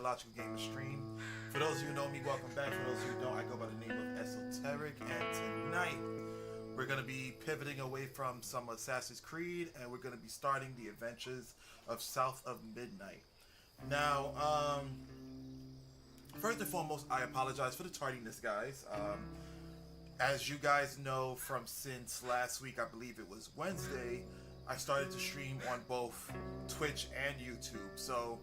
Illogical Gamer stream. For those of you who know me, welcome back. For those of you who don't, I go by the name of Esoteric, and tonight we're going to be pivoting away from some Assassin's Creed, and we're going to be starting the adventures of South of Midnight. Now, first and foremost, I apologize for the tardiness, guys. As you guys know from since last week, I believe it was Wednesday, I started to stream on both Twitch and YouTube. So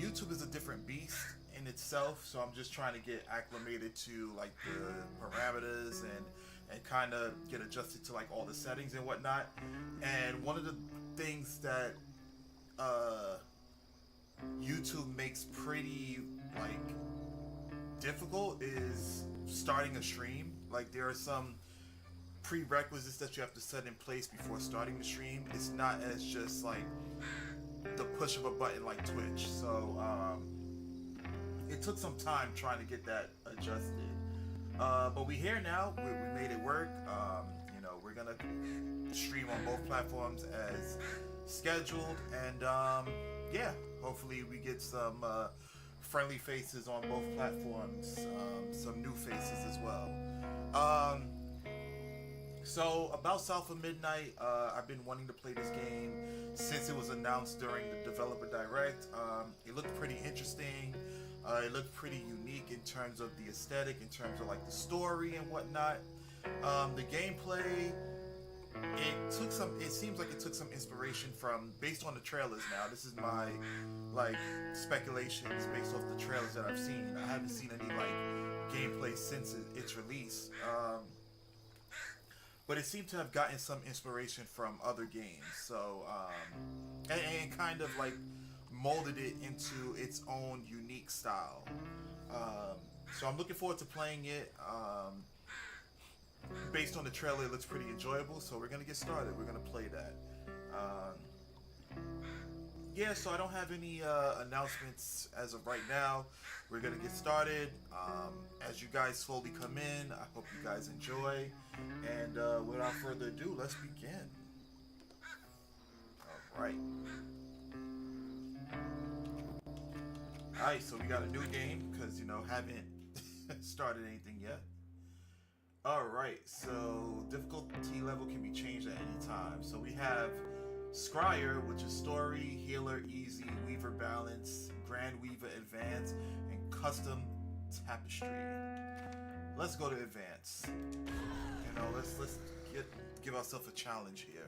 YouTube is a different beast in itself, so I'm just trying to get acclimated to like the parameters and kind of get adjusted to like all the settings and whatnot. And one of the things that YouTube makes pretty like difficult is starting a stream. Like there are some prerequisites that you have to set in place before starting the stream. It's not as just like the push of a button like Twitch. So it took some time trying to get that adjusted. But we're here now. We made it work. You know, we're gonna stream on both platforms as scheduled, and yeah, hopefully we get some friendly faces on both platforms, some new faces as well. So about South of Midnight, I've been wanting to play this game since it was announced during the Developer Direct. It looked pretty interesting. It looked pretty unique in terms of the aesthetic, in terms of like the story and whatnot. The gameplay, it seems like it took some inspiration from, based on the trailers now. This is my like speculations based off the trailers that I've seen. I haven't seen any like gameplay since its release. But it seemed to have gotten some inspiration from other games. So, and kind of like molded it into its own unique style. So I'm looking forward to playing it. Based on the trailer, it looks pretty enjoyable. So we're gonna get started. We're gonna play that. Yeah, so I don't have any announcements as of right now. We're gonna get started. As you guys slowly come in, I hope you guys enjoy. And without further ado, let's begin. Alright. Alright, so we got a new game, because, you know, haven't started anything yet. Alright, so difficulty level can be changed at any time. So we have Scryer, which is Story, Healer, Easy, Weaver Balance, Grand Weaver Advance, and Custom Tapestry. Let's go to Advance. You know, let's give ourselves a challenge here.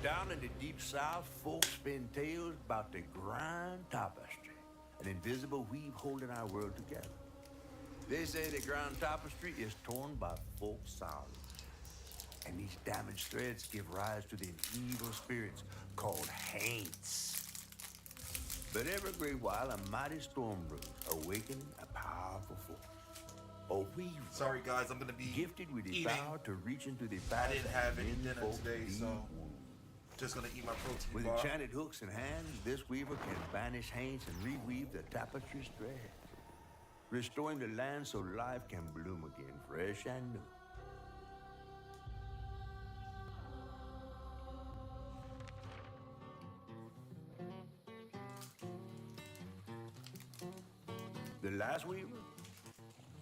Down in the deep south, folks spin tales about the Grand Tapestry, an invisible weave holding our world together. They say the Grand Tapestry is torn by folk sorrows, and these damaged threads give rise to the evil spirits called Haints. But every great while, a mighty storm brews, awakening a powerful force. A weaver. Sorry guys, I'm gonna be gifted with the eating. power to reach into the I didn't have any in dinner folk today, deep so wounds. just gonna eat my protein With bar. enchanted hooks in hand, this weaver can banish Haints and reweave the tapestry's thread, restoring the land so life can bloom again, fresh and new. The last weaver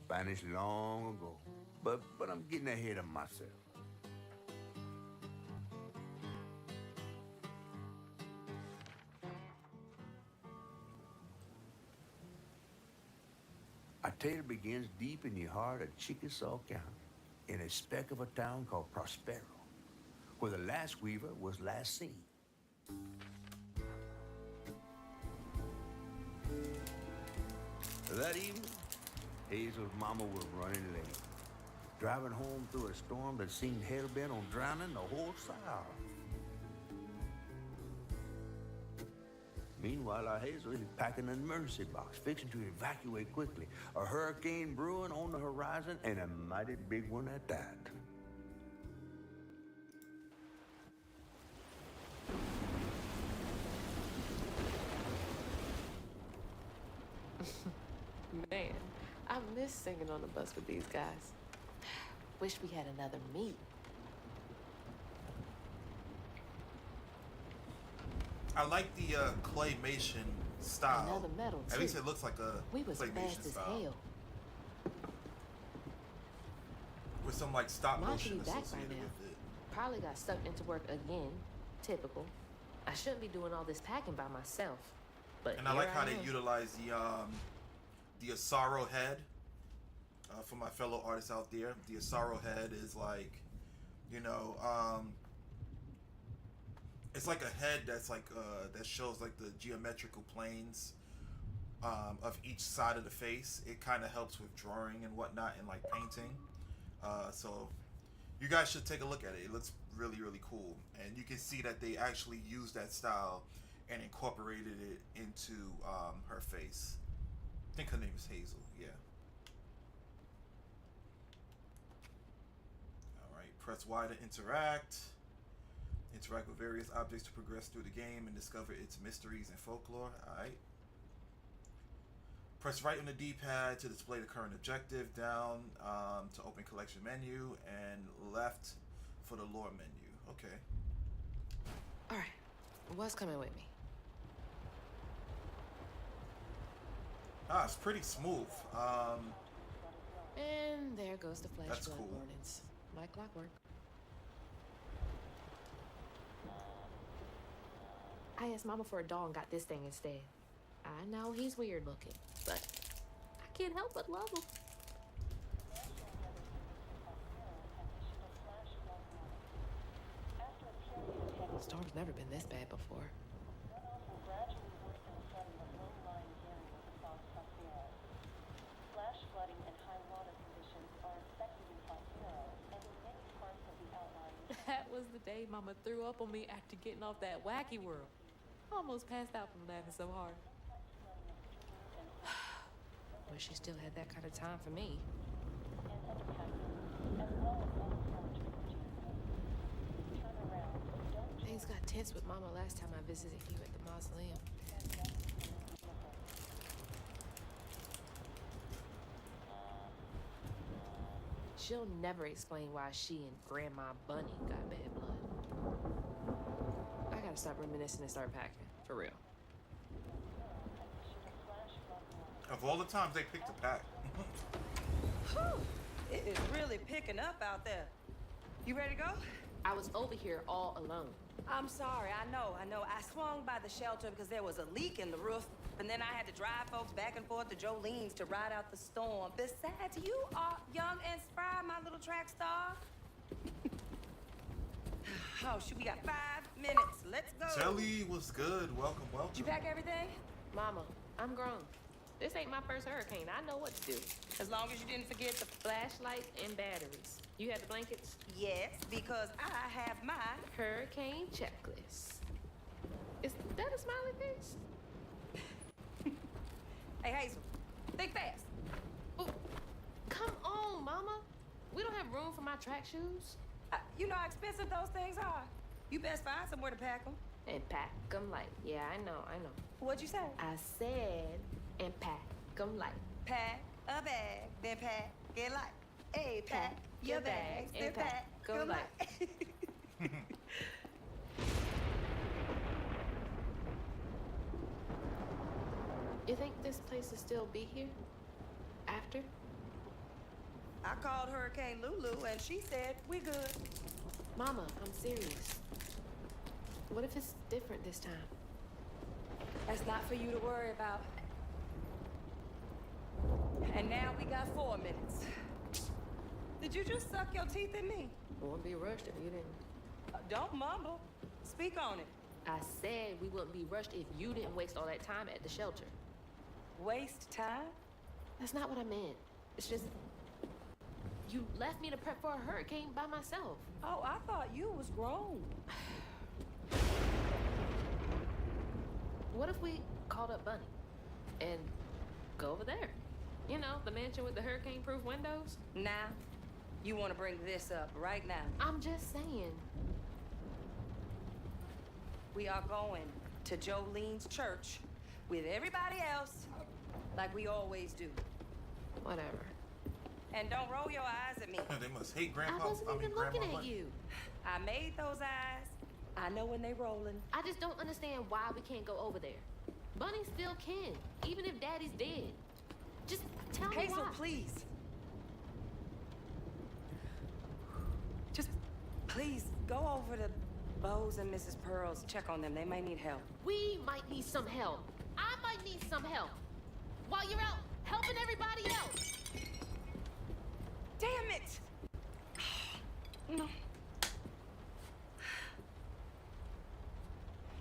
vanished long ago, but I'm getting ahead of myself. Our tale begins deep in the heart of Chickasaw County, in a speck of a town called Prospero, where the last weaver was last seen. That evening, Hazel's mama was running late, driving home through a storm that seemed hell-bent on drowning the whole South. Meanwhile, our Hazel is packing an emergency box, fixing to evacuate quickly. A hurricane brewing on the horizon, and a mighty big one at that. Man, I miss singing on the bus with these guys. Wish we had another meet. I like the claymation style. Another medal, At least too. it looks like a We was claymation fast as style. hell. With some like stop Mine should motion be back by associated now. with it. Probably got sucked into work again. Typical. I shouldn't be doing all this packing by myself. But And I here like how they am. utilize the Asaro head. For my fellow artists out there, the Asaro head is like, you know, it's like a head that's like that shows like the geometrical planes of each side of the face. It kind of helps with drawing and whatnot and like painting. So you guys should take a look at it. It looks really, really cool, and you can see that they actually used that style and incorporated it into her face. I think her name is Hazel. Yeah. All right. Press Y to interact. Interact with various objects to progress through the game and discover its mysteries and folklore. All right. Press right on the D-pad to display the current objective, down to open collection menu, and left for the lore menu. Okay. All right. What's coming with me? It's pretty smooth. And there goes the flash That's flood cool. warnings. Like clockwork. I asked Mama for a doll and got this thing instead. I know he's weird looking, but I can't help but love him. Storm's never been this bad before. Flash flooding and high water conditions are expected in Frontero and in many parts of the outlying. That was the day Mama threw up on me after getting off that wacky world. Almost passed out from laughing so hard. Wish she still had that kind of time for me. Things got tense with Mama last time I visited you at the mausoleum. She'll never explain why she and Grandma Bunny got bad blood. I gotta stop reminiscing and start packing, for real. Of all the times they picked a pack. Whew. It is really picking up out there. You ready to go? I was over here all alone. I'm sorry, I know. I swung by the shelter because there was a leak in the roof, and then I had to drive folks back and forth to Jolene's to ride out the storm. Besides, you are young and spry, my little track star. Oh, shoot, we got 5 minutes. Let's go. Jelly was good. Welcome, welcome. Did you pack everything? Mama, I'm grown. This ain't my first hurricane. I know what to do. As long as you didn't forget the... Flashlight and batteries. You have the blankets? Yes, because I have mine. Hurricane checklist. Is that a smiley face? Hey, Hazel, think fast. Oh, come on, Mama. We don't have room for my track shoes. You know how expensive those things are. You best find somewhere to pack them. And pack 'em light. Yeah, I know. What'd you say? I said, and pack 'em light. Pack a bag, then pack it light. Hey, pack your bags, then pack 'em light. You think this place will still be here? After? I called Hurricane Lulu and she said we good. Mama, I'm serious. What if it's different this time? That's not for you to worry about. And now we got 4 minutes. Did you just suck your teeth in me? Won't be rushed if you didn't. Don't mumble. Speak on it. I said we wouldn't be rushed if you didn't waste all that time at the shelter. Waste time? That's not what I meant. It's just... You left me to prep for a hurricane by myself. Oh, I thought you was grown. What if we called up Bunny and go over there? You know, the mansion with the hurricane-proof windows? Now, you want to bring this up right now. I'm just saying. We are going to Jolene's church with everybody else like we always do. Whatever. And don't roll your eyes at me. They must hate I Grandpa. wasn't even Grandma looking at Bunny. you. I made those eyes I know when they rolling. I just don't understand why we can't go over there. Bunny still can, even if Daddy's dead. Just tell me Hazel, why. please. Just please go over to Bose and Mrs. Pearl's. Check on them. They may need help. We might need some help. I might need some help. While you're out helping everybody else. Damn it! No.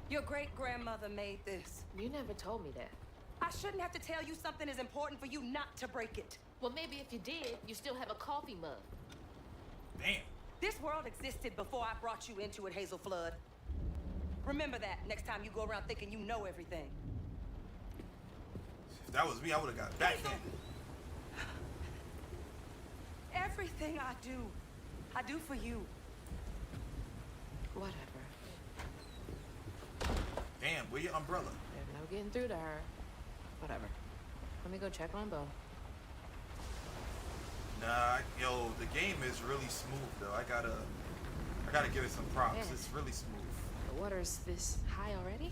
Your great-grandmother made this. You never told me that. I shouldn't have to tell you something is important for you not to break it. Well, maybe if you did, you still have a coffee mug. Damn. This world existed before I brought you into it, Hazel Flood. Remember that next time you go around thinking you know everything. If that was me, I would have got backhanded. Everything I do for you. Whatever. Damn, where your umbrella? There's no getting through to her. Whatever. Let me go check on Bo. Nah, yo, the game is really smooth though. I gotta give it some props. Yeah. It's really smooth. The water's this high already?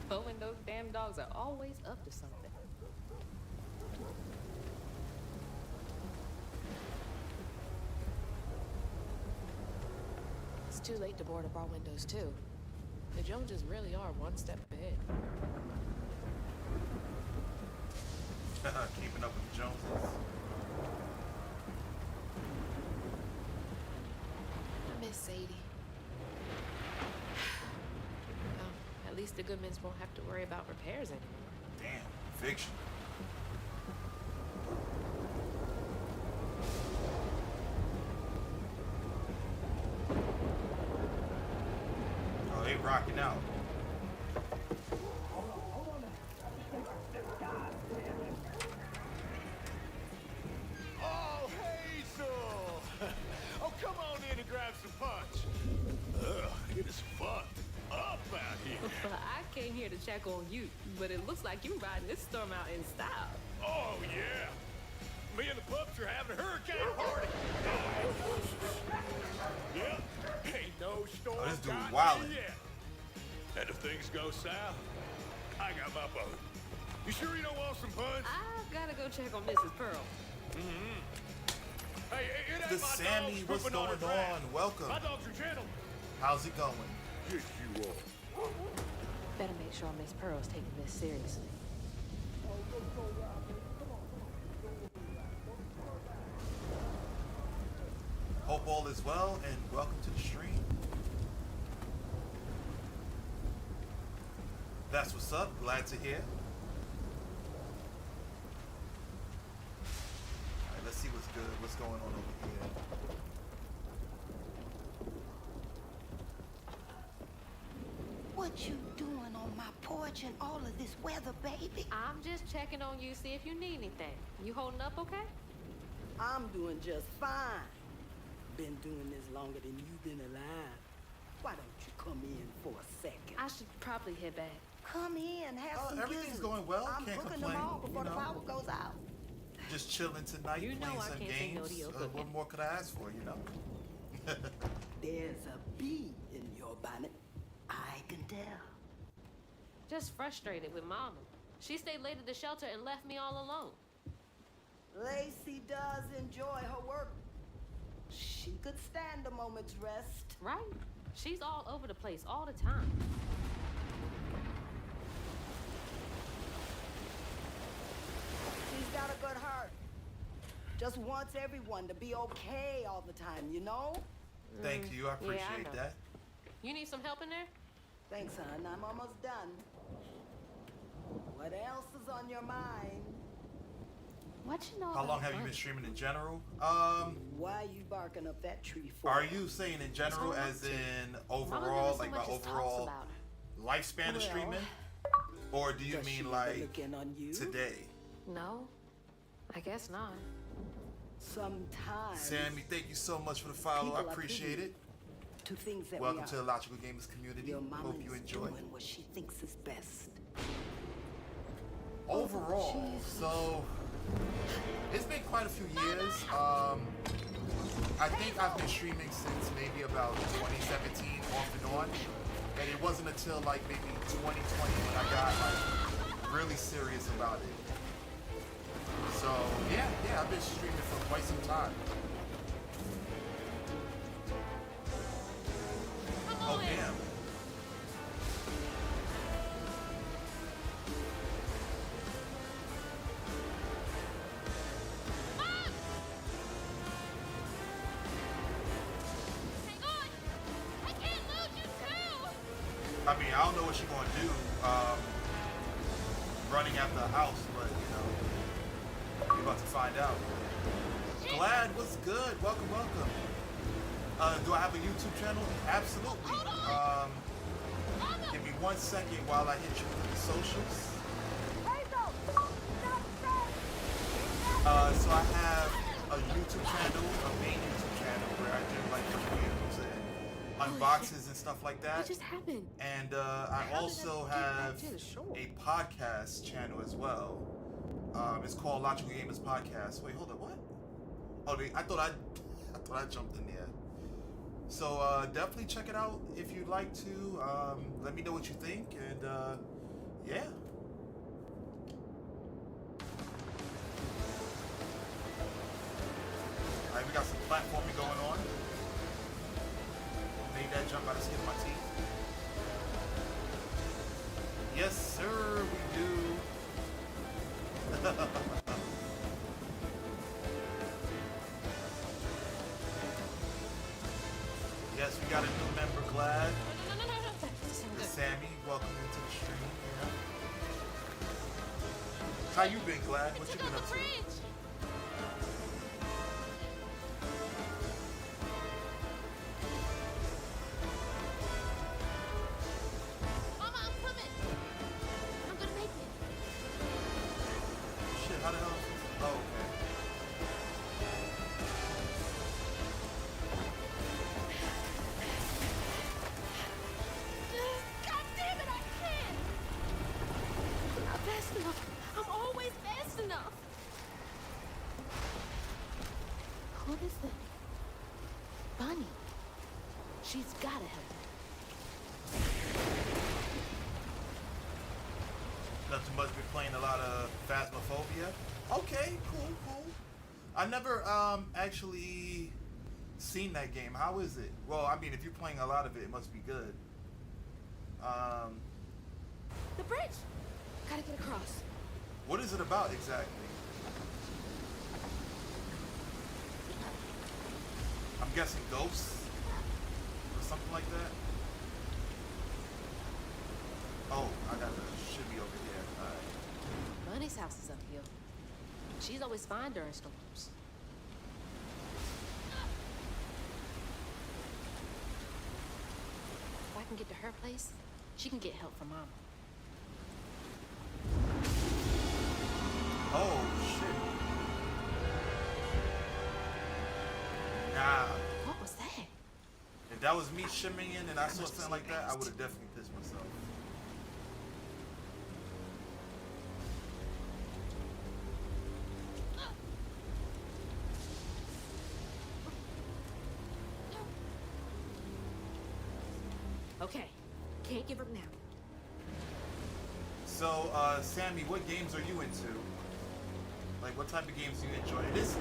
Bo and those damn dogs are always up to something. It's too late to board up our windows, too. The Joneses really are one step ahead. Keeping up with the Joneses. I miss Sadie. Well, at least the Goodmans won't have to worry about repairs anymore. Damn, fiction. Oh, they rocking out. Oh, Hazel! Oh, come on in and grab some punch. Ugh, it is fucked up out here. Well, I came here to check on you, but it looks like you're riding this storm out in style. Oh, yeah. Me and the pups are having a hurricane party. Yep, ain't no storm Oh, this dude got wildin'. me yet. And if things go south, I got my boat. You sure you don't want some punch? I've got to go check on Mrs. Pearl. Hey, it ain't The my Sammy, dogs what's pooping going the grass. on? Welcome. My dogs are gentlemen. How's it going? Yes, you are. Better make sure Miss Pearl's taking this seriously. Hope all is well, and welcome to the stream. That's what's up. Glad to hear. Alright, let's see what's good. What's going on over here? What you doing on my porch in all of this weather, baby? I'm just checking on you, see if you need anything. You holding up okay? I'm doing just fine. Been doing this longer than you've been alive. Why don't you come in for a second? I should probably head back. Come in, have some everything's gizzards. going well. I'm Can't cooking complain, them all before you the know. power goes out. Just chilling tonight, You know playing I some can't say no games. to your What cooking. more could I ask for, you know? There's a bee in your bonnet. I can tell. Just frustrated with Mama. She stayed late at the shelter and left me all alone. Lacey does enjoy her work. She could stand a moment's rest. Right? She's all over the place all the time. She's got a good heart. Just wants everyone to be okay all the time, you know? Thank you. I appreciate know. that. You need some help in there? Thanks, hon. I'm almost done. What else is on your mind? What you know How about long have you bunny? been streaming in general? Why you barking up that tree for? Are you saying in general Mama as in Mama overall, never so like my much as talks overall about her. lifespan of Well, streaming? Or do you Does she mean ever like look in on you? today? No, I guess not. Sometimes. Sammy, thank you so much for the follow. I People are appreciate privy it. to things that Welcome we to the are. Logical Gamers community. Your mama Hope you is enjoy. doing what she thinks is best. Overall, so it's been quite a few years. I think I've been streaming since maybe about 2017 off and on. And it wasn't until like maybe 2020 when I got like really serious about it. So yeah, I've been streaming for quite some time. Oh damn. I mean, I don't know what she's gonna do, running after the house, but you know, we're about to find out. Glad, what's good? Welcome. Do I have a YouTube channel? Absolutely. Give me 1 second while I hit you with the socials. So I have a YouTube channel, a main YouTube channel where I do like reviews and unboxes and stuff like that. What just happened? And I also have a podcast channel as well. It's called Logical Gamers Podcast. Wait, hold up, what? Oh, I thought I jumped in there. So definitely check it out if you'd like to. Let me know what you think, and yeah. Alright, we got some platforming going on. Made that jump by the skin of my teeth. Yes, sir, we do. Yes, we got a new member, Glad. Sammy, welcome into the stream. Yeah. How you been, Glad? What you been up to? Shit, how the hell? Oh, okay. God damn it, I can't! I'm not fast enough. I'm always fast enough. Who is this? Bunny. She's gotta help me. Nothing much. Been playing a lot of Phasmophobia. Okay, cool. I never actually seen that game. How is it? Well, I mean, if you're playing a lot of it, it must be good. The bridge! Gotta get across. What is it about exactly? I'm guessing ghosts or something like that. Oh, should be over here. Alright. Bunny's house is uphill. She's always fine during storms. If I can get to her place, she can get help from Mama. Oh shit. Nah. What was that? If that was me shimmying in and I saw something like that, I would have definitely pissed myself. Okay, can't give up now. So, Sammy, what games are you into? Like, what type of games do you enjoy? This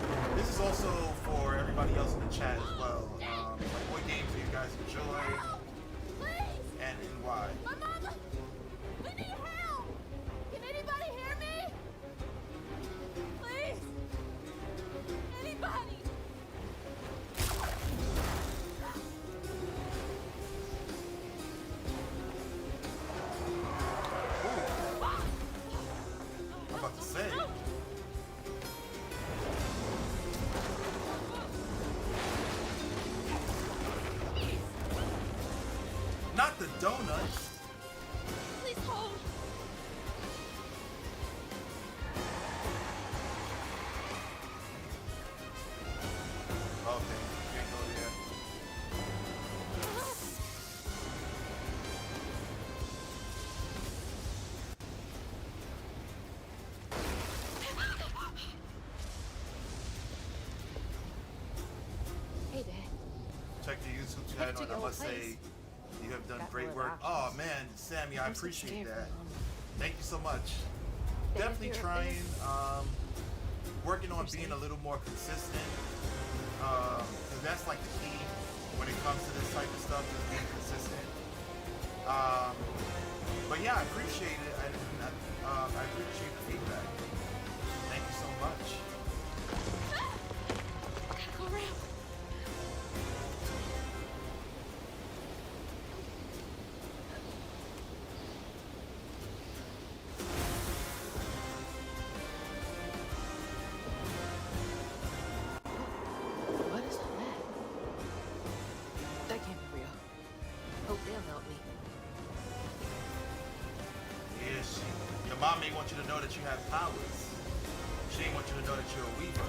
is also for everybody else in the chat as well. Like, what games do you guys enjoy, Please! and why? My mama! We need help! Can anybody hear me? Please! Anybody! I'm about to say. Not the donuts. Please hold! Okay, can't go there. checked your YouTube Head channel, to and I your must place. say you have done Got great more work. Oh options. man, Sammy, I I'm so appreciate scared for that. Mama. Thank you so much. They have Definitely their trying, things. working on They're being a safe. little more consistent. 'Cause that's like the key when it comes to this type of stuff, just being consistent. But yeah, I appreciate it. I appreciate the feedback. Thank you so much. Gotta go around. What is all that? That can't be real. Hope they'll help me. Yeah, your mom may want you to know that you have powers. She ain't want you to know that you're a weaver.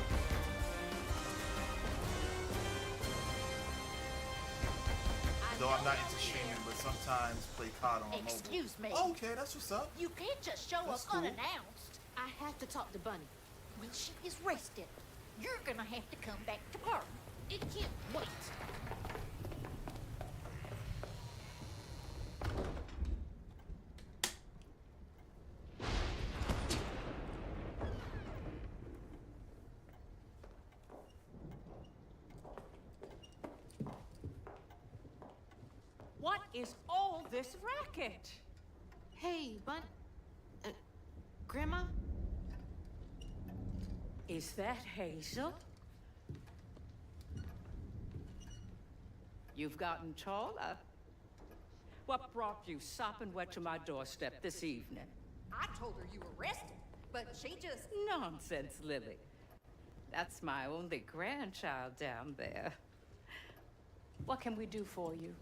Though I'm not into streaming, but sometimes play COD on mobile. Excuse me. Oh, okay, that's what's up. You can't just show That's up cool. unannounced. I have to talk to Bunny. When she is rested, you're gonna have to come back to Park. It can't wait. What is all this racket? Hey, Grandma? Is that Hazel? You've gotten taller. What brought you sopping wet to my doorstep this evening? I told her you were rested, but she just... Nonsense, Lily. That's my only grandchild down there. What can we do for you?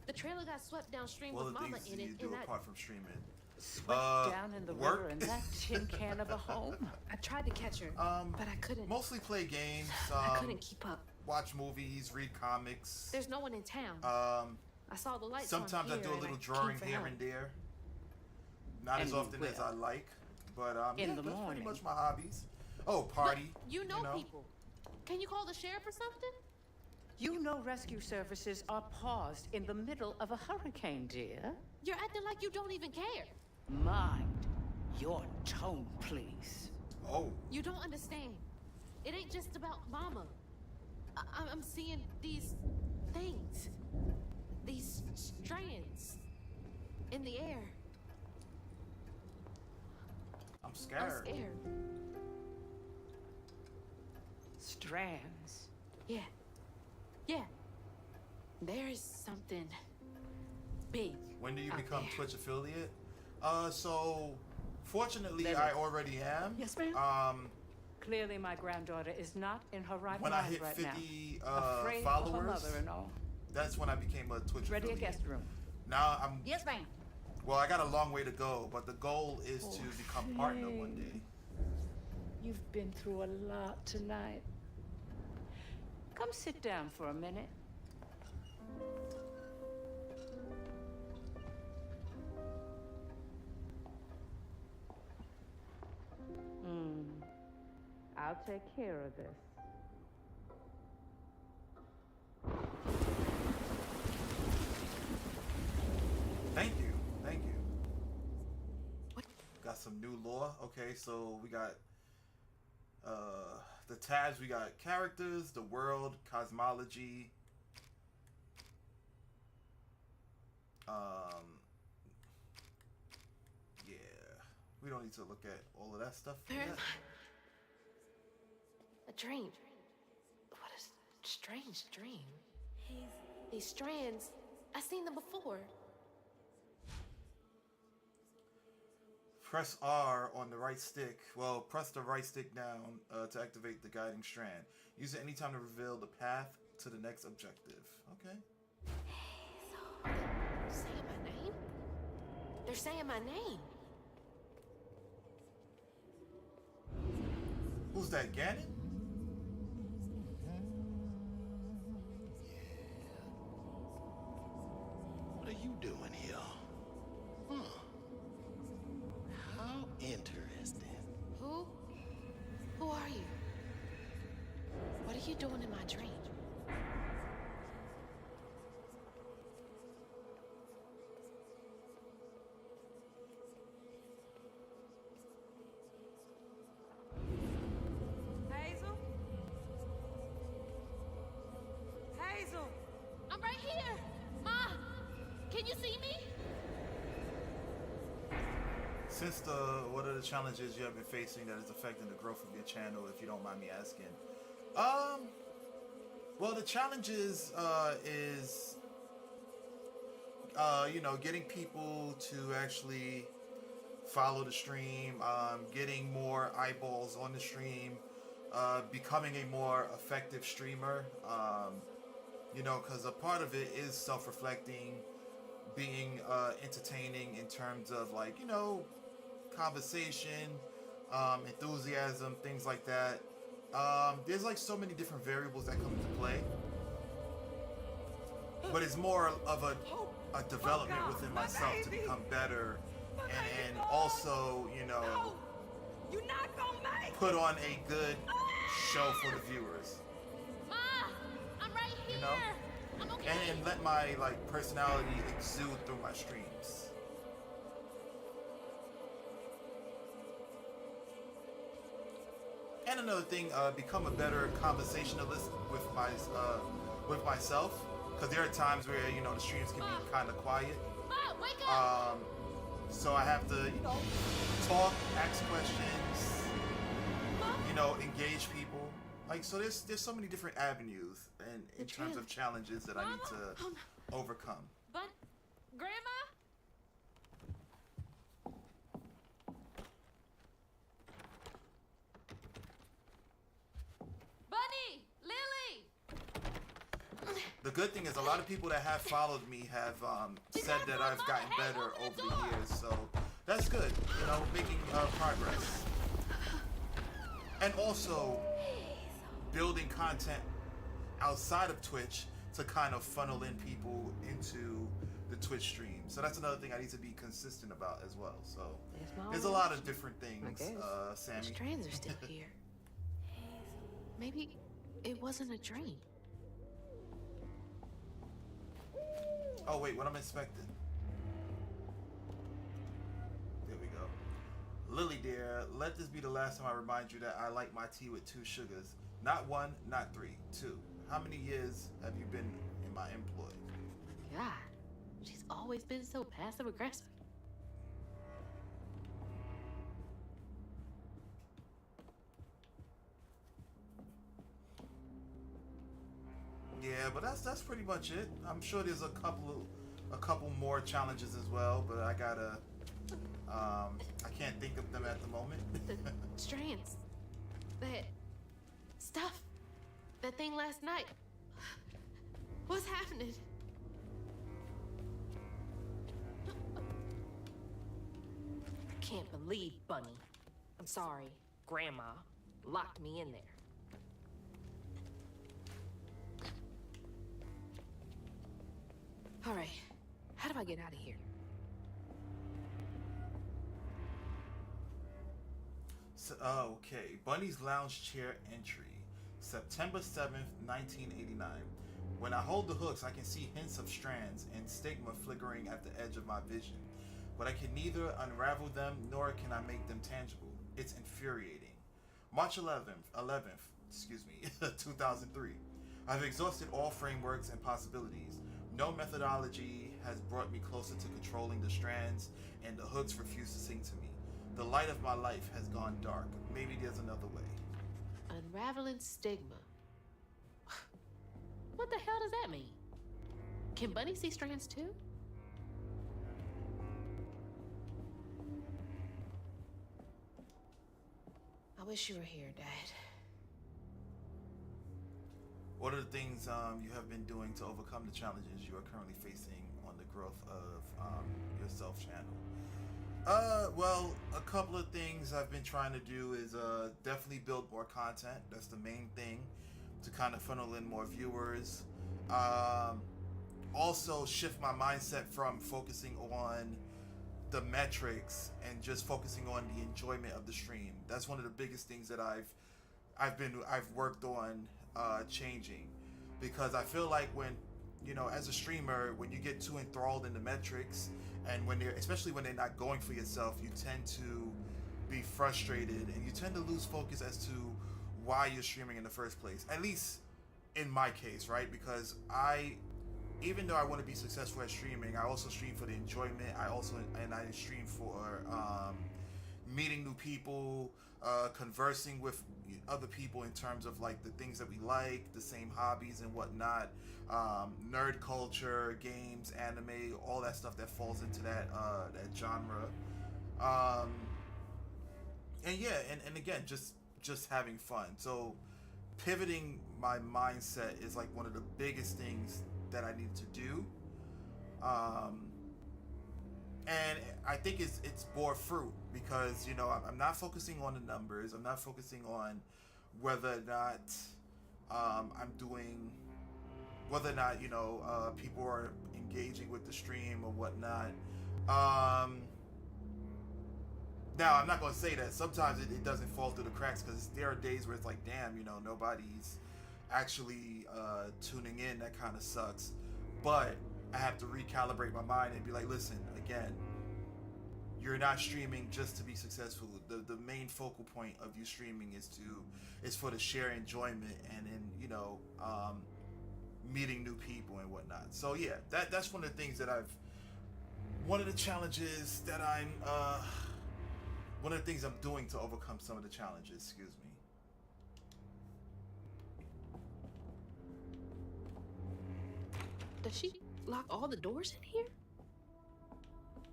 The trailer got swept downstream What with other Mama things in do it, you do and apart from streaming? Swept down in the work. river in that tin can of a home? I tried to catch her, but I couldn't. Mostly play games. I couldn't keep up. Watch movies, read comics. There's no one in town. I saw the lights on Sometimes I here do a and little came drawing for here help. and there. Not as And you often as will. I like, but In yeah, the that's morning. pretty much my hobbies. Oh, party. You know people. Can you call the sheriff or something? You know rescue services are paused in the middle of a hurricane, dear. You're acting like you don't even care. Mind your tone, please. Oh, You don't understand. It ain't just about Mama. I'm seeing these things. These strands in the air. I'm I'm scared. scared. Strands. Yeah. Yeah. There's something big. When do you out become there. Twitch affiliate? So fortunately, Lily. I already am. Yes, ma'am. Clearly, my granddaughter is not in her right When I mind hit right 50 now. Afraid for her followers, mother and all. that's when I became a Twitch Ready a affiliate. guest room. Now I'm. Yes, ma'am. Well, I got a long way to go, but the goal is to become partner one day. You've been through a lot tonight. Come sit down for a minute. I'll take care of this. Thank you. Thank you. Got some new lore. Okay, so we got the tabs. We got characters, the world, cosmology. Yeah. We don't need to look at all of that stuff yet. A dream. What a strange dream. These strands, I've seen them before. Press R on the right stick. Well, press the right stick down to activate the guiding strand. Use it anytime to reveal the path to the next objective. Okay. They're saying my name? They're saying my name. Who's that, Ganon? What are you doing here? Huh. How interesting. Who are you? What are you doing in my dream? right here. Ma, can you see me? Since what are the challenges you have been facing that is affecting the growth of your channel, if you don't mind me asking? Well, the challenges is you know, getting people to actually follow the stream, getting more eyeballs on the stream, becoming a more effective streamer. You know, because a part of it is self-reflecting, being entertaining in terms of, like, you know, conversation, enthusiasm, things like that. There's like so many different variables that come into play, but it's more of a development within myself to become better, and also, you know, You're not gonna make put on a good show for the viewers, Ma, I'm right here. you know, I'm okay. and let my like personality exude through my streams. And another thing, become a better conversationalist with myself, because there are times where, you know, the streams can be kind of quiet. Ma, wake up. So I have to, you know, talk, ask questions, you know, engage people. Like, so there's so many different avenues and in terms of challenges that I need to overcome. But, Grandma? Bunny! Lily! The good thing is a lot of people that have followed me have said that I've gotten better over the years, so that's good, you know, making progress. And also building content outside of Twitch to kind of funnel in people into the Twitch stream. So that's another thing I need to be consistent about as well. So there's a lot of different things, Sammy. The strands are still here. Maybe it wasn't a dream. Oh wait, what I'm expecting? There we go. Lily dear, let this be the last time I remind you that I like my tea with 2 sugars. Not 1, not 3, 2. How many years have you been in my employ? God, she's always been so passive aggressive. Yeah, but that's pretty much it. I'm sure there's a couple more challenges as well, but I gotta I can't think of them at the moment. The strands. That stuff. That thing last night. What's happening? I can't believe Bunny. I'm sorry, Grandma locked me in there. All right, how do I get out of here? So, okay, Bunny's Lounge Chair entry, September 7th, 1989. When I hold the hooks, I can see hints of strands and stigma flickering at the edge of my vision, but I can neither unravel them nor can I make them tangible. It's infuriating. March 11th, 2003. I've exhausted all frameworks and possibilities. No methodology has brought me closer to controlling the strands, and the hooks refuse to sing to me. The light of my life has gone dark. Maybe there's another way. Unraveling stigma. What the hell does that mean? Can Bunny see strands too? I wish you were here, Dad. What are the things you have been doing to overcome the challenges you are currently facing on the growth of your self channel? Well, a couple of things I've been trying to do is definitely build more content. That's the main thing, to kind of funnel in more viewers. Also shift my mindset from focusing on the metrics and just focusing on the enjoyment of the stream. That's one of the biggest things that I've worked on changing, because I feel like when, you know, as a streamer, when you get too enthralled in the metrics, and especially when they're not going for yourself, you tend to be frustrated and you tend to lose focus as to why you're streaming in the first place. At least in my case, right? Because I even though I want to be successful at streaming, I also stream for the enjoyment. I stream for meeting new people, conversing with other people in terms of like the things that we like, the same hobbies and whatnot, nerd culture, games, anime, all that stuff that falls into that genre. And yeah, and again, just having fun. So pivoting my mindset is like one of the biggest things that I need to do. And I think it's bore fruit because, you know, I'm not focusing on the numbers. I'm not focusing on whether or not you know, people are engaging with the stream or whatnot. Now, I'm not going to say that. Sometimes it doesn't fall through the cracks because there are days where it's like, damn, you know, nobody's actually tuning in. That kind of sucks. But I have to recalibrate my mind and be like, listen, again, you're not streaming just to be successful. The main focal point of you streaming is for the sheer enjoyment and in, you know, meeting new people and whatnot. So yeah, that's one of the things that one of the challenges that one of the things I'm doing to overcome some of the challenges, excuse me. Does she lock all the doors in here?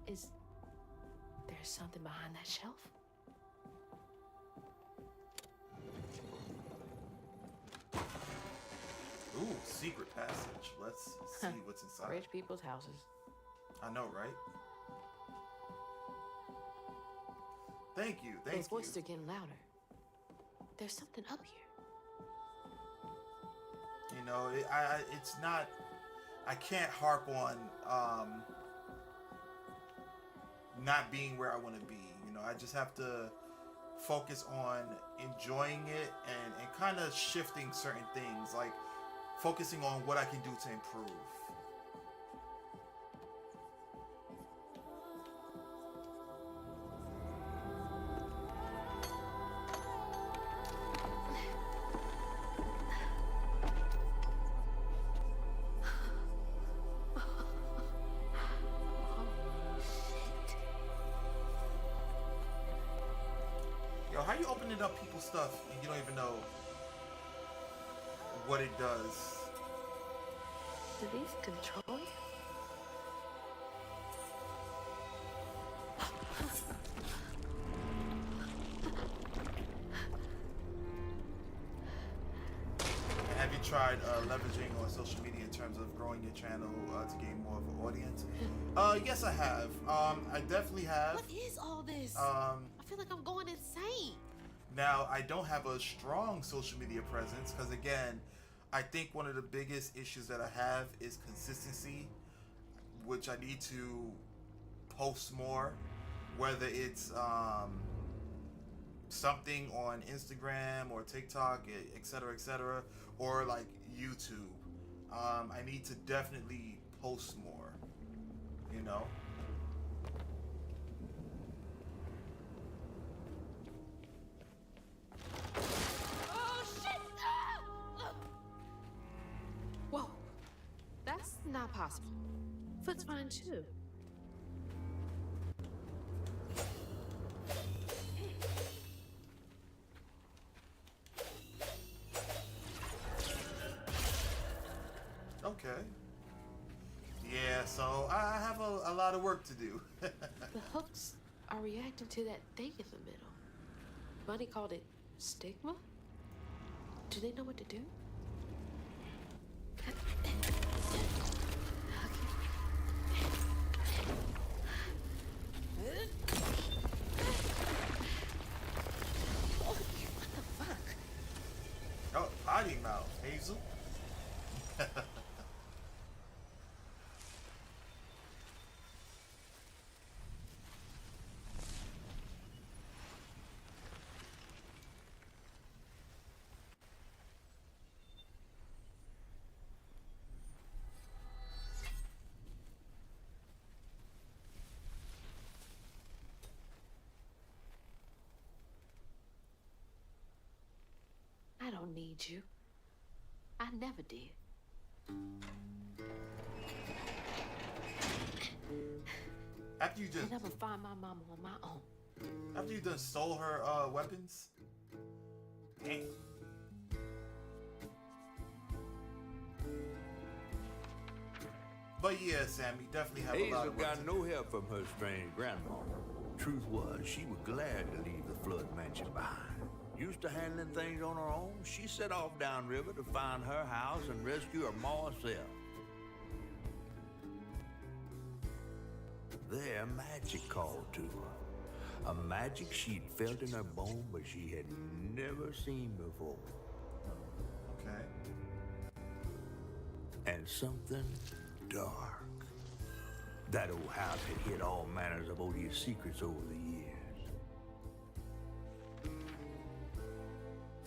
Is there something behind that shelf? Ooh, secret passage. Let's see what's inside. Rich people's houses. I know, right? Thank you. Those voices are getting louder. There's something up here. You know, it's not. I can't harp on not being where I want to be. You know, I just have to focus on enjoying it and kind of shifting certain things, like focusing on what I can do to improve. Yo, how you opening up people's stuff and you don't even know what it does? Do these control you? Have you tried leveraging on social media in terms of growing your channel to gain more of an audience? Yes, I have. I definitely have. What is all this? I feel like I'm going insane. Now, I don't have a strong social media presence because, again, I think one of the biggest issues that I have is consistency, which I need to post more, whether it's something on Instagram or TikTok, etc., or like YouTube. I need to definitely post more, you know? Oh, shit! Whoa. That's not possible. Foot's fine, too. Okay. Yeah, so I have a lot of work to do. The hooks are reacting to that thing in the middle. Bunny called it stigma? Do they know what to do? What the fuck? Oh, potty mouth, Hazel. I don't need you. I never did. After you just And I'm gonna find my mama on my own. after you done stole her weapons. Damn. But yeah, Sammy, definitely have a lot Hazel of work got to no help from her strange grandma. Truth was, she was glad to leave the Flood mansion behind. Used to handling things on her own, she set off downriver to find her house and rescue her ma herself. There, magic called to her. A magic she'd felt in her bone, but she had never seen before. Okay. And something dark. That old house had hid all manners of odious secrets over the years.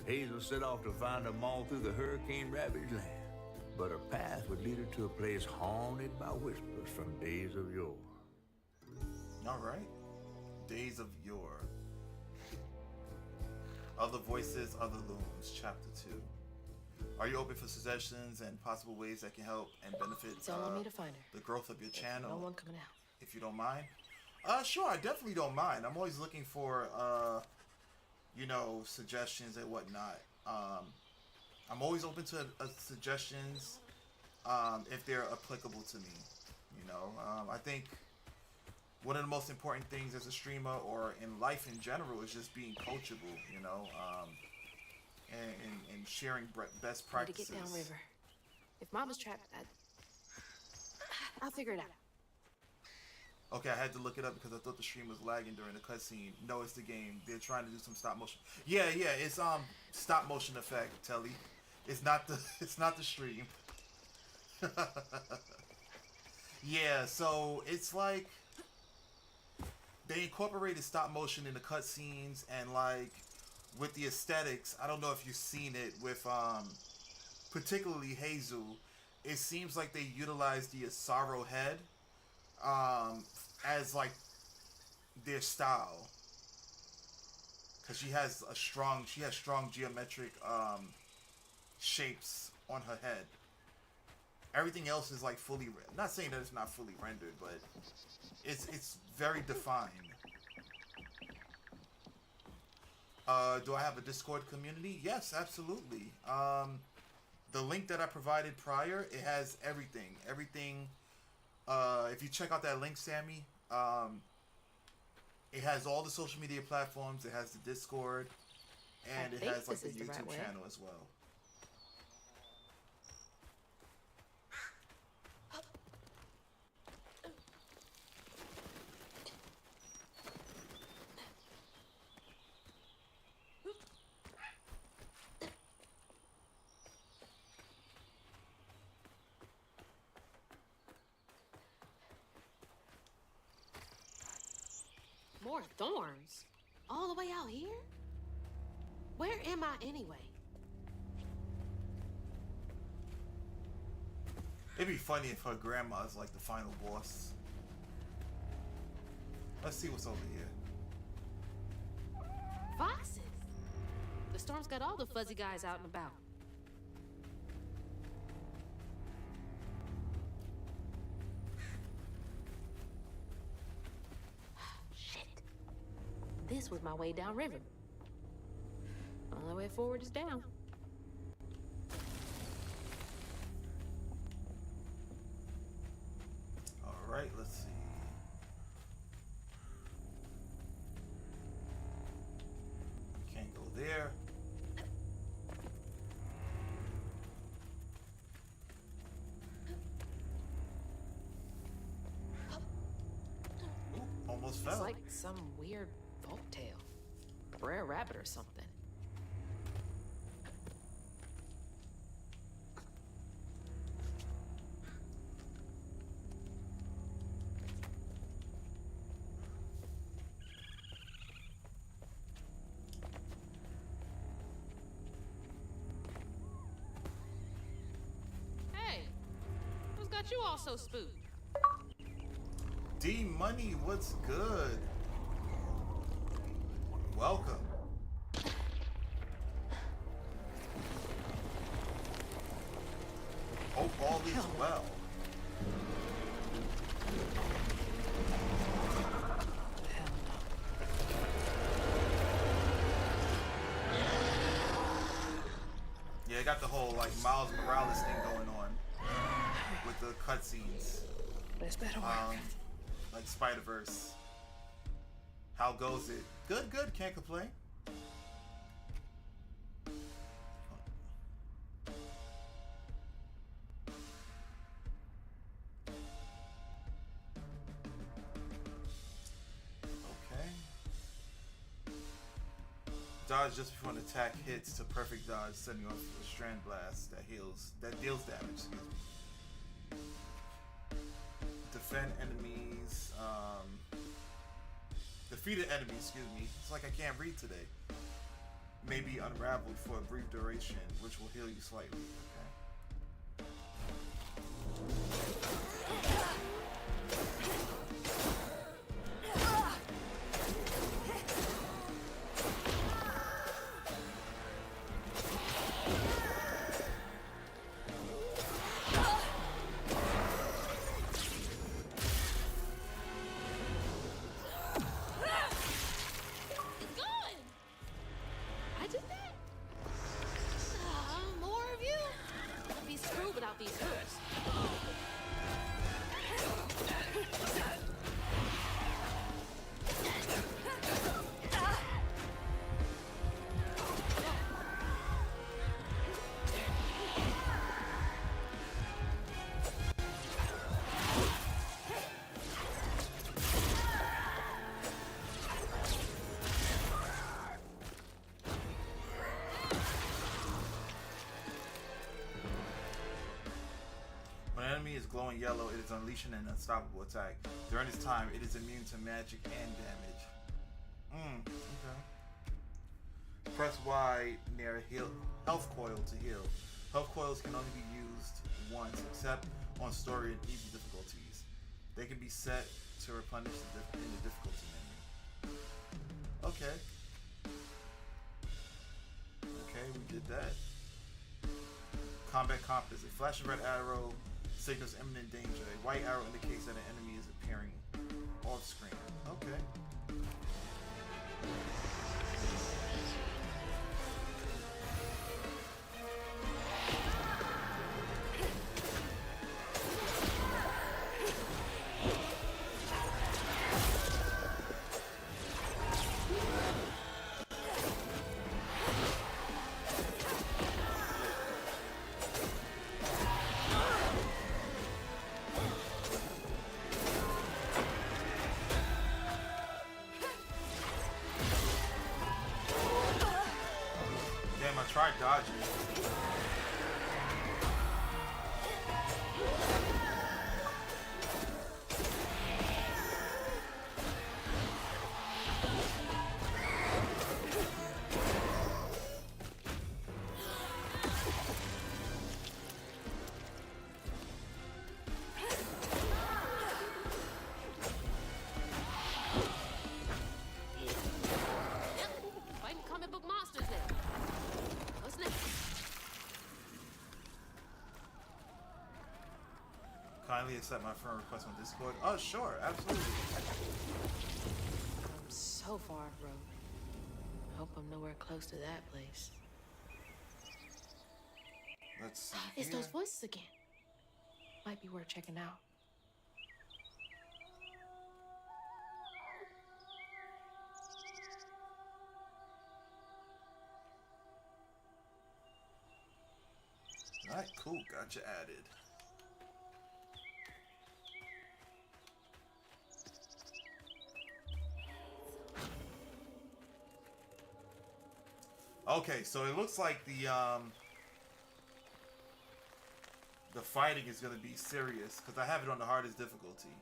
Hazel set off to find them all through the hurricane-ravaged land, but her path would lead her to a place haunted by whispers from days of yore. All right. Days of Yore. Other Voices, Other Looms, Chapter 2. Are you open for suggestions and possible ways that can help and benefit Tell me to find her. the growth of your channel? No one coming out. If you don't mind. Sure, I definitely don't mind. I'm always looking for, you know, suggestions and whatnot. I'm always open to suggestions if they're applicable to me. You know, I think one of the most important things as a streamer or in life in general is just being coachable, you know, and sharing best Need to practices. get downriver. If Mama's trapped, I'll figure it out. Okay, I had to look it up because I thought the stream was lagging during the cutscene. No, it's the game. They're trying to do some stop motion. Yeah, it's stop motion effect, Telly. It's not the stream. Yeah, so it's like they incorporated stop motion in the cutscenes and like with the aesthetics. I don't know if you've seen it with particularly Hazel. It seems like they utilized the Sorrow head as like their style, because she has strong geometric shapes on her head. Everything else is like fully not saying that it's not fully rendered, but it's very defined. Do I have a Discord community? Yes, absolutely. The link that I provided prior, it has everything. If you check out that link, Sammy, it has all the social media platforms. It has the Discord, and it has like the YouTube channel as well. More thorns? All the way out here? Where am I anyway? It'd be funny if her grandma is like the final boss. Let's see what's over here. Foxes. The storm's got all the fuzzy guys out and about. Shit. This was my way downriver. Only way forward is down. All right, let's see. Can't go there. Ooh, almost It's fell. like some weird folktale. Brer Rabbit or something. Hey, who's got you all so spooked? D Money, what's good? Welcome. Hope all is well. whole like Miles Morales thing going on with the cutscenes. This better work. Like Spider-Verse. How goes it? Good, good. Can't complain. Okay. Dodge just before an attack hits to perfect dodge, setting off a strand blast that deals damage. Excuse me. Defend enemies. Defeated enemies. Excuse me. It's like I can't read today. May be unraveled for a brief duration, which will heal you slightly. Okay. Is glowing yellow, it is unleashing an unstoppable attack. During this time, it is immune to magic and damage. Okay. Press Y near health coil to heal. Health coils can only be used once, except on story and easy difficulties. They can be set to replenish in the difficulty menu. Okay. Okay, we did that. Combat compass. A flashing red arrow signals imminent danger. A white arrow indicates that an enemy is appearing off screen. Okay. Try dodging. Fighting comic book monsters now. What's next? Kindly accept my friend request on Discord. Oh, sure, absolutely. I'm so far off road. I hope I'm nowhere close to that place. Let's see. It's here. those voices again. Might be worth checking out. Alright, cool. Gotcha added. Okay, so it looks like the fighting is gonna be serious because I have it on the hardest difficulty.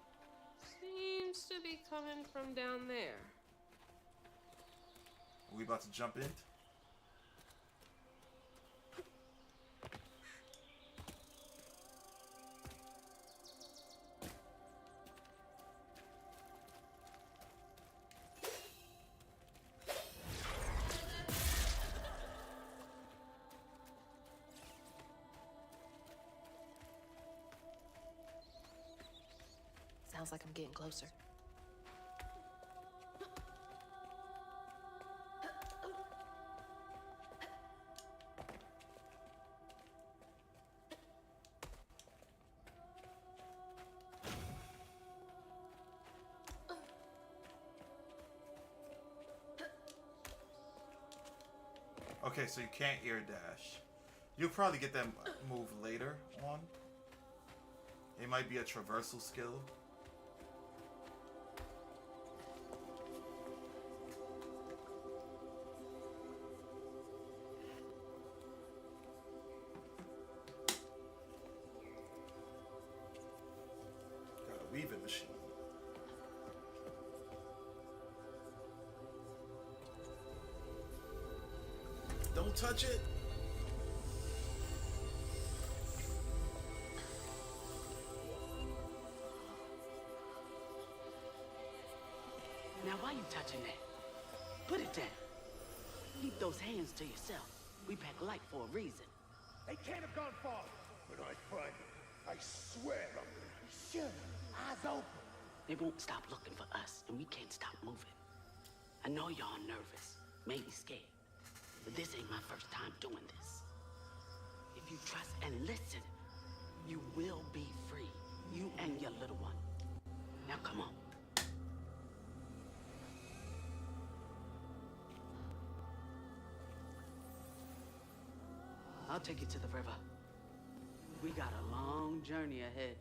Seems to be coming from down there. Are we about to jump in? Sounds like I'm getting closer. Okay, so you can't air dash. You'll probably get that move later on. It might be a traversal skill. Got a weaving machine. Don't touch it. Now, why you touching that? Put it down. Keep those hands to yourself. We pack light for a reason. They can't have gone far. When I find them, I swear I'm gonna shoot. Eyes open. They won't stop looking for us, and we can't stop moving. I know y'all nervous, maybe scared, but this ain't my first time doing this. If you trust and listen, you will be free. You and your little one. Now come on. I'll take you to the river. We got a long journey ahead.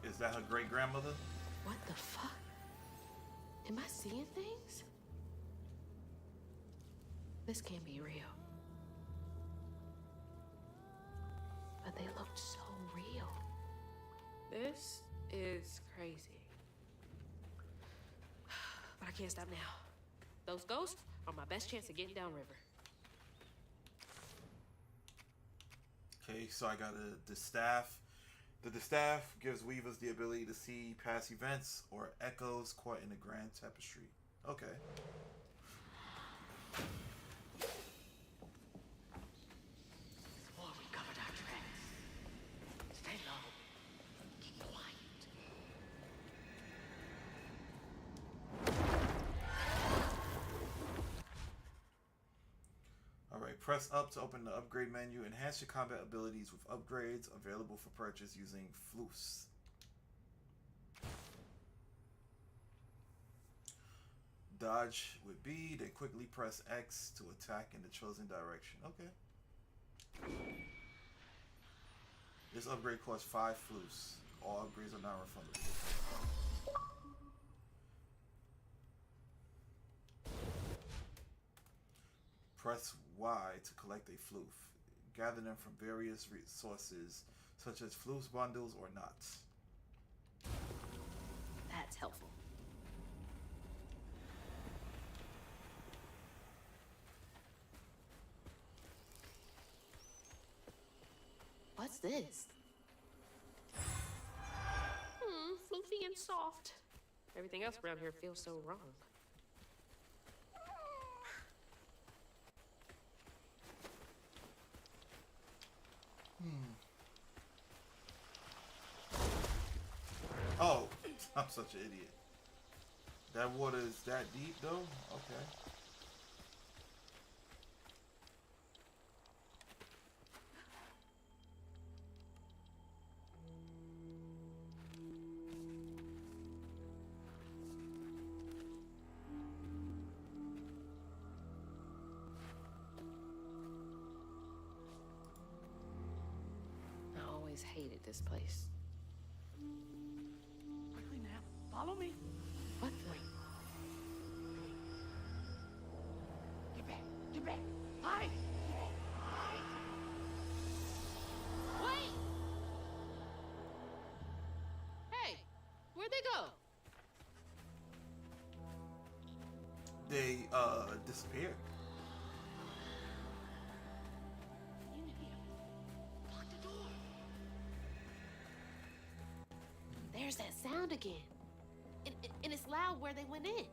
Is that her great grandmother? What the fuck? Am I seeing things? This can't be real. But they looked so real. This is crazy. But I can't stop now. Those ghosts are my best chance of getting downriver. Okay, so I got the distaff. The distaff gives weavers the ability to see past events or echoes caught in the grand tapestry. Okay. Before we covered our tracks. Stay low. Keep quiet. Alright, press up to open the upgrade menu. Enhance your combat abilities with upgrades available for purchase using Floofs. Dodge with B, then quickly press X to attack in the chosen direction. Okay. This upgrade costs 5 Floofs. All upgrades are not refundable. Press Y to collect a floof. Gather them from various sources, such as floofs bundles or knots. That's helpful. What's this? Floofy and soft. Everything else around here feels so wrong. Oh, I'm such an idiot. That water is that deep though? Okay. I always hated this place. Quickly now. Follow me. What the? Get back. Get back. Hide. Wait! Hey, where'd they go? They disappeared. In here. Lock the door. There's that sound again. And it's loud where they went in.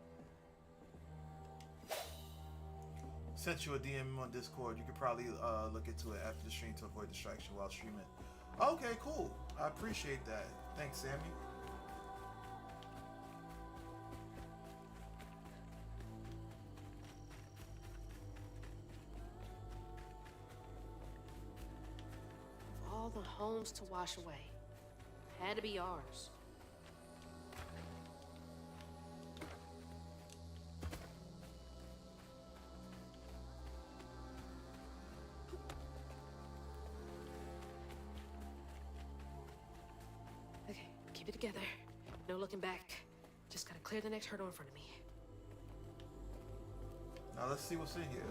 Sent you a DM on Discord. You could probably look into it after the stream to avoid distraction while streaming. Okay, cool. I appreciate that. Thanks, Sammy. All the homes to wash away. Had to be ours. together. No looking back. Just gotta clear the next hurdle in front of me. Now let's see what's in here.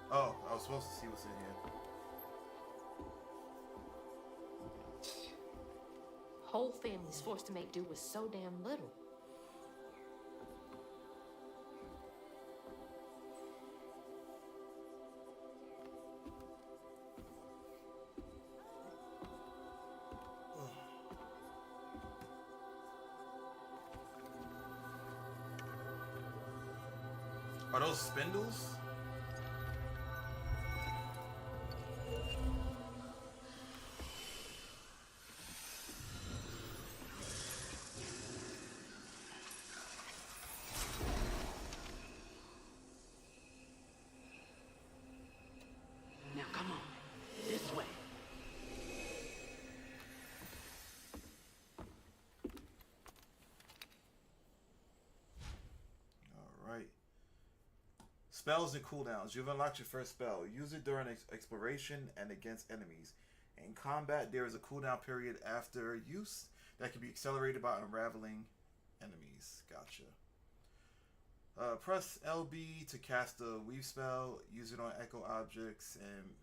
Oh, I was supposed to see what's in here. Whole family's forced to make do with so damn little. Are those spindles? Now come on, this way. All right. Spells and cooldowns. You've unlocked your first spell. Use it during exploration and against enemies. In combat, there is a cooldown period after use that can be accelerated by unraveling enemies. Gotcha. Press LB to cast a weave spell. Use it on echo objects and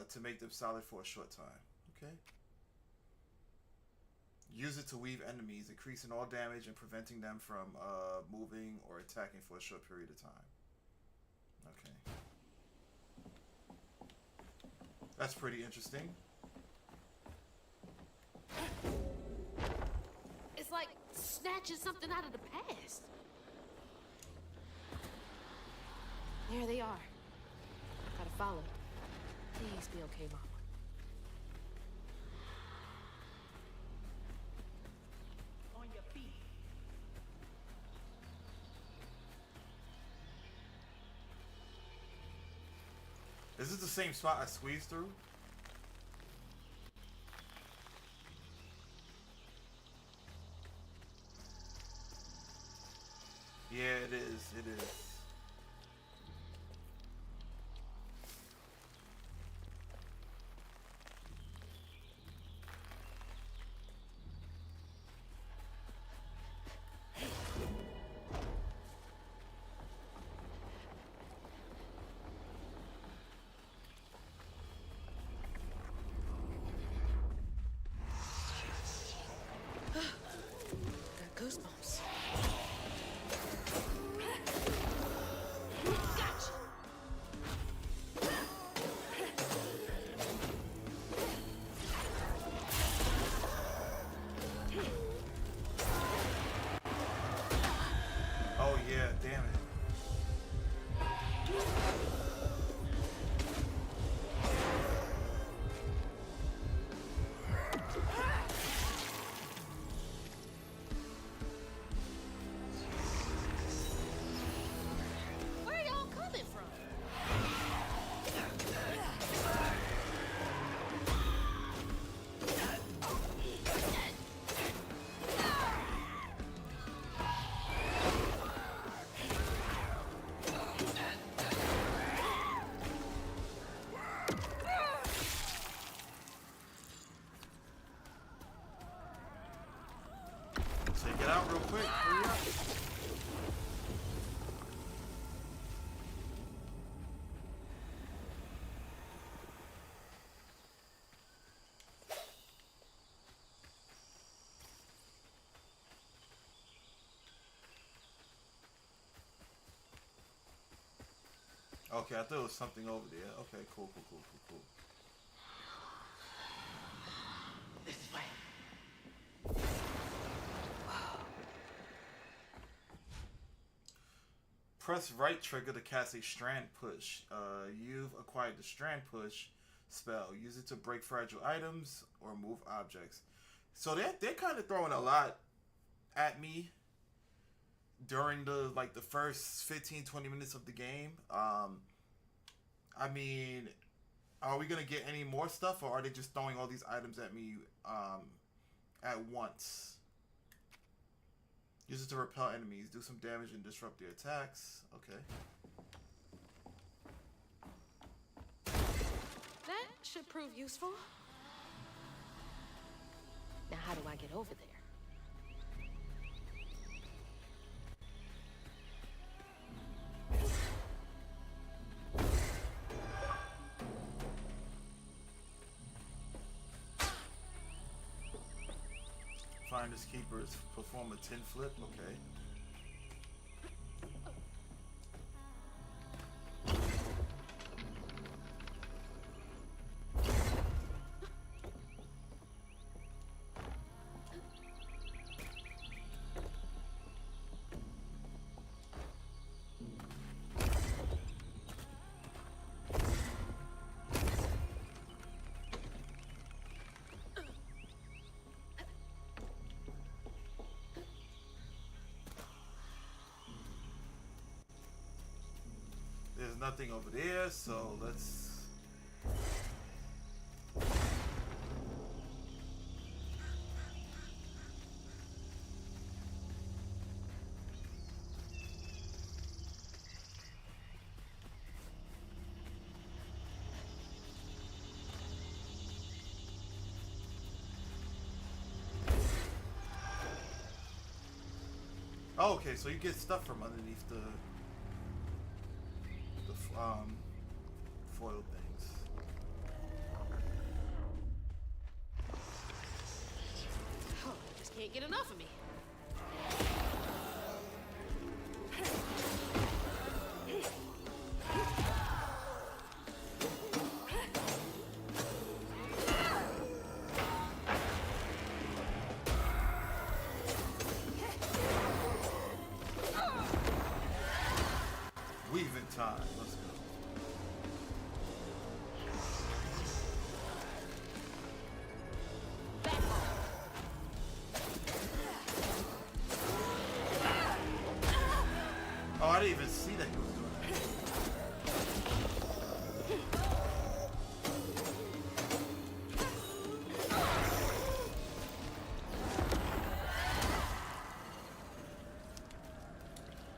to make them solid for a short time. Okay. Use it to weave enemies, increasing all damage and preventing them from moving or attacking for a short period of time. Okay. That's pretty interesting. It's like snatching something out of the past. There they are. Gotta follow. Please be okay, Mama. On your feet. Is this the same spot I squeezed through? Yeah, it is. It is. Got goosebumps. Gotcha. Oh yeah, damn it. Where y'all coming from? So get out real quick. Hurry up. Okay, I thought it was something over there. Okay, cool. This way. Press right trigger to cast a strand push. You've acquired the strand push spell. Use it to break fragile items or move objects. So they're kind of throwing a lot at me during the first 15-20 minutes of the game. I mean, are we gonna get any more stuff, or are they just throwing all these items at me at once? Use it to repel enemies, do some damage and disrupt their attacks. Okay. That should prove useful. Now Now, how do I get over there? Finders keepers perform a 10 flip. Okay. There's nothing over there, so let's... Oh, okay, so you get stuff from underneath the foil things. Oh, just can't get enough of me. Weaving time. Let's go. Oh, I didn't even see that he was doing that.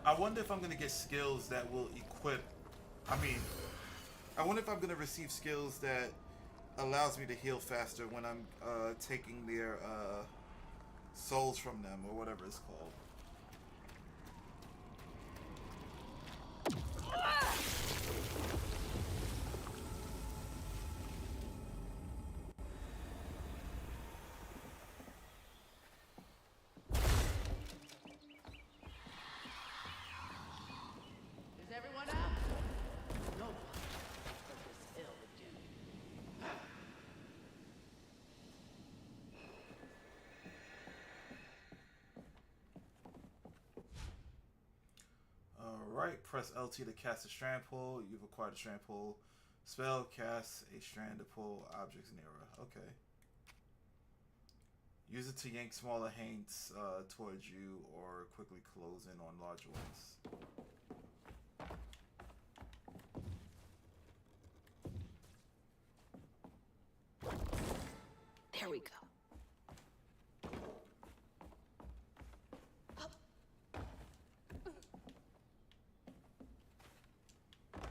I wonder if I'm gonna get skills that will equip. I wonder if I'm gonna receive skills that allows me to heal faster when I'm taking their souls from them or whatever it's called. Is everyone out? No. But this ill again. Alright, press LT to cast a strand pull. You've acquired a strand pull. Spell, cast a strand to pull objects nearer. Okay. Use it to yank smaller haints towards you or quickly close in on larger ones. There we go.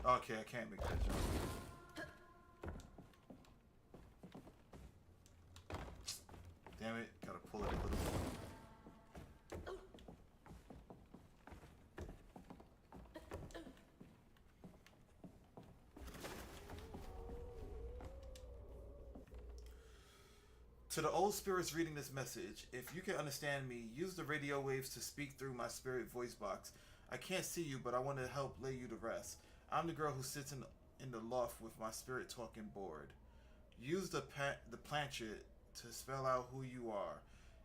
Okay, I can't make that jump. Damn it, gotta pull it a little more. To the old spirits reading this message, if you can understand me, use the radio waves to speak through my spirit voice box. I can't see you, but I want to help lay you to rest. I'm the girl who sits in the loft with my spirit talking board. Use the planchet to spell out who you are.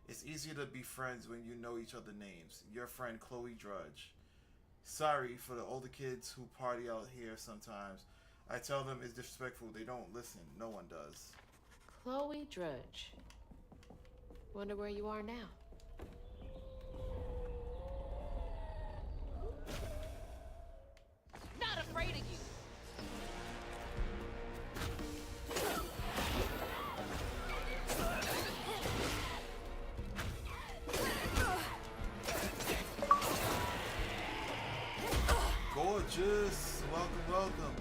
It's easier to be friends when you know each other's names. Your friend Chloe Drudge. Sorry for the older kids who party out here sometimes. I tell them it's disrespectful. They don't listen. No one does. Chloe Drudge. Wonder where you are now. Not afraid of you. Gorgeous. Welcome, welcome.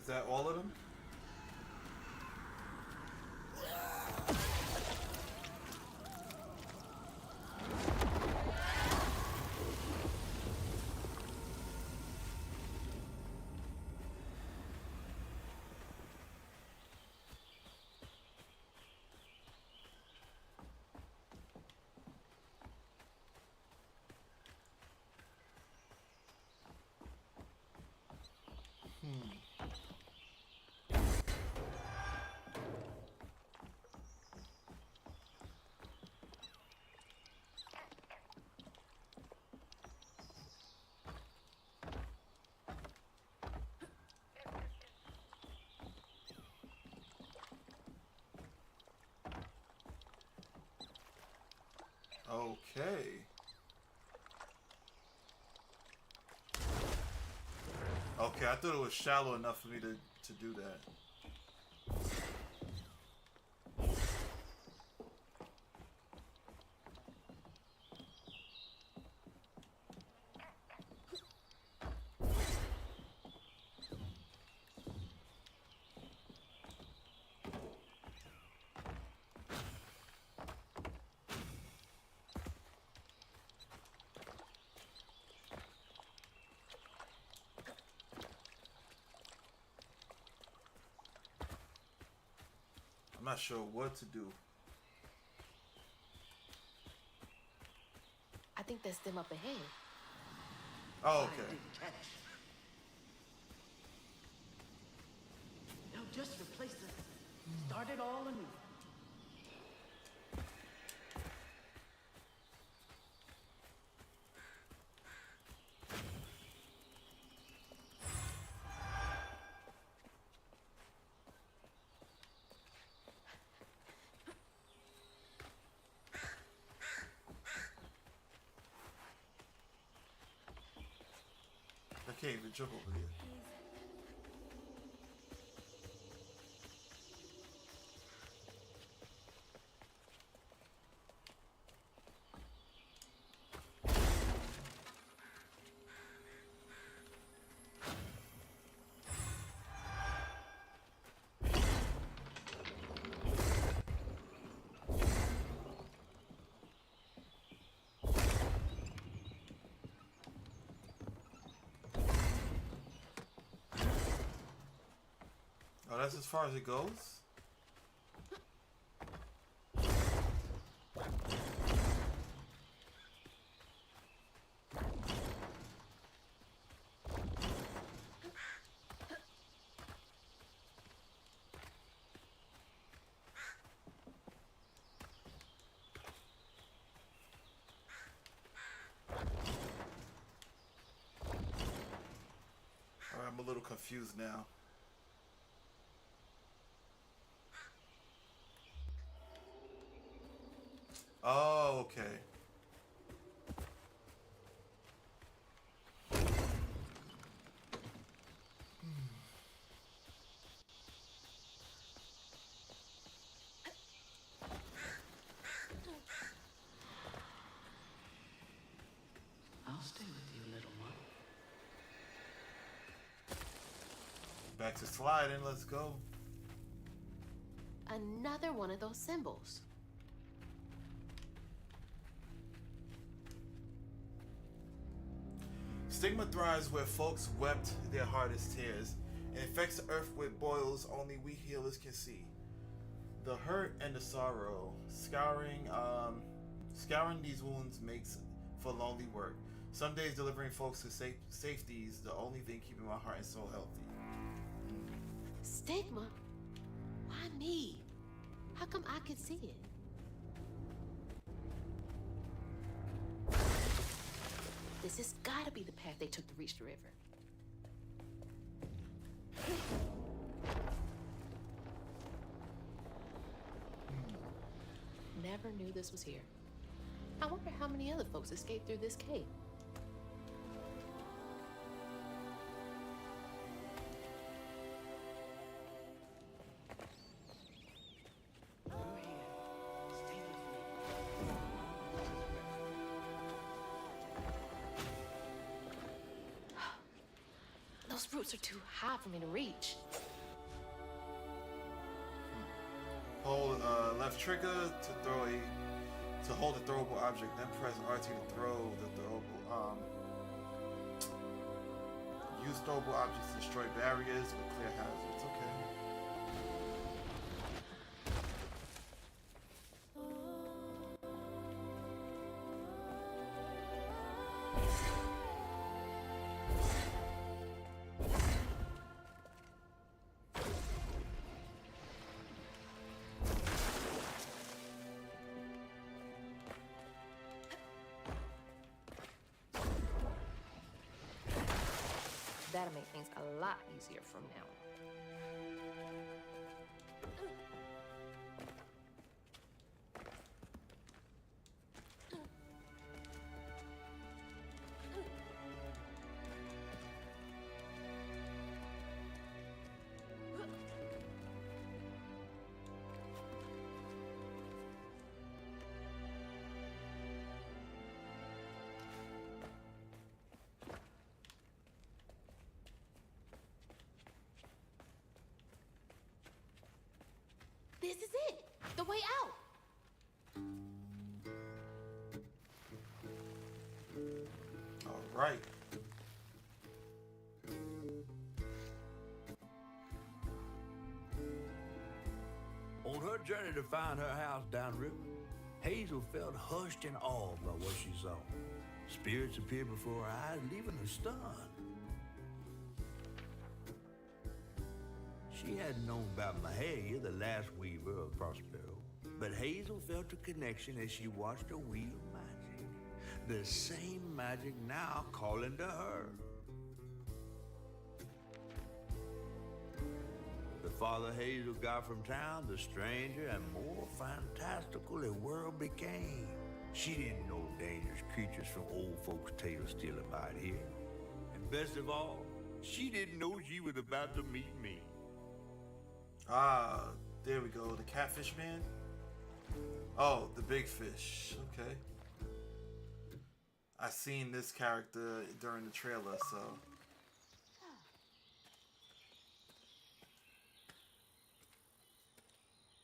Is that all of them? Okay. Okay, I thought it was shallow enough for me to do that. I'm not sure what to do. I think that's them up ahead. Oh, okay. They'll just replace us. Start it all anew. I can't even jump over here. Oh, that's as far as it goes? Alright, I'm a little confused now. Oh, okay. I'll stay with you, little one. Back to sliding, let's go. Another one of those symbols. Stigma thrives where folks wept their hardest tears and infects the earth with boils only we healers can see. The hurt and the sorrow, scouring these wounds makes for lonely work. Some days delivering folks to safety is the only thing keeping my heart and soul healthy. Stigma? Why me? How come I could see it? This has gotta be the path they took to reach the river. Never knew this was here. I wonder how many other folks escaped through this cave. Those roots are too high for me to reach. Hold left trigger to hold a throwable object, then press RT to throw the throwable. Use throwable objects to destroy barriers or clear hazards. Okay. That'll make things a lot easier from now on. This is it! The way out! Alright. On her journey to find her house downriver, Hazel felt hushed and awed by what she saw. Spirits appeared before her eyes, leaving her stunned. She hadn't known about Mahalia, the last weaver of Prospero, but Hazel felt a connection as she watched her wheel magic. The same magic now calling to her. The farther Hazel got from town, the stranger and more fantastical the world became. She didn't know dangerous creatures from old folks' tales still abide here. And best of all, she didn't know she was about to meet me. Ah, there we go. The catfish man. Oh, the big fish. Okay. I seen this character during the trailer, so.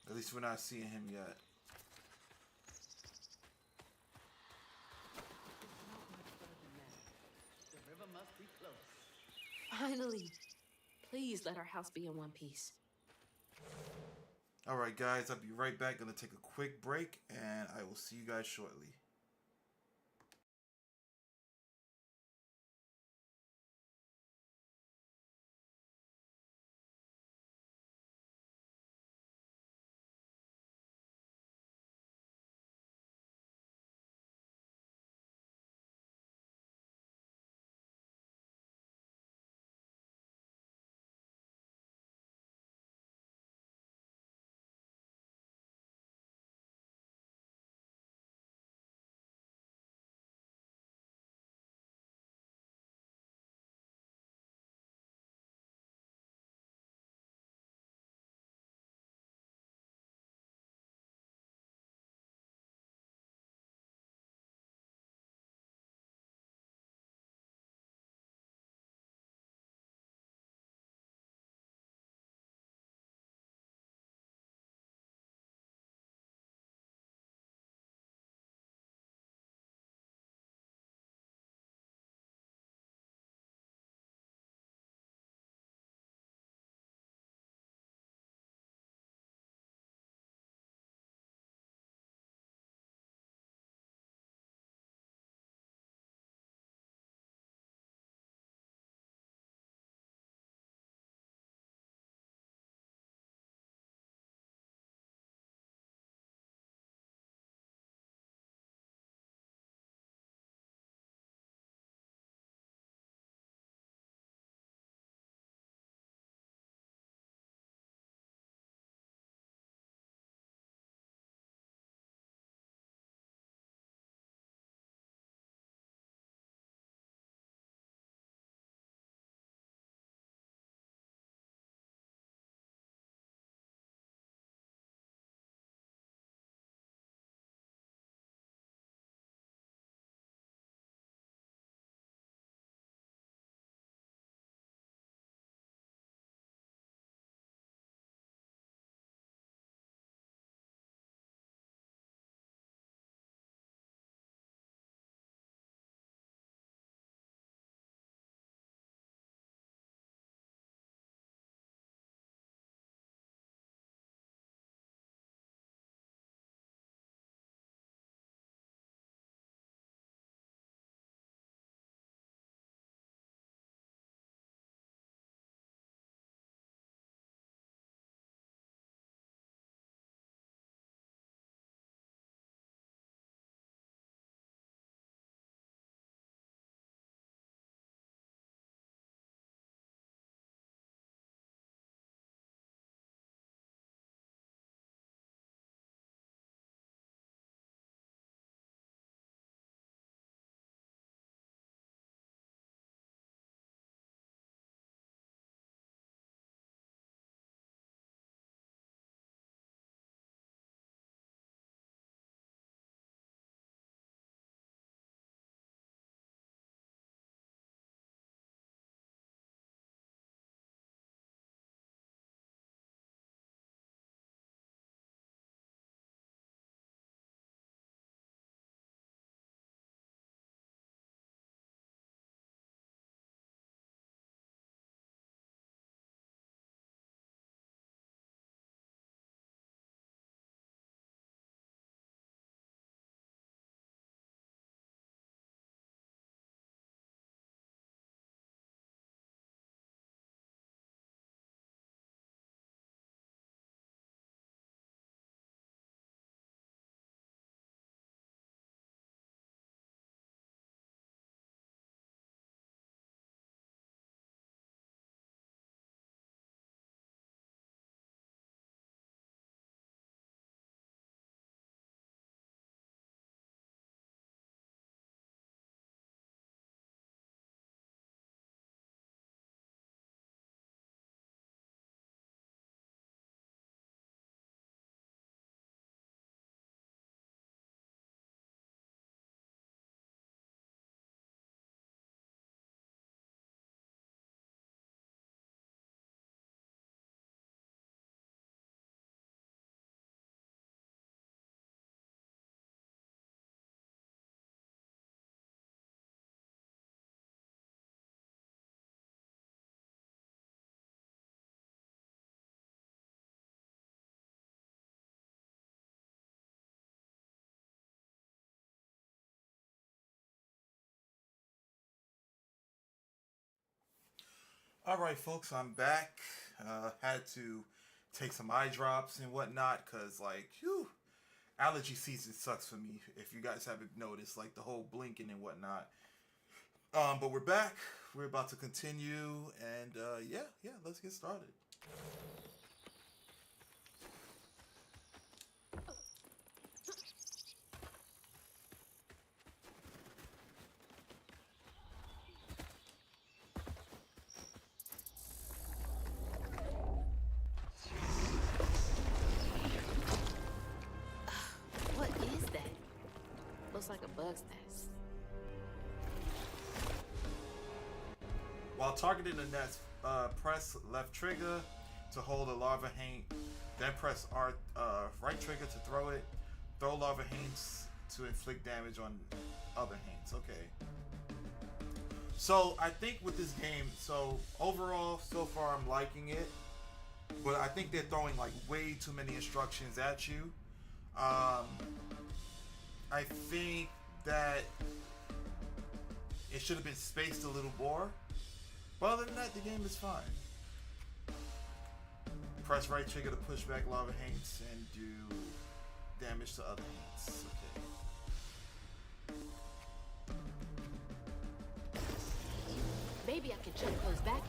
At least we're not seeing him yet. The river must be close. Finally! Please let our house be in one piece. Alright guys, I'll be right back. Gonna take a quick break and I will see you guys shortly. All right, folks, I'm back. Had to take some eye drops and whatnot because, like, whew, allergy season sucks for me. If you guys haven't noticed, like the whole blinking and whatnot. But we're back. We're about to continue, and yeah, let's get started. What is that? Looks like a bug's nest. While targeting the nest, press left trigger to hold a larva haint, then press right trigger to throw it. Throw larva haints to inflict damage on other haints. Okay. So I think with this game, so overall, so far I'm liking it, but I think they're throwing like way too many instructions at you. I think that it should have been spaced a little more. But other than that, the game is fine. Press right trigger to push back lava haints and do damage to other haints. Okay. Maybe I can check those back.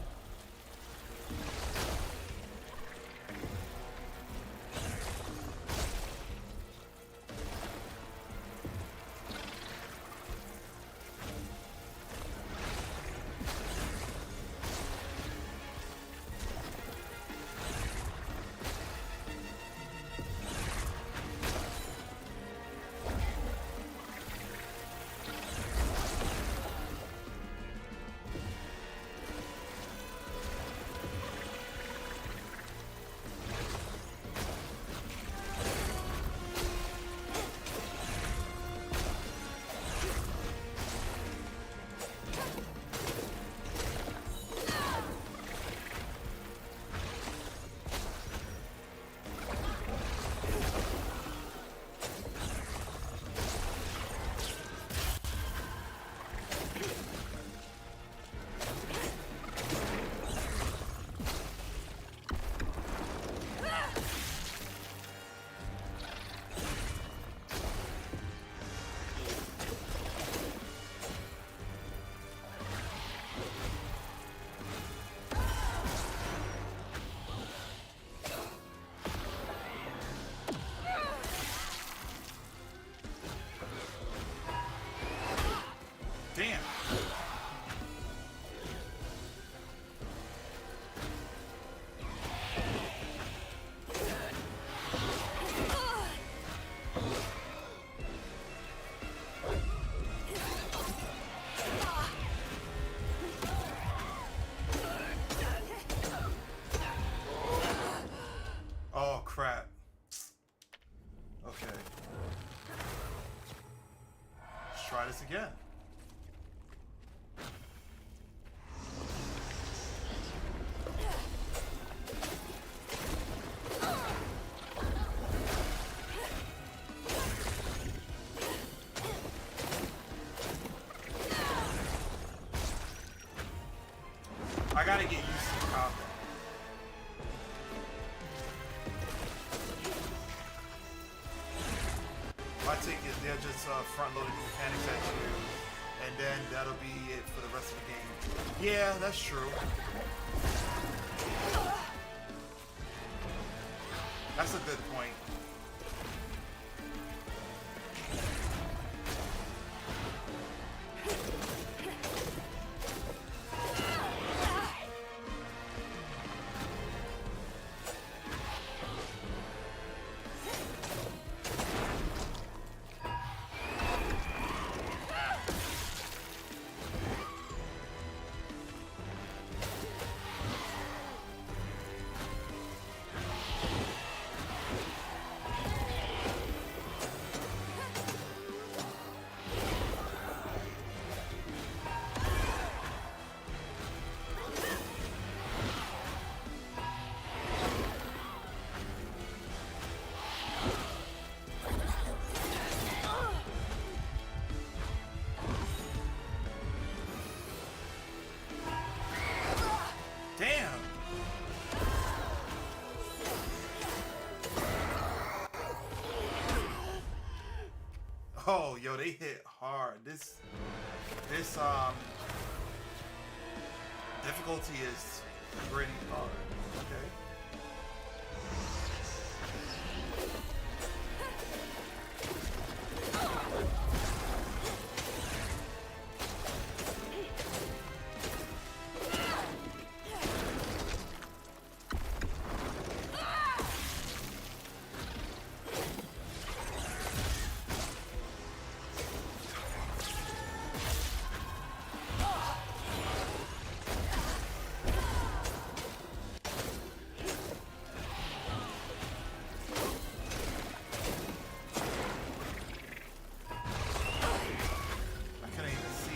Damn. Oh crap. Okay. Let's try this again. I gotta get used to the combat. My take is they're just front-loading mechanics at you, and then that'll be it for the rest of the game. Yeah, that's true. That's a good point. Oh, yo, they hit hard. This difficulty is pretty hard. Okay. I couldn't even see.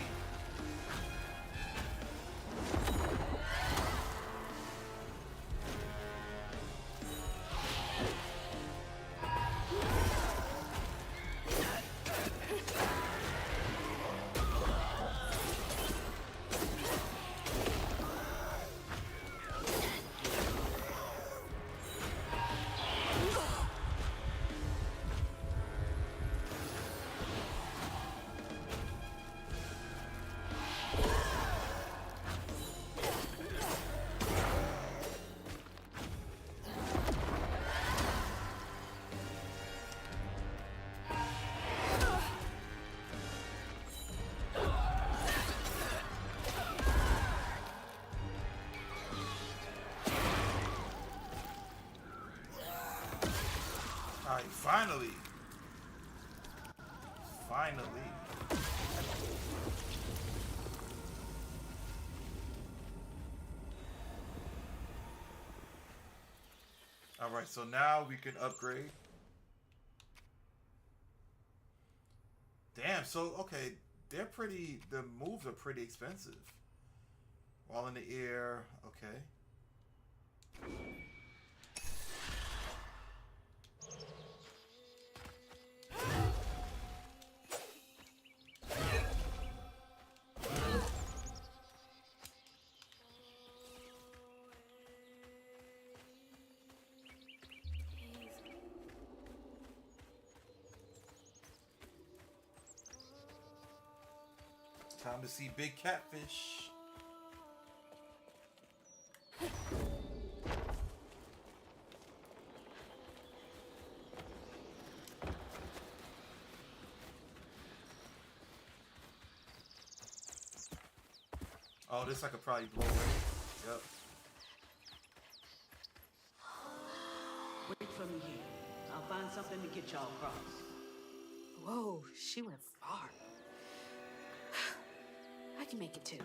Alright, finally. Finally. Alright, so now we can upgrade. Damn, so okay, the moves are pretty expensive. While in the air, okay. Time to see big catfish. Oh, this I could probably blow away. Yep. Wait for me here. I'll find something to get y'all across. Whoa, she went far. I can make it too.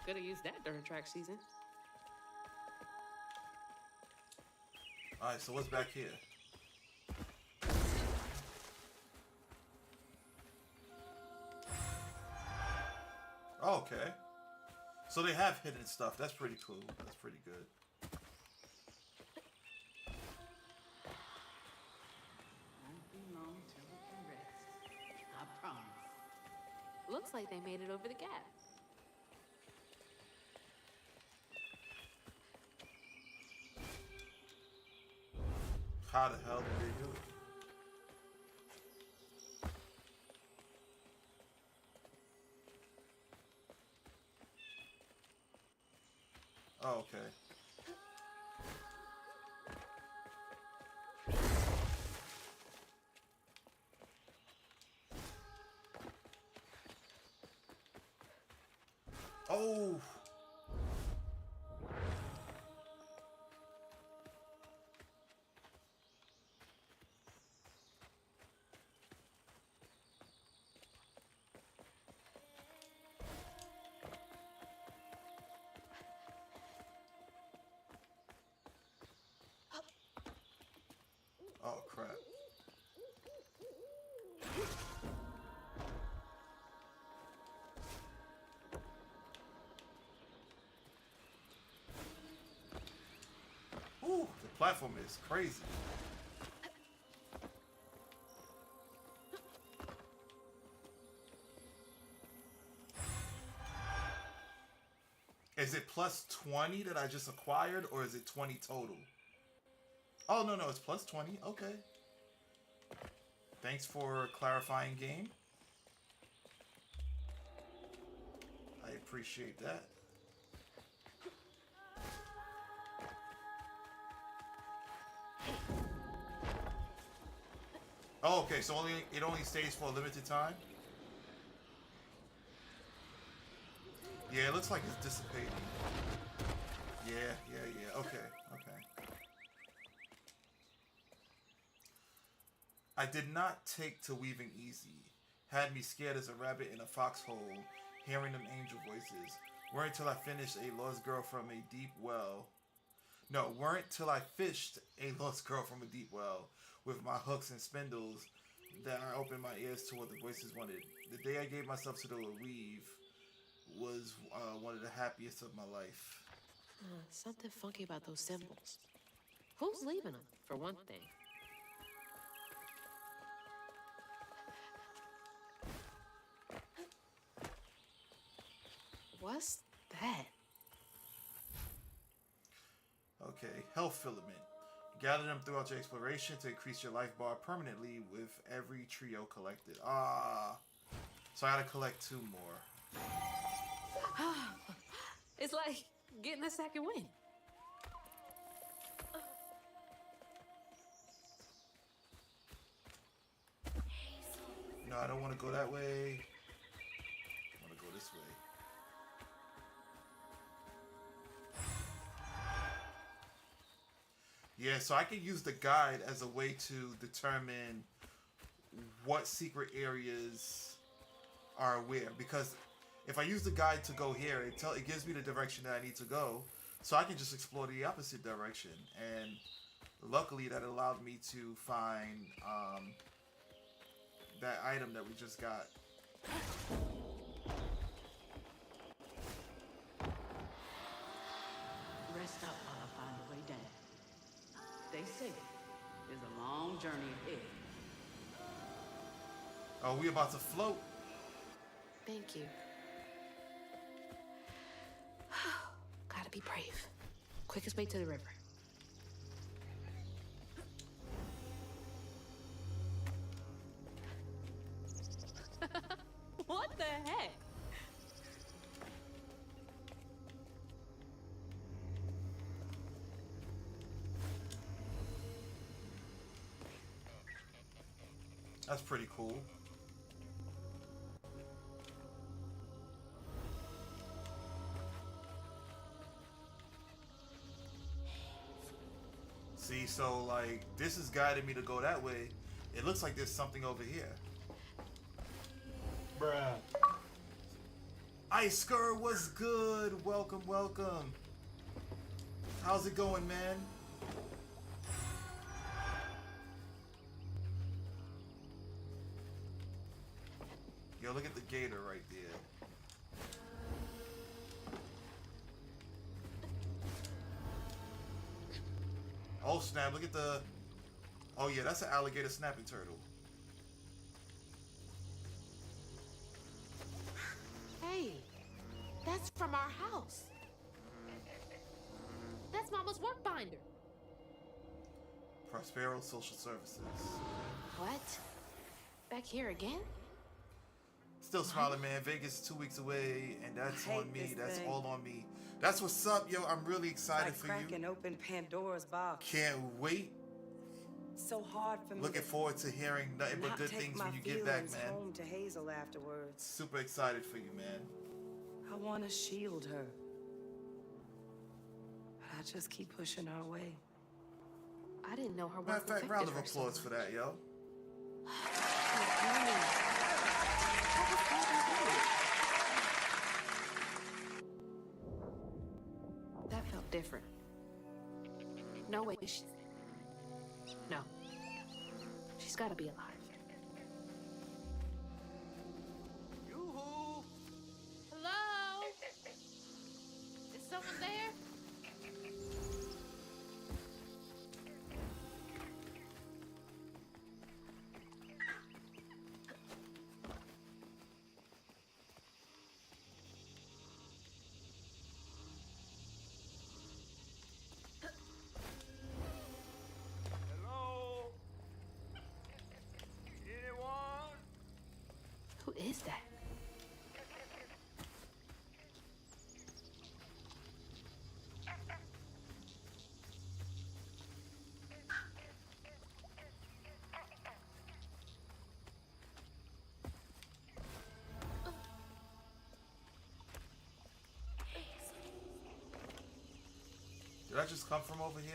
Could have used that during track season. Alright, so what's back here? Oh, okay. So they have hidden stuff. That's pretty cool. That's pretty good. Won't be long till we can rest. I promise. Looks like they made it over the gap. How the hell did they do it? Oh, okay. Oh. Oh, crap. Ooh, the platform is crazy. Is it plus 20 that I just acquired, or is it 20 total? Oh, no, it's plus 20. Okay. Thanks for clarifying, game. I appreciate that. Oh, okay, so it only stays for a limited time? Yeah, it looks like it's dissipating. Yeah. Okay. I did not take to weaving easy. Had me scared as a rabbit in a foxhole, hearing them angel voices. Weren't till I finished a lost girl from a deep well. No, weren't till I fished a lost girl from a deep well with my hooks and spindles that I opened my ears to what the voices wanted. The day I gave myself to the weave was one of the happiest of my life. Something funky about those symbols. Who's leaving them, for one thing? What's that? Okay, health filament. Gather them throughout your exploration to increase your life bar permanently with every trio collected. So I gotta collect 2 more. It's like getting a second win. No, I don't want to go that way. I want to go this way. Yeah, so I can use the guide as a way to determine what secret areas are where. Because if I use the guide to go here, it gives me the direction that I need to go. So I can just explore the opposite direction. And luckily that allowed me to find that item that we just got. Rest up while I find the way down. Stay safe. There's a long journey ahead. Oh, we about to float. Thank you. Gotta be brave. Quickest way to the river. What the heck? That's pretty cool. See, so like this is guiding me to go that way. It looks like there's something over here. Bruh. Ice Skur, what's good? Welcome. How's it going, man? Yo, look at the gator right there. Oh snap, look at the... Oh yeah, that's an alligator snapping turtle. Hey, that's from our house. That's Mama's work binder. Prospero Social Services. What? Back here again? Still smiling, man. Vegas is 2 weeks away, and that's I on hate me. this That's thing. all on me. That's what's up, yo. I'm really excited Like for cracking you. open Pandora's box. Can't wait. So hard for me Looking to forward to hearing nothing but not good take things my when you get back, feelings man. home to Hazel afterwards. Super excited for you, man. I want to shield her. But I just keep pushing our way. I didn't know her Matter work of fact, round of affected her so applause for that, yo. That felt different. No way. No. She's gotta be alive. Yoo-hoo! Hello? Is someone there? is that? Did I just come from over here?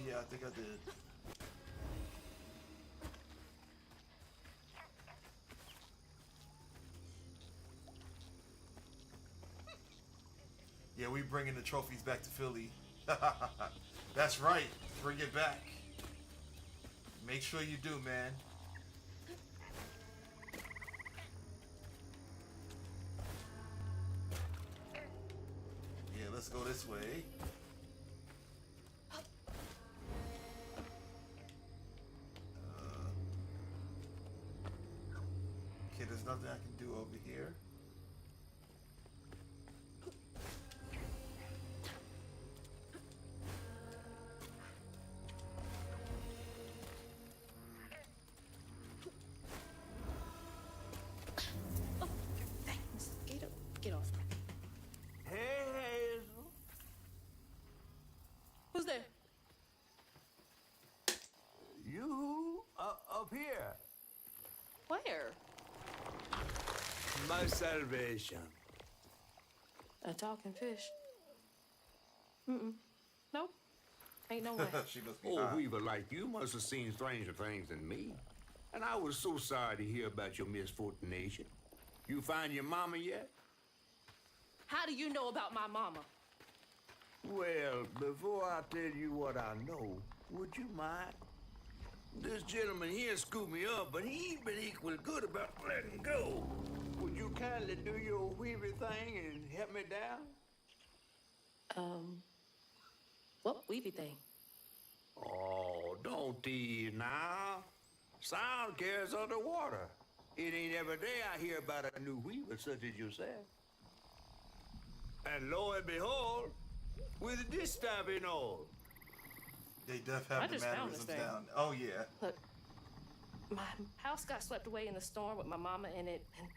Yeah, I think I did. Yeah, we bringing the trophies back to Philly. That's right. Bring it back. Make sure you do, man. Yeah, let's go this way. Okay, there's nothing I can do over here. Thanks. Get off. Hey, Hazel. Who's there? You up here. Where? My salvation. A talking fish. Nope. Ain't no way. She must be Oh, high. Weaver, like you must have seen stranger things than me. And I was so sorry to hear about your misfortunation. You find your mama yet? How do you know about my mama? Well, before I tell you what I know, would you mind? This gentleman here scooped me up, but he ain't been equal good about letting go. Would you kindly do your Weaver thing and help me down? What weepy thing? Oh, don't tease now. Sound carries underwater. It ain't every day I hear about a new Weaver such as yourself. And lo and behold, with this stuff and all. They def I have the just found mannerisms this thing. down. Oh yeah. Look, my house got swept away in the storm with my mama in it, and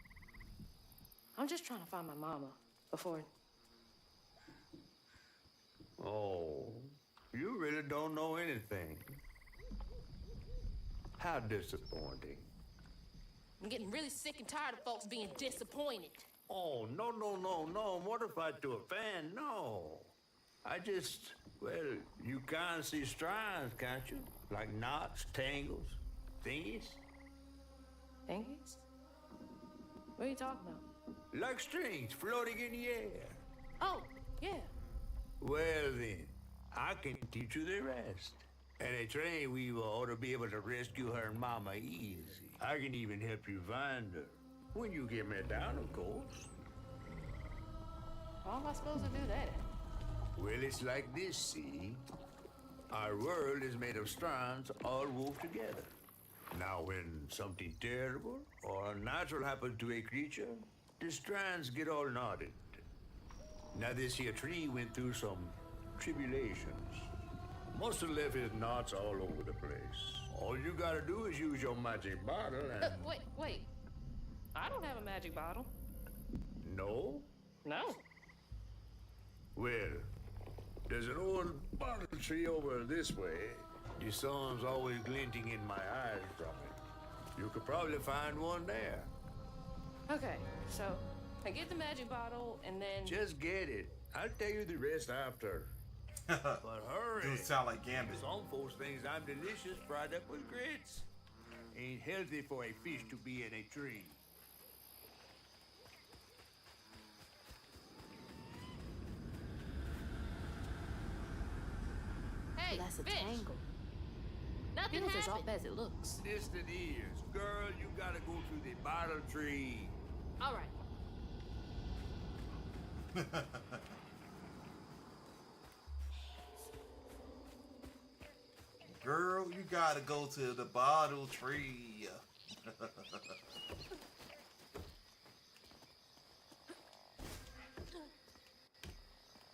I'm just trying to find my mama before. Oh, you really don't know anything. How disappointing. I'm getting really sick and tired of folks being disappointed. Oh, no. Mortified to offend, no. I just, well, you can't see strands, can't you? Like knots, tangles, thingies. Thingies? What are you talking about? Like strings floating in the air. Oh, yeah. Well then, I can teach you the rest. And a train weaver ought to be able to rescue her mama easy. I can even help you find her. When you get me down, of course. How am I supposed to do that? Well, it's like this, see? Our world is made of strands all wove together. Now, when something terrible or unnatural happens to a creature, the strands get all knotted. Now, this here tree went through some tribulations. Must have left his knots all over the place. All you gotta do is use your magic bottle and... Wait. I don't have a magic bottle. No? No. Well, there's an old bottle tree over this way. The sun's always glinting in my eyes from it. You could probably find one there. Okay, so I get the magic bottle and then. Just get it. I'll tell you the rest after. But hurry. Dude sound like Gambit. Some folks think I'm delicious fried up with grits. Ain't healthy for a fish to be in a tree. Hey, That's a fish. tangle. Nothing Feels as happened. up as it looks. Distant ears. Girl, you gotta go through the bottle tree. All right. Girl, you gotta go to the bottle tree.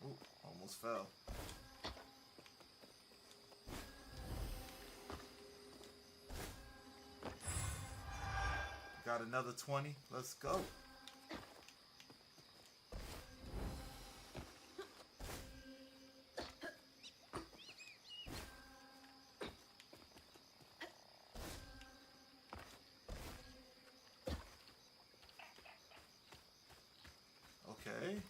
Ooh, almost fell. Got another 20. Let's go. Okay.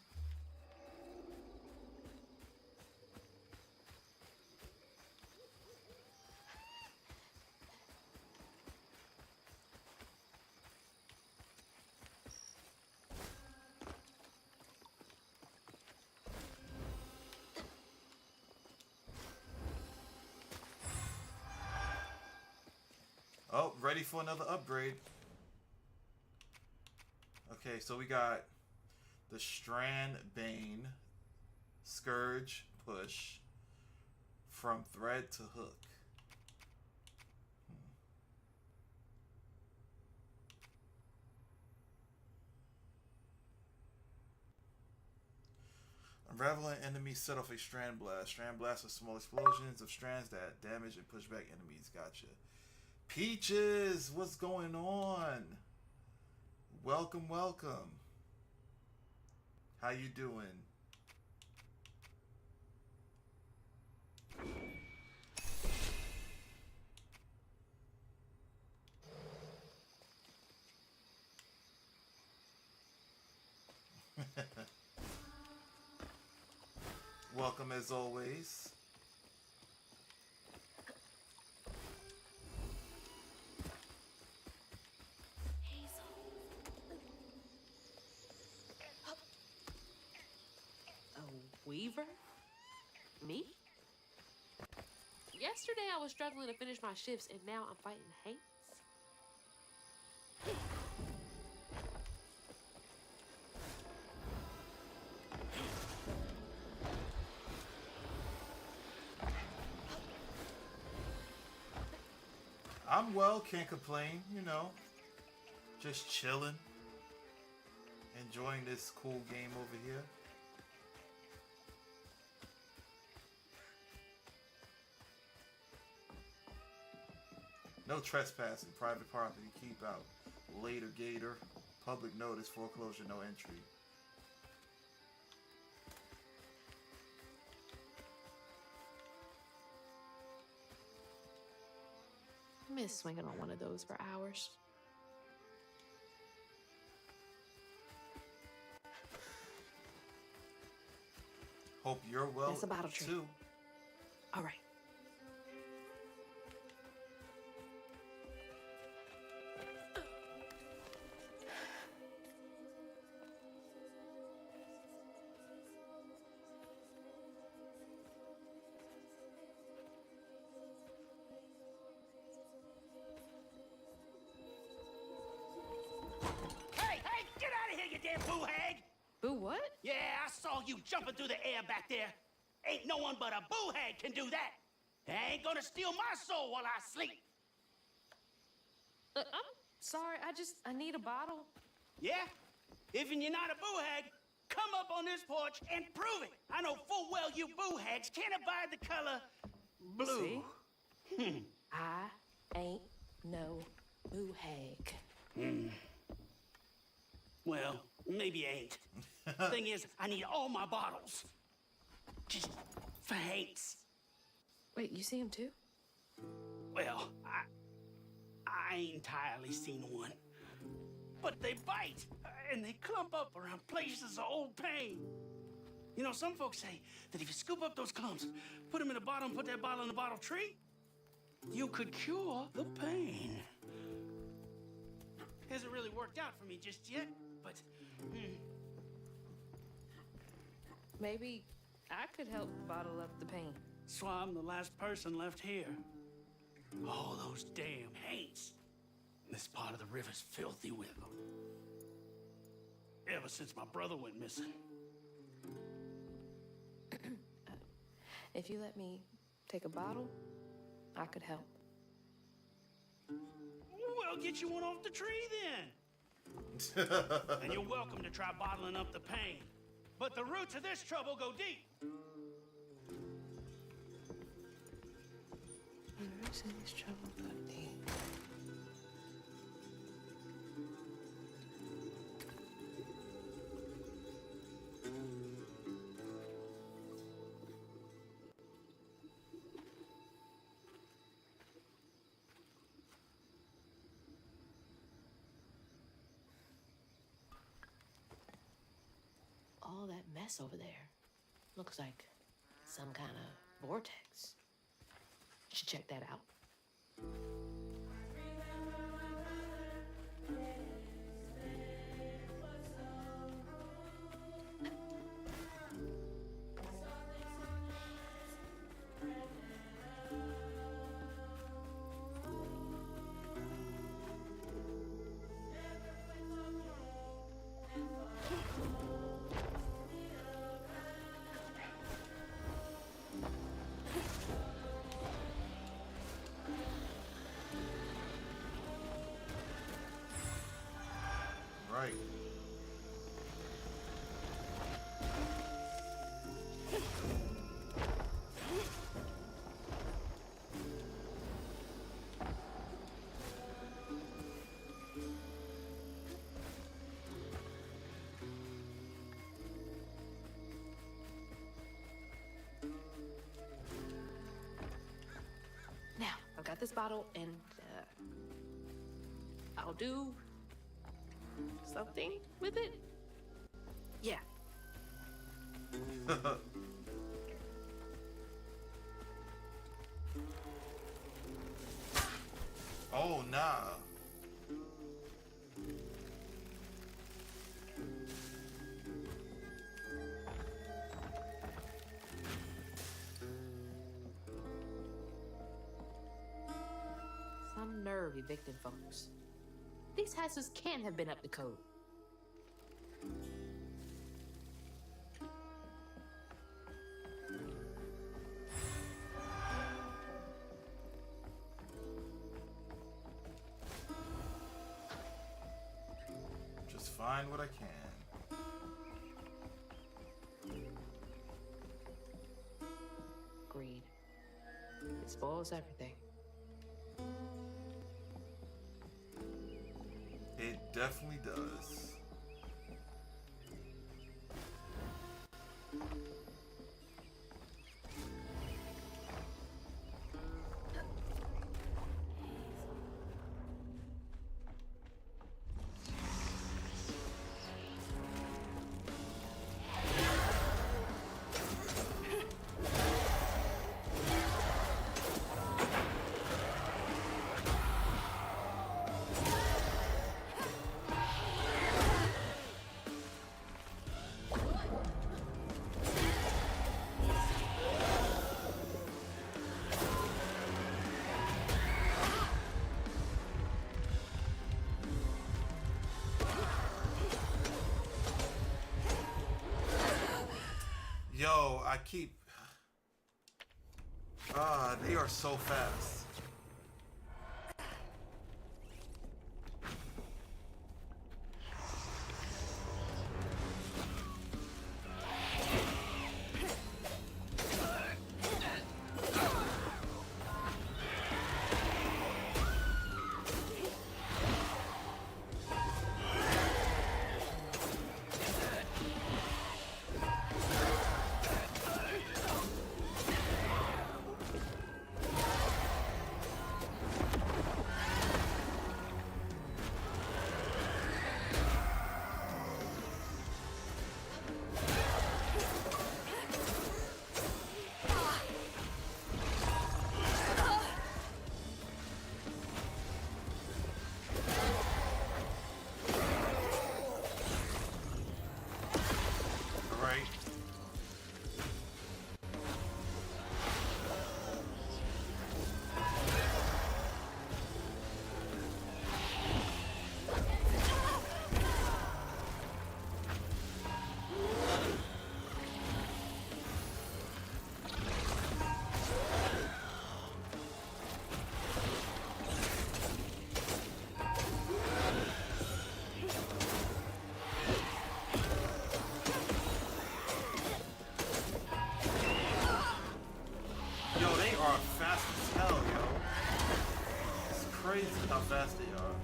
Oh, ready for another upgrade. Okay, so we got the Strand Bane, Scourge Push, from Thread to Hook. Unraveling enemies set off a Strand Blast. Strand Blast are small explosions of strands that damage and push back enemies. Gotcha. Peaches, what's going on? Welcome, welcome. How you doing? Welcome as always. Weaver? Me? Yesterday I was struggling to finish my shifts and now I'm fighting Hanks? I'm well, can't complain, you know. Just chilling. Enjoying this cool game over here. No trespassing, private property, keep out. Later, Gator. Public notice, foreclosure, no entry. I miss swinging on one of those for hours. Hope you're well That's a bottle tree. too. All right. Boo hag! Boo what? Yeah, I saw you jumping through the air back there. Ain't no one but a boo hag can do that. I ain't gonna steal my soul while I sleep. I'm sorry, I need a bottle. Yeah? If you're not a boo hag, come up on this porch and prove it. I know full well you boo hags can't abide the color blue. See? I ain't no boo hag. Well, maybe ain't. Thing is, I need all my bottles. Just for Hanks. Wait, you see him too? Well, I ain't entirely seen one. But they bite, and they clump up around places of old pain. You know, some folks say that if you scoop up those clumps, put them in a bottle and put that bottle in a bottle tree, you could cure the pain. Hasn't really worked out for me just yet, but... Maybe I could help bottle up the pain. So I'm the last person left here. All those damn Haints. This part of the river's filthy with them. Ever since my brother went missing. If you let me take a bottle, I could help. Well, get you one off the tree then. And you're welcome to try bottling up the pain. But the roots of this trouble go deep. The roots of this trouble go deep. mess over there. Looks like some kind of vortex. Should check that out. Right. Now, I've got this bottle, and I'll do something with it. Yeah. Oh, nah. Some nerve evicting folks. These houses can't have been up to code. Just find what I can. Greed. It spoils everything. It definitely does. Yo, I keep... they are so fast. Crazy how fast they are.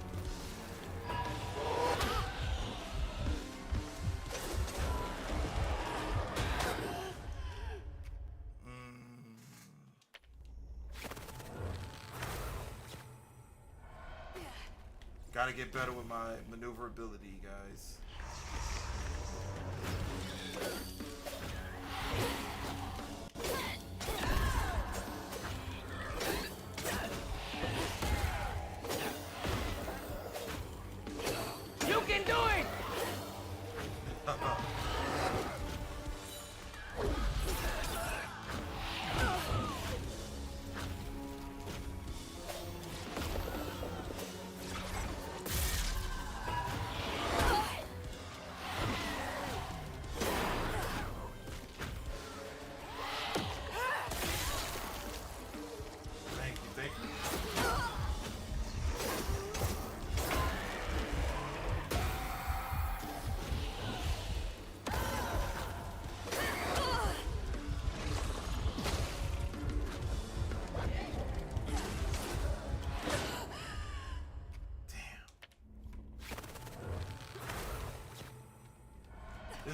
Gotta get better with my maneuverability, guys.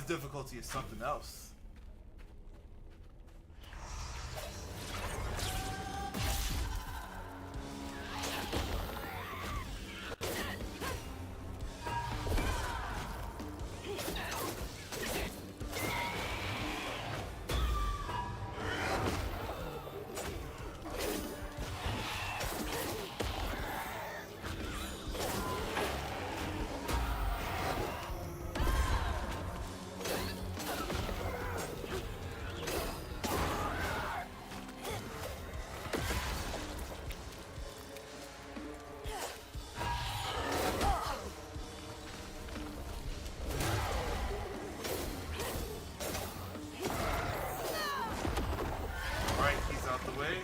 This difficulty is something else. Alright, he's out the way.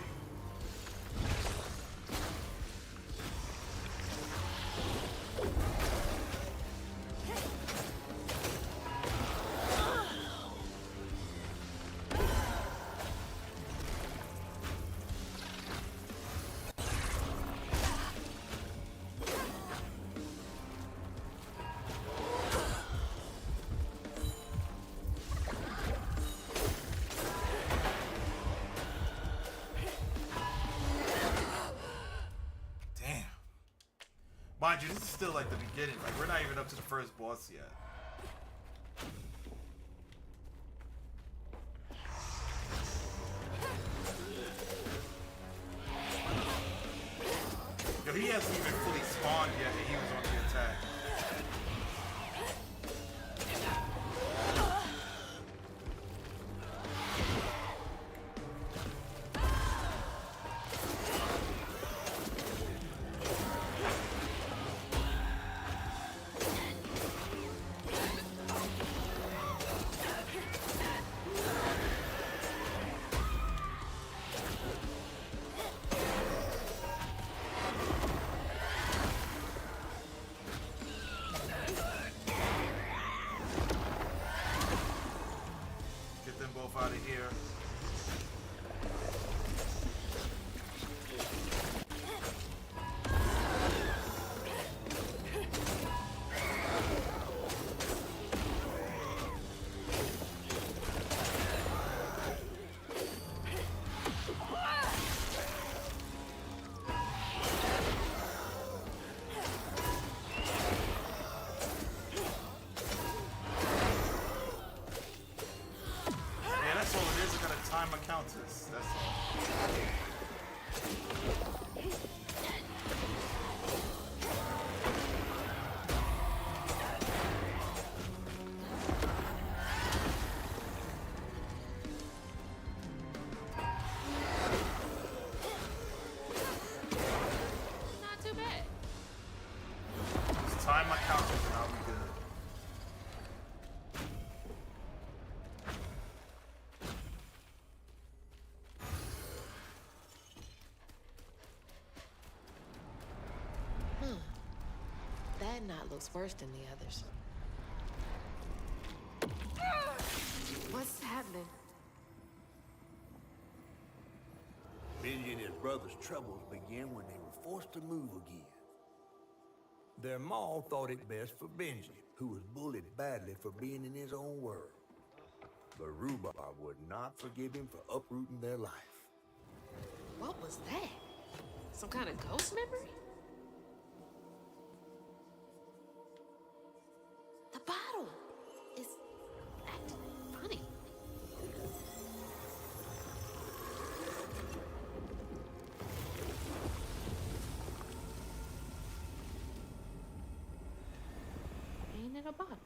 Damn. Mind you, this is still like the beginning. Like, we're not even up to the first boss yet. Yo, he hasn't even fully spawned yet, and he was on the attack. Get them both out of here. Yeah, that's all it is. I gotta time my counters. That's all. Not too bad. Just time my counters and I'll be good. That knot looks worse than the others. What's happening? Benji and his brother's troubles began when they were forced to move again. Their maw thought it best for Benji, who was bullied badly for being in his own world. But Rhubarb would not forgive him for uprooting their life. What was that? Some kind of ghost memory? The bottle is acting funny. Ain't it a bottle?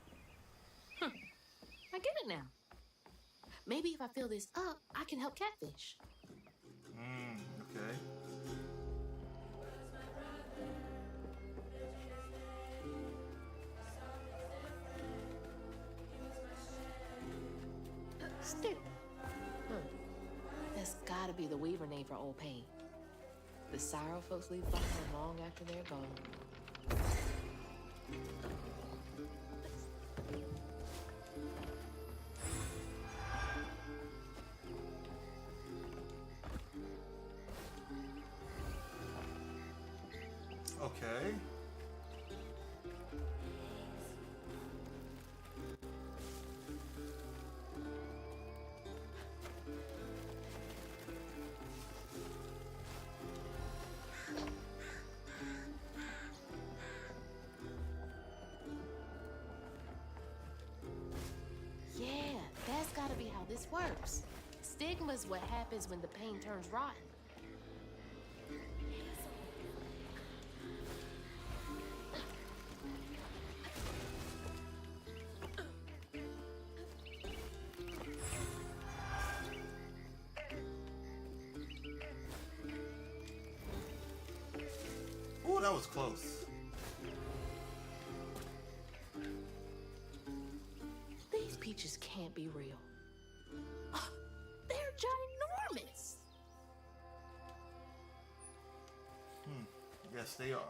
Huh. I get it now. Maybe if I fill this up, I can help Catfish. Okay. Stick. That's gotta be the Weaver name for old pain. The sorrow folks leave behind long after they're gone. Okay. stigma's what happens when the pain turns rotten. Ooh, that was close. These peaches can't be real. They're ginormous. Yes, they are.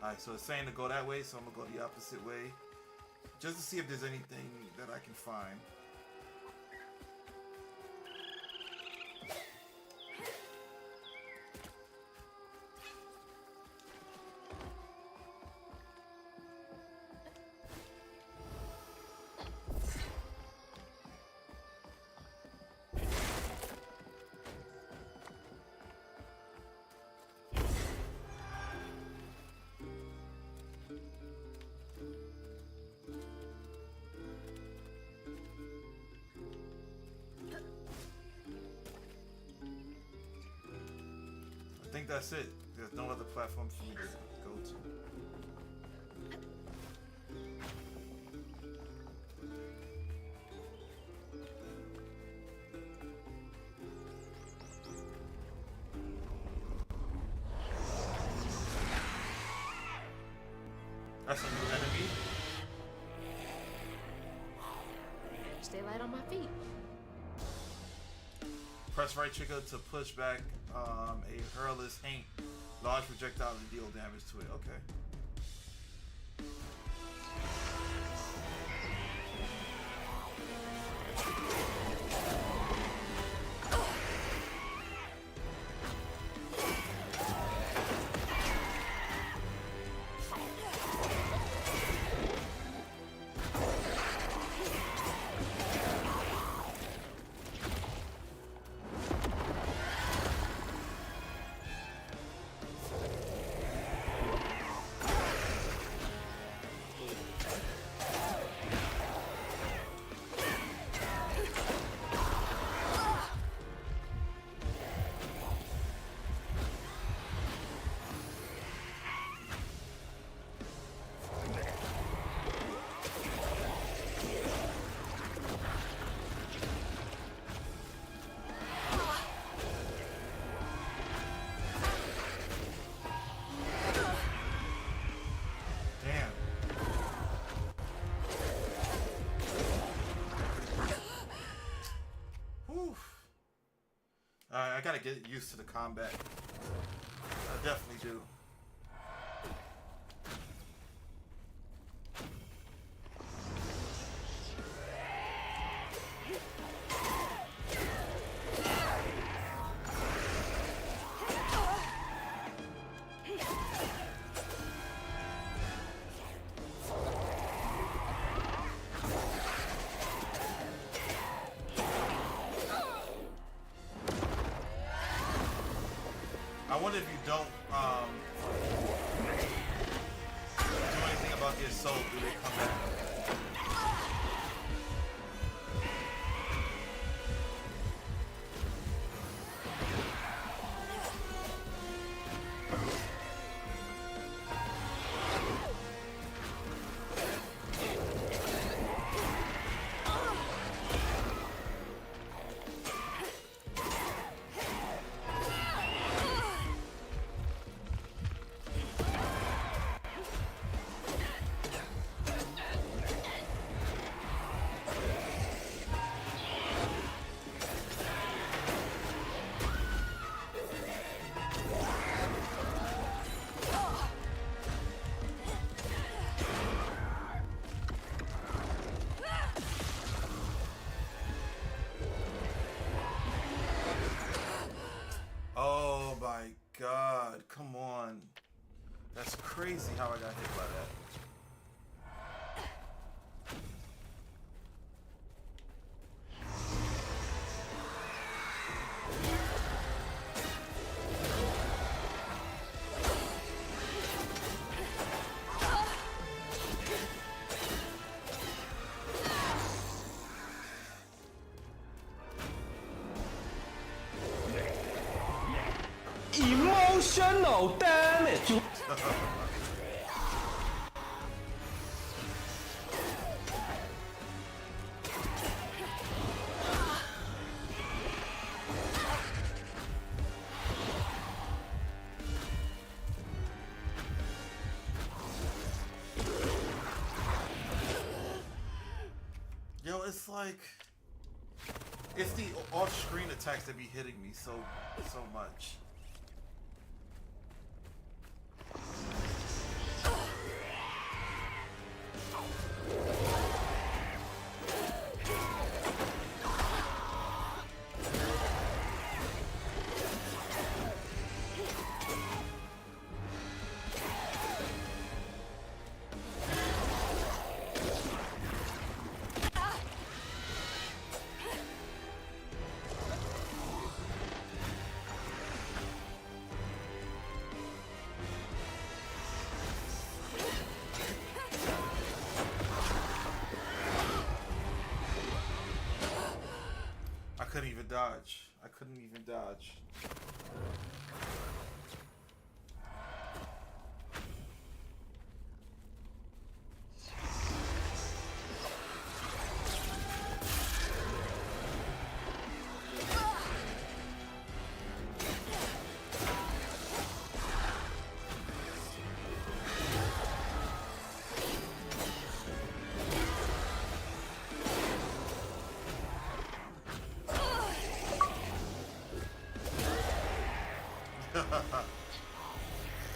Alright, so it's saying to go that way, so I'm gonna go the opposite way. Just to see if there's anything that I can find. I think that's it. There's no other platform for me to go to. That's a new enemy. Stay light on my feet. Press right trigger to push back a hurless haint. Large projectile and deal damage to it. Okay. I gotta get used to the combat. I definitely do. I wonder if you don't do anything about their soul, do they come back? Oh my God, come on. That's crazy how I got hit by that. Emotional damage. Yo, it's like it's the off-screen attacks that be hitting me so much. I couldn't even dodge. I couldn't even dodge.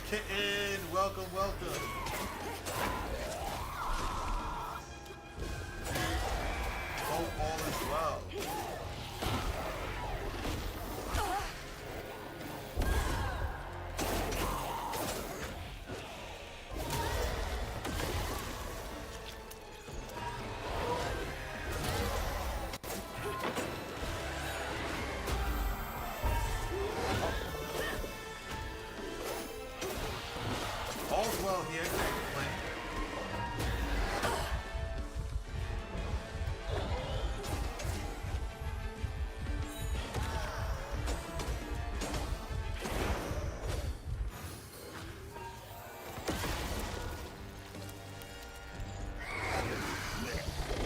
Kitten, welcome, welcome. Hope all is well. All's well here, can't complain.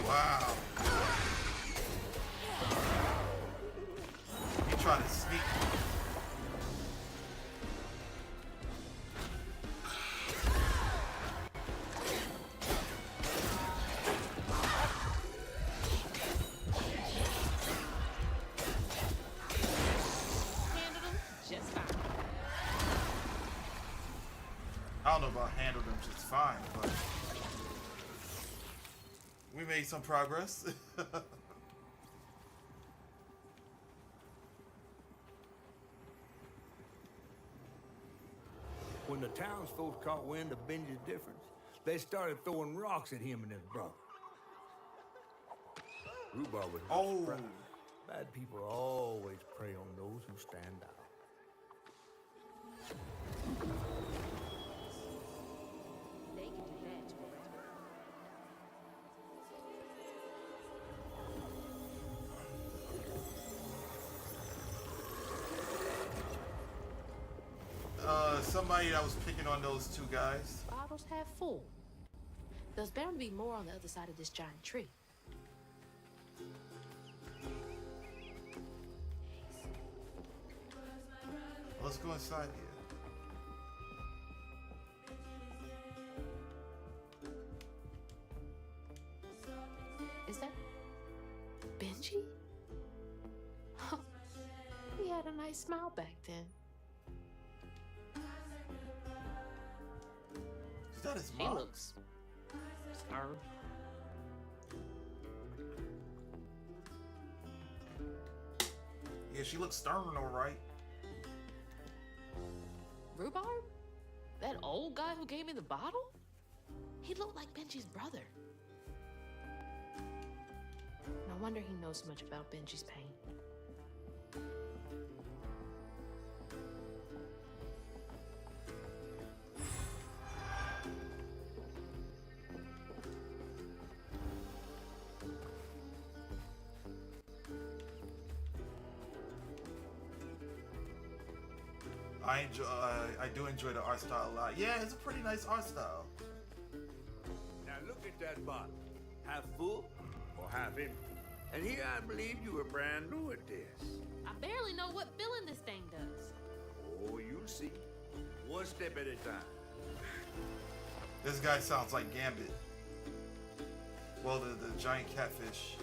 Wow. He trying to sneak. Handled him just fine. I don't know about handled them just fine, but we made some progress. When the townsfolk caught wind of Benji's difference, they started throwing rocks at him and his brother. Rhubarb was not Oh. surprised. Bad people always prey on those who stand out. They can do that to a rat. Somebody that was picking on those two guys. Bottles half full. There's bound to be more on the other side of this giant tree. Let's go inside here. Is that Benji? He had a nice smile back then. Is that his He mom? looks stern. Yeah, she looks stern, all right. Rhubarb? That old guy who gave me the bottle? He looked like Benji's brother. No wonder he knows so much about Benji's pain. I do enjoy the art style a lot. Yeah, it's a pretty nice art style. Now look at that bottle. Half full or half empty? And here I believe you were brand new at this. I barely know what filling this thing does. Oh, you'll see. One step at a time. This guy sounds like Gambit. Well, the giant catfish.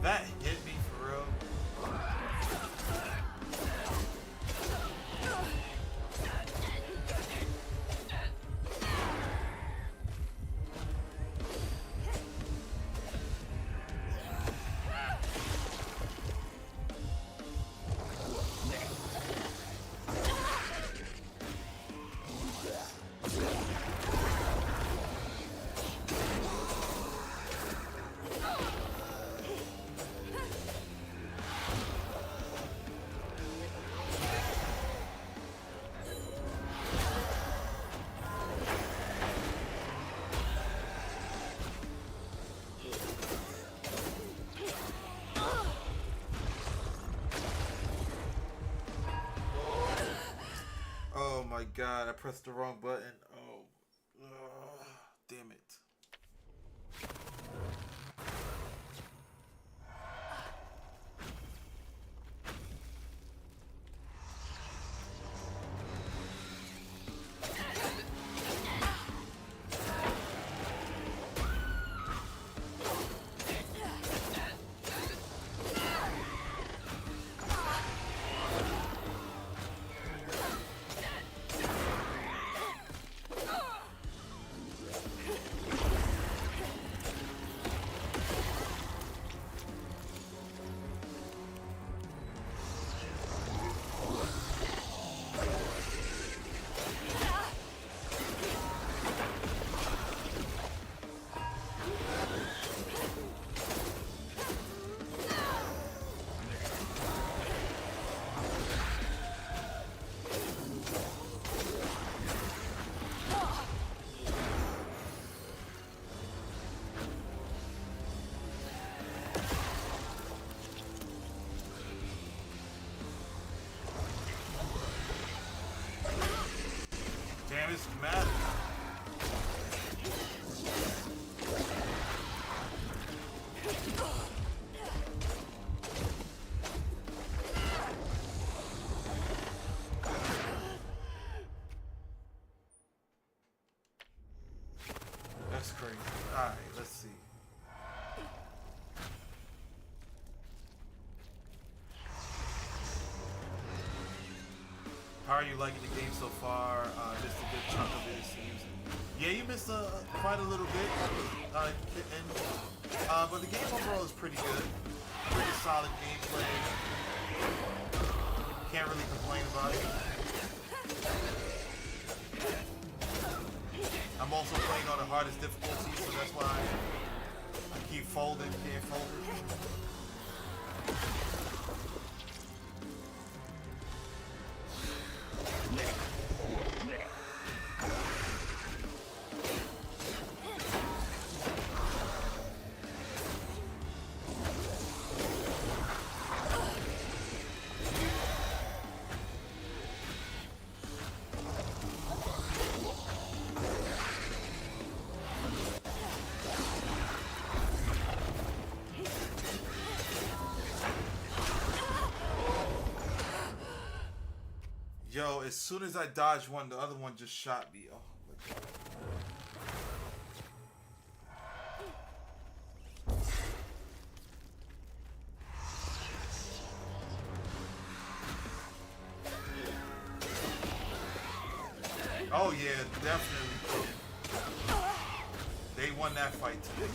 That hit me for real. Oh my god, I pressed the wrong button. Oh, damn it. Damn, it's mad. That's crazy. Alright, let's see. How are you liking the game so far? Just a good chunk of it seems. Yeah, you missed quite a little bit, but the game overall is pretty good. Pretty solid gameplay. Can't really complain about it. I'm also playing on the hardest difficulty, so that's why I keep folding, can't fold it. Yo, as soon as I dodged one, the other one just shot me. Oh my god. Oh yeah, definitely. They won that fight too.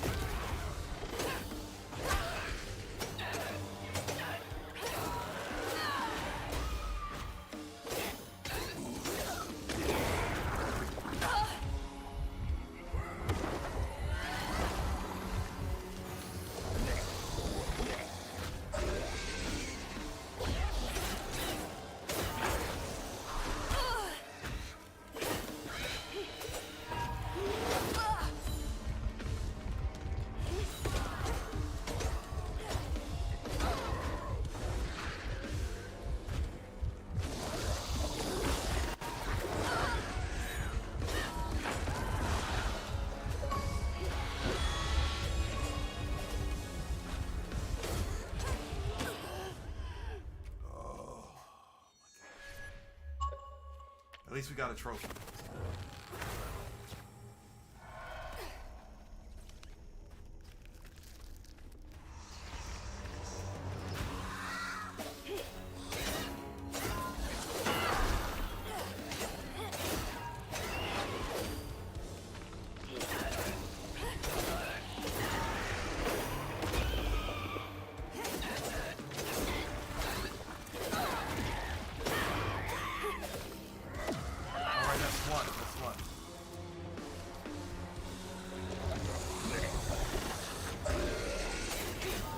At least we got a trophy.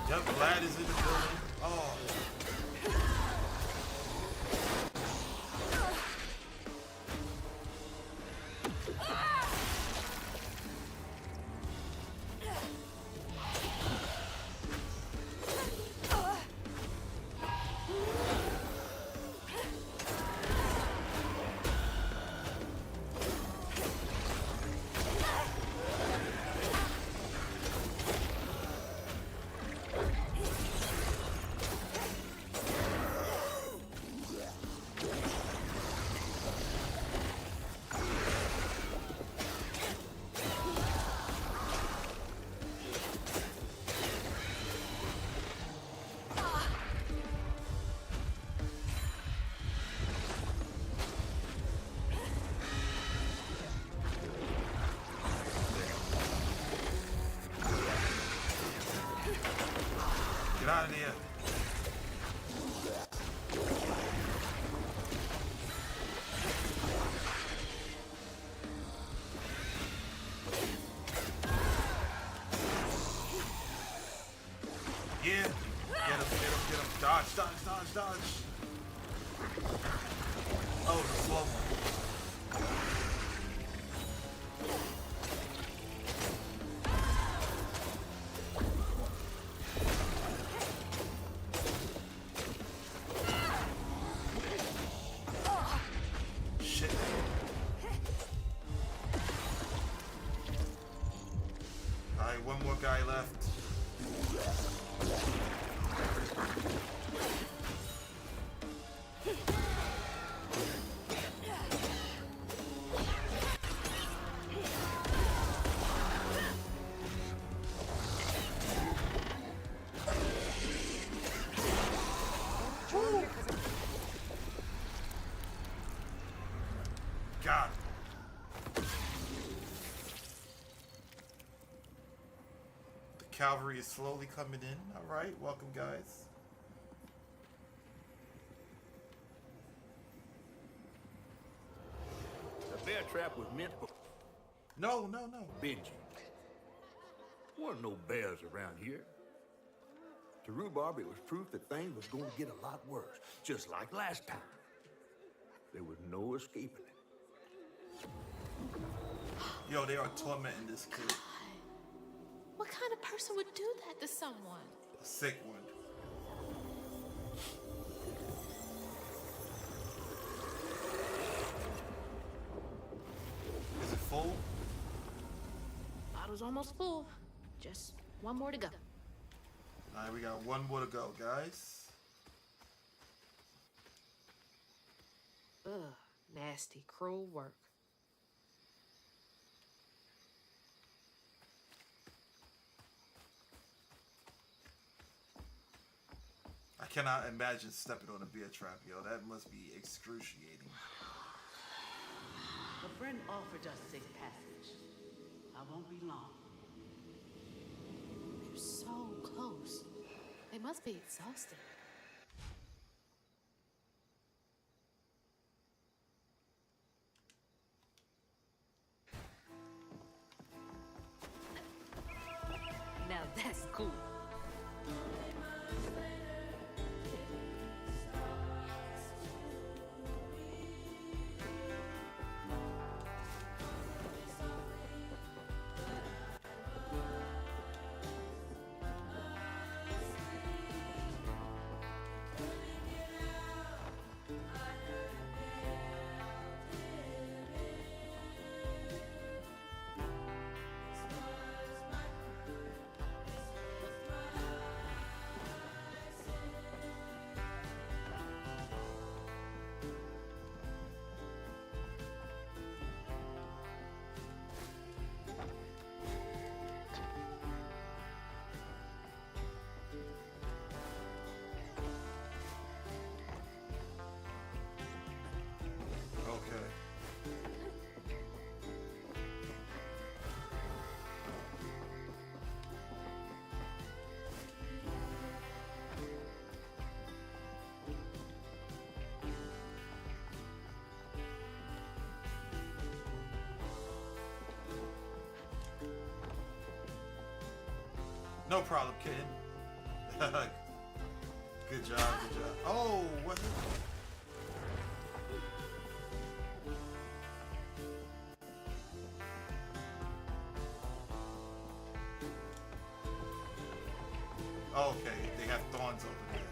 Yep, Vlad is in the building. Oh. Get out of there. Yeah. Get him, get him, get him. Dodge, dodge, dodge, dodge. Oh, the slow one. Shit. Alright, one more guy left. Got it. The cavalry is slowly coming in. Alright, welcome guys. The bear trap was meant for No. Benji. Weren't no bears around here. To rhubarb, it was proof that things was going to get a lot worse, just like last time. There was no escaping it. Yo, they are tormenting this kid. What kind of person would do that to someone? A sick one. Is it full? Bottle's almost full. Just one more to go. Alright, we got one more to go, guys. Ugh, nasty, cruel work. I cannot imagine stepping on a beer trap, yo. That must be excruciating. A friend offered us safe passage. I won't be long. They're so close. They must be exhausted. Now that's cool. Okay. No problem, kid. Good job, good job. Oh, what? Okay, they have thorns over there.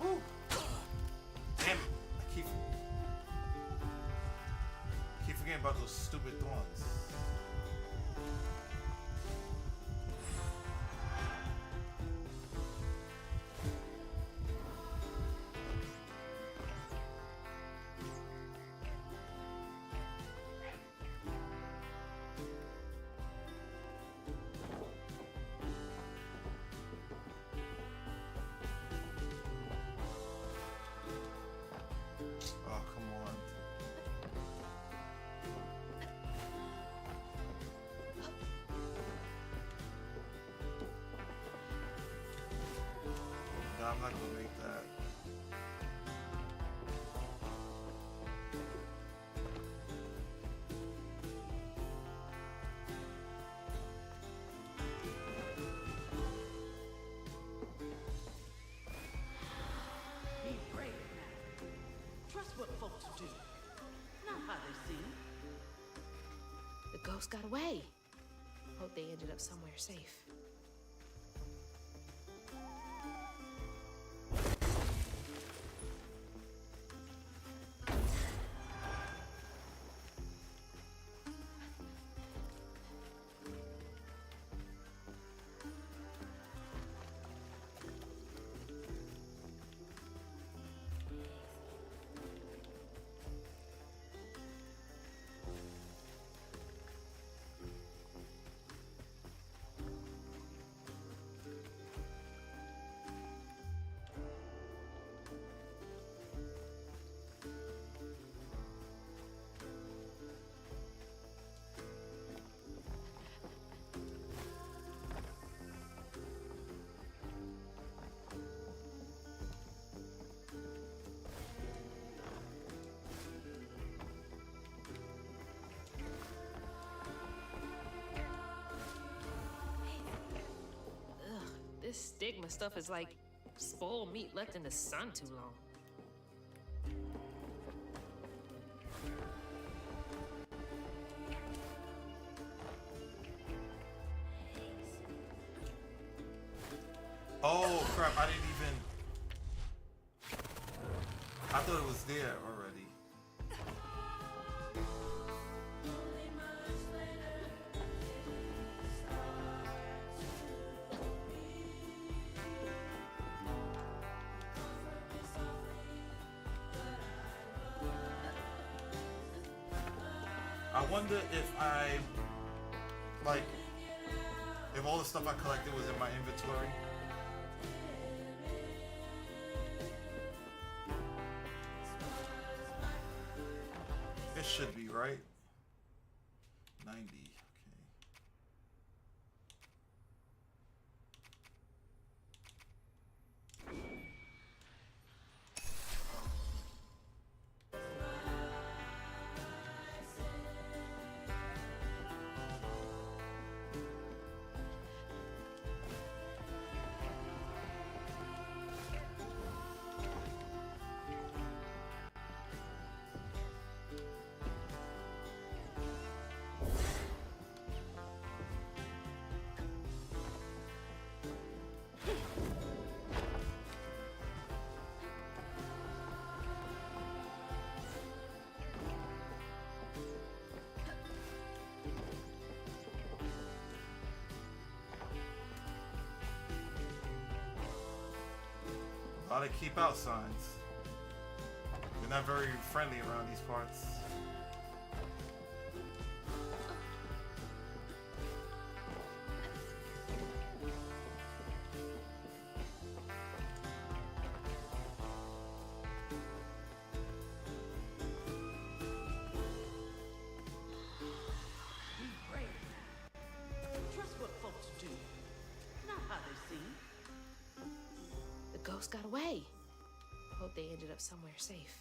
Whew. Damn it. I keep forgetting about those stupid thorns. Oh, come on. No, I'm not gonna make that. Be brave now. Trust what folks do, not how they seem. The ghost got away. Hope they ended up somewhere safe. This stigma stuff is like spoiled meat left in the sun too long. crap, I didn't even... I thought it was there already. I wonder if if all the stuff I collected was in my inventory. It should be, right? 90, okay. A lot of keep out signs. They're not very friendly around these parts. Trust what folks do, not how they seem. The ghost got away. Hope they ended up somewhere safe.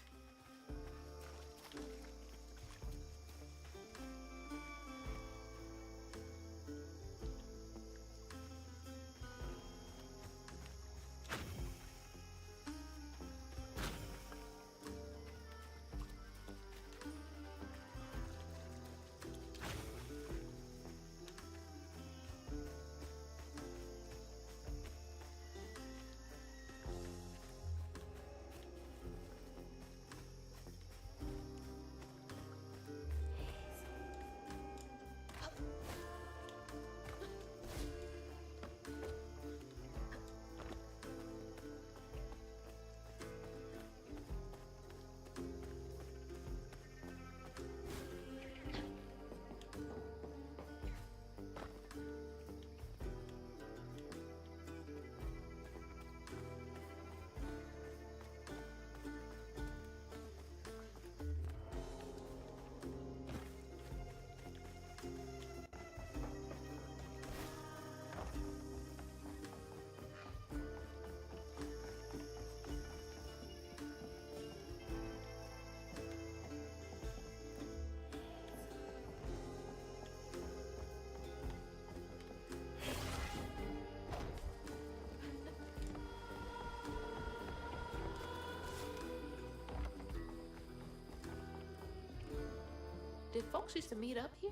Did folks used to meet up here?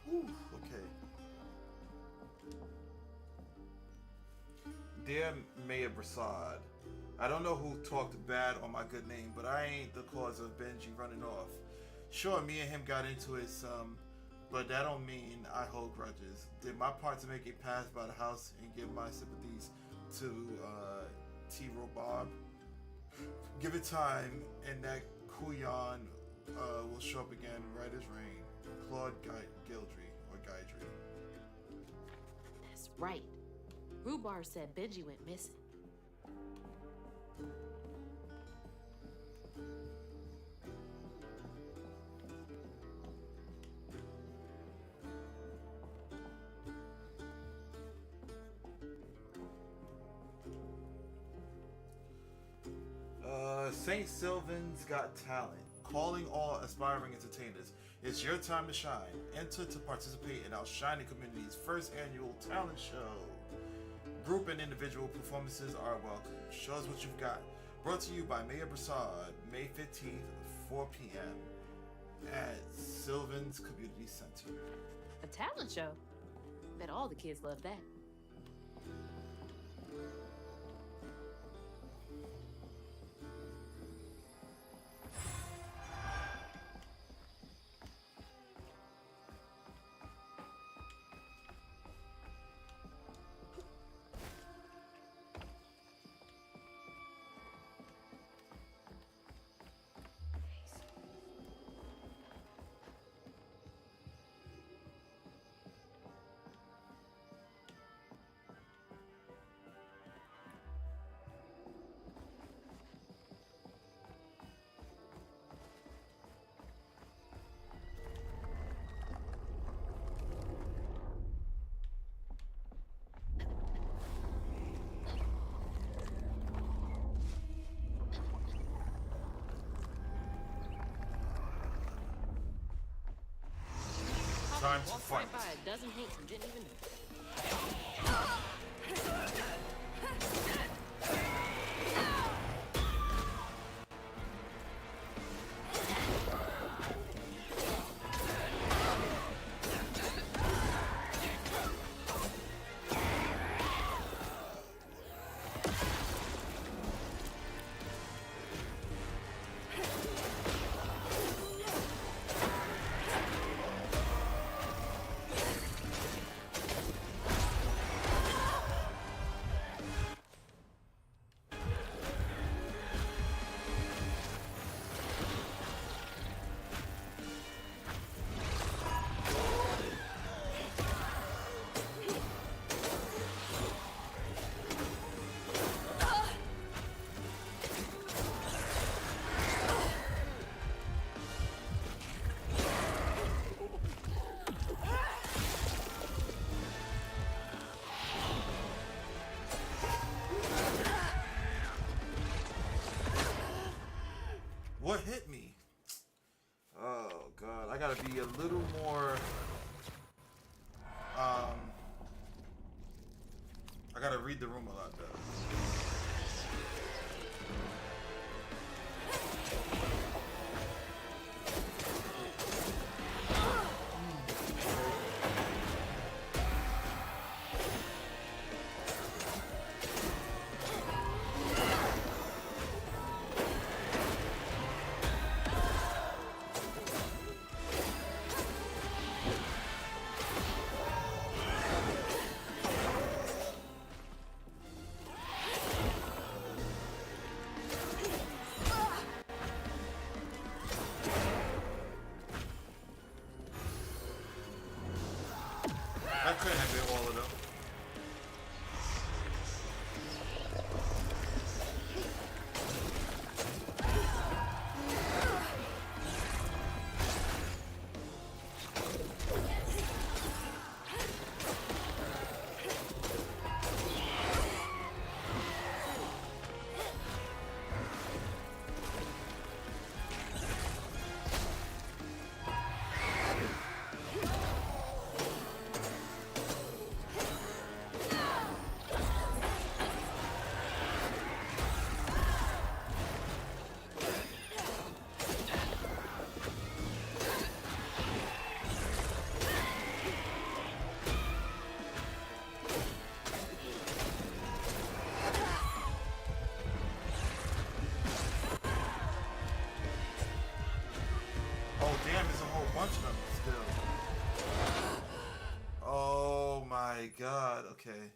Whew, okay. Dear Mayor Brassard, I don't know who talked bad on my good name, but I ain't the cause of Benji running off. Sure, me and him got into it some, but that don't mean I hold grudges. Did my part to make it pass by the house and give my sympathies to T-Ro Bob. Give it time, and that Kuyan will show up again right as rain. Claude Gildry, or Guidry. That's right. Rhubarb said Benji went missing. St. Sylvan's Got Talent, calling all aspiring entertainers. It's your time to shine. Enter to participate in our Shining Community's first annual talent show. Group and individual performances are welcome. Show us what you've got. Brought to you by Mayor Broussard, May 15th, 4 p.m. at Sylvan's Community Center. A talent show? Bet all the kids love that. Time to Walked fight. right by a dozen Hanks and didn't even know. What hit me? Oh god, I gotta be a little more I gotta read the room a lot better. I couldn't have hit all of them. Oh damn, there's a whole bunch of them still. Oh my god, okay.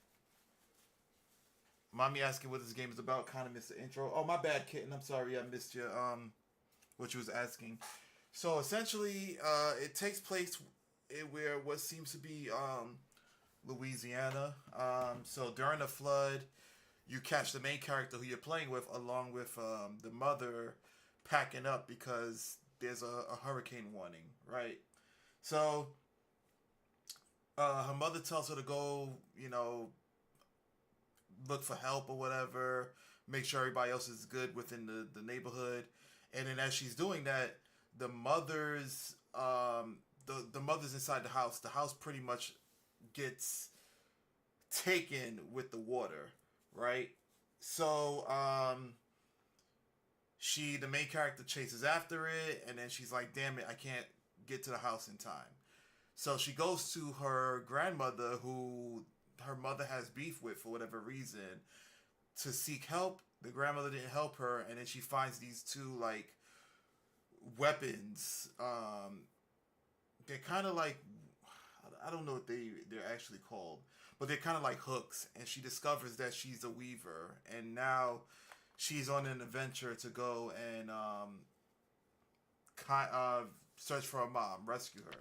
Mommy asking what this game is about, kinda missed the intro. Oh my bad, kitten, I'm sorry I missed you what you was asking. So essentially, it takes place where what seems to be Louisiana. So during the flood, you catch the main character who you're playing with, along with the mother packing up because there's a hurricane warning, right? So her mother tells her to go, you know, look for help or whatever, make sure everybody else is good within the neighborhood. And then as she's doing that, the mother's the mother's inside the house pretty much gets taken with the water, right? So the main character chases after it, and then she's like, damn it, I can't get to the house in time. So she goes to her grandmother, who her mother has beef with for whatever reason, to seek help. The grandmother didn't help her, and then she finds these two like weapons. They're kind of like, I don't know what they're actually called, but they're kind of like hooks. And she discovers that she's a weaver, and now she's on an adventure to go and search for her mom, rescue her,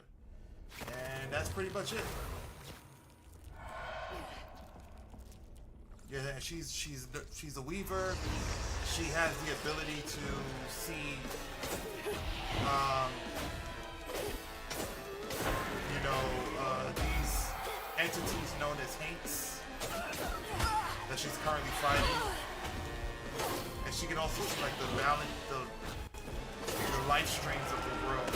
and that's pretty much it. Yeah, and she's a weaver. She has the ability to see, these entities known as Haints that she's currently fighting, and she can also see like the life streams of the world.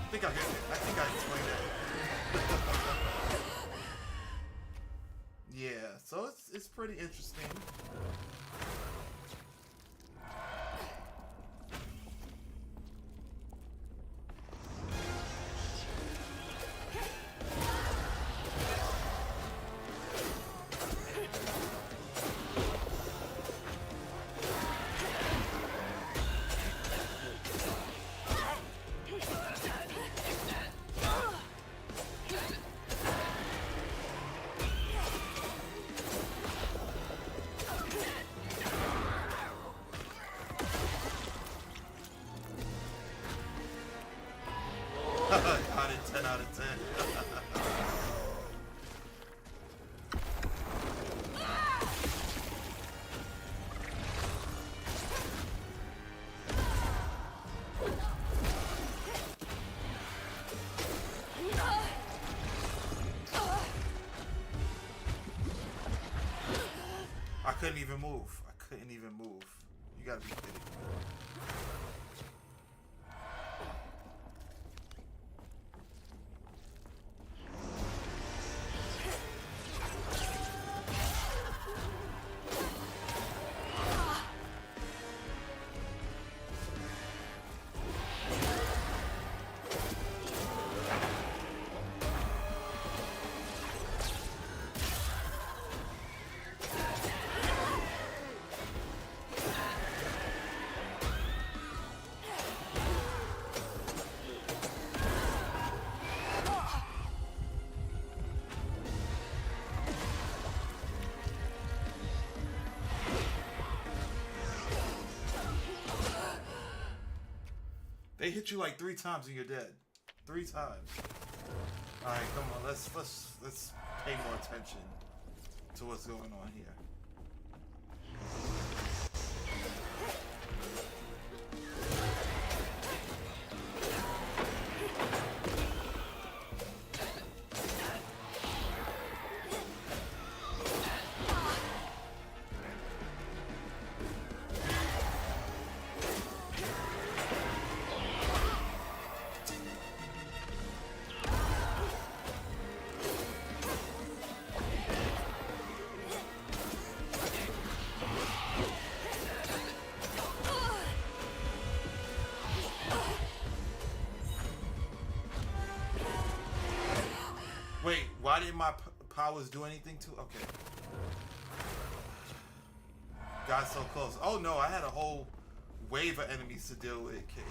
I think I explained that. Yeah, so it's pretty interesting. Got it, 10 out of 10. I couldn't even move. You gotta be kidding me. They hit you like 3 times and you're dead. 3 times. Alright, come on, let's pay more attention to what's going on here. Wait, why didn't my powers do anything to? Okay. Got so close. Oh no, I had a whole wave of enemies to deal with, kid.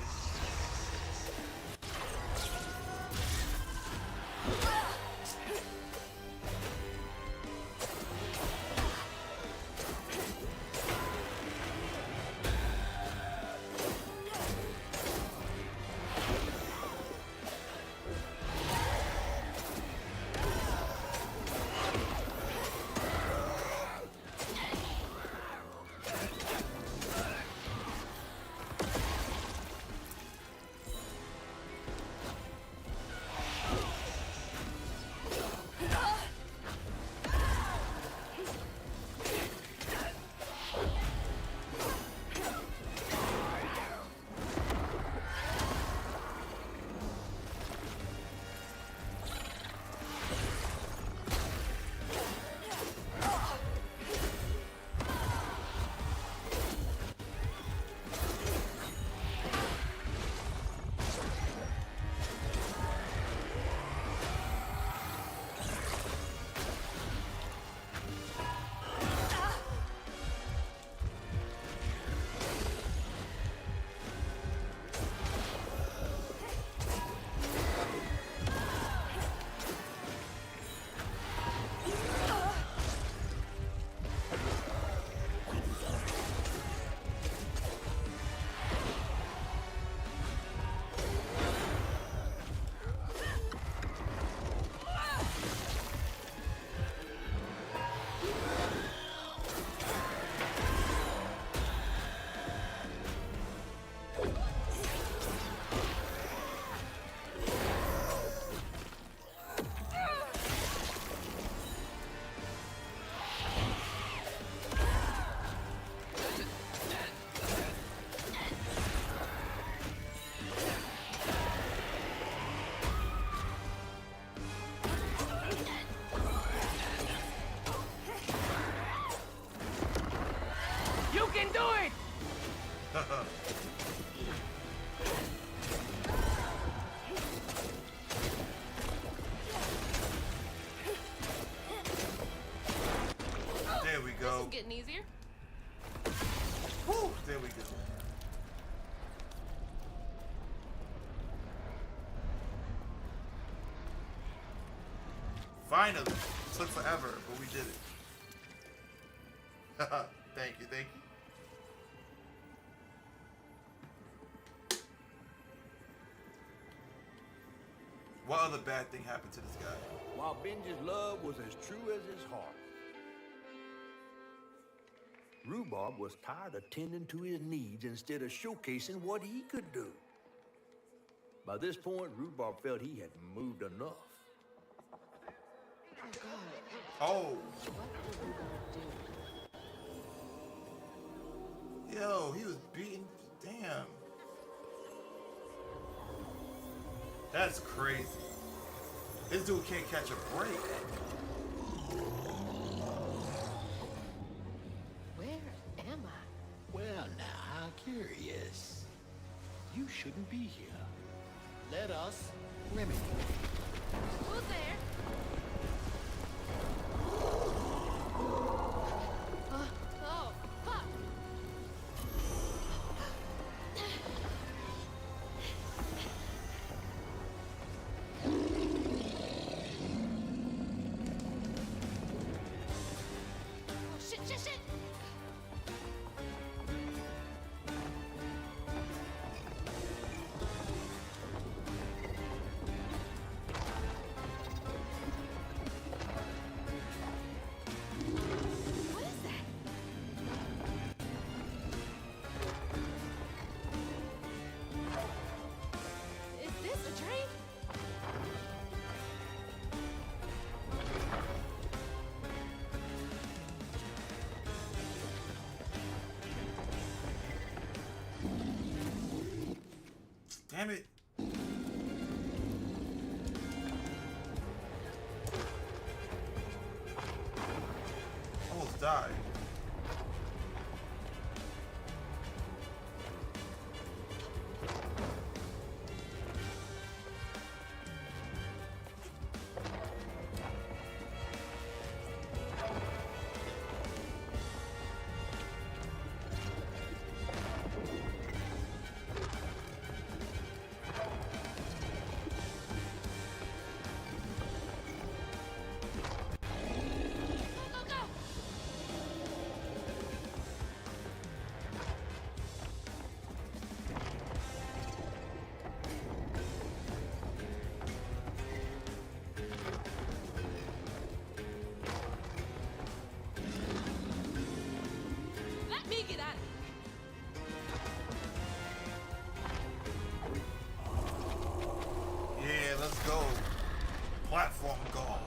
getting easier. Woo! There we go. Finally! Took forever, but we did it. Thank you, thank you. What other bad thing happened to this guy? While Benji's love was as true as his heart, Rhubarb was tired of tending to his needs instead of showcasing what he could do. By this point, Rhubarb felt he had moved enough. Oh! Yo, he was beating. Damn. That's crazy. This dude can't catch a break. Where am I? Well, now, how curious. You shouldn't be here. Let us remedy. Who's there? Oh, fuck! Oh, shit, shit, shit! What is that? Is this a train? Damn it. Almost died. Go, go, go! Let me get out of here. Yeah, let's go. Platform God.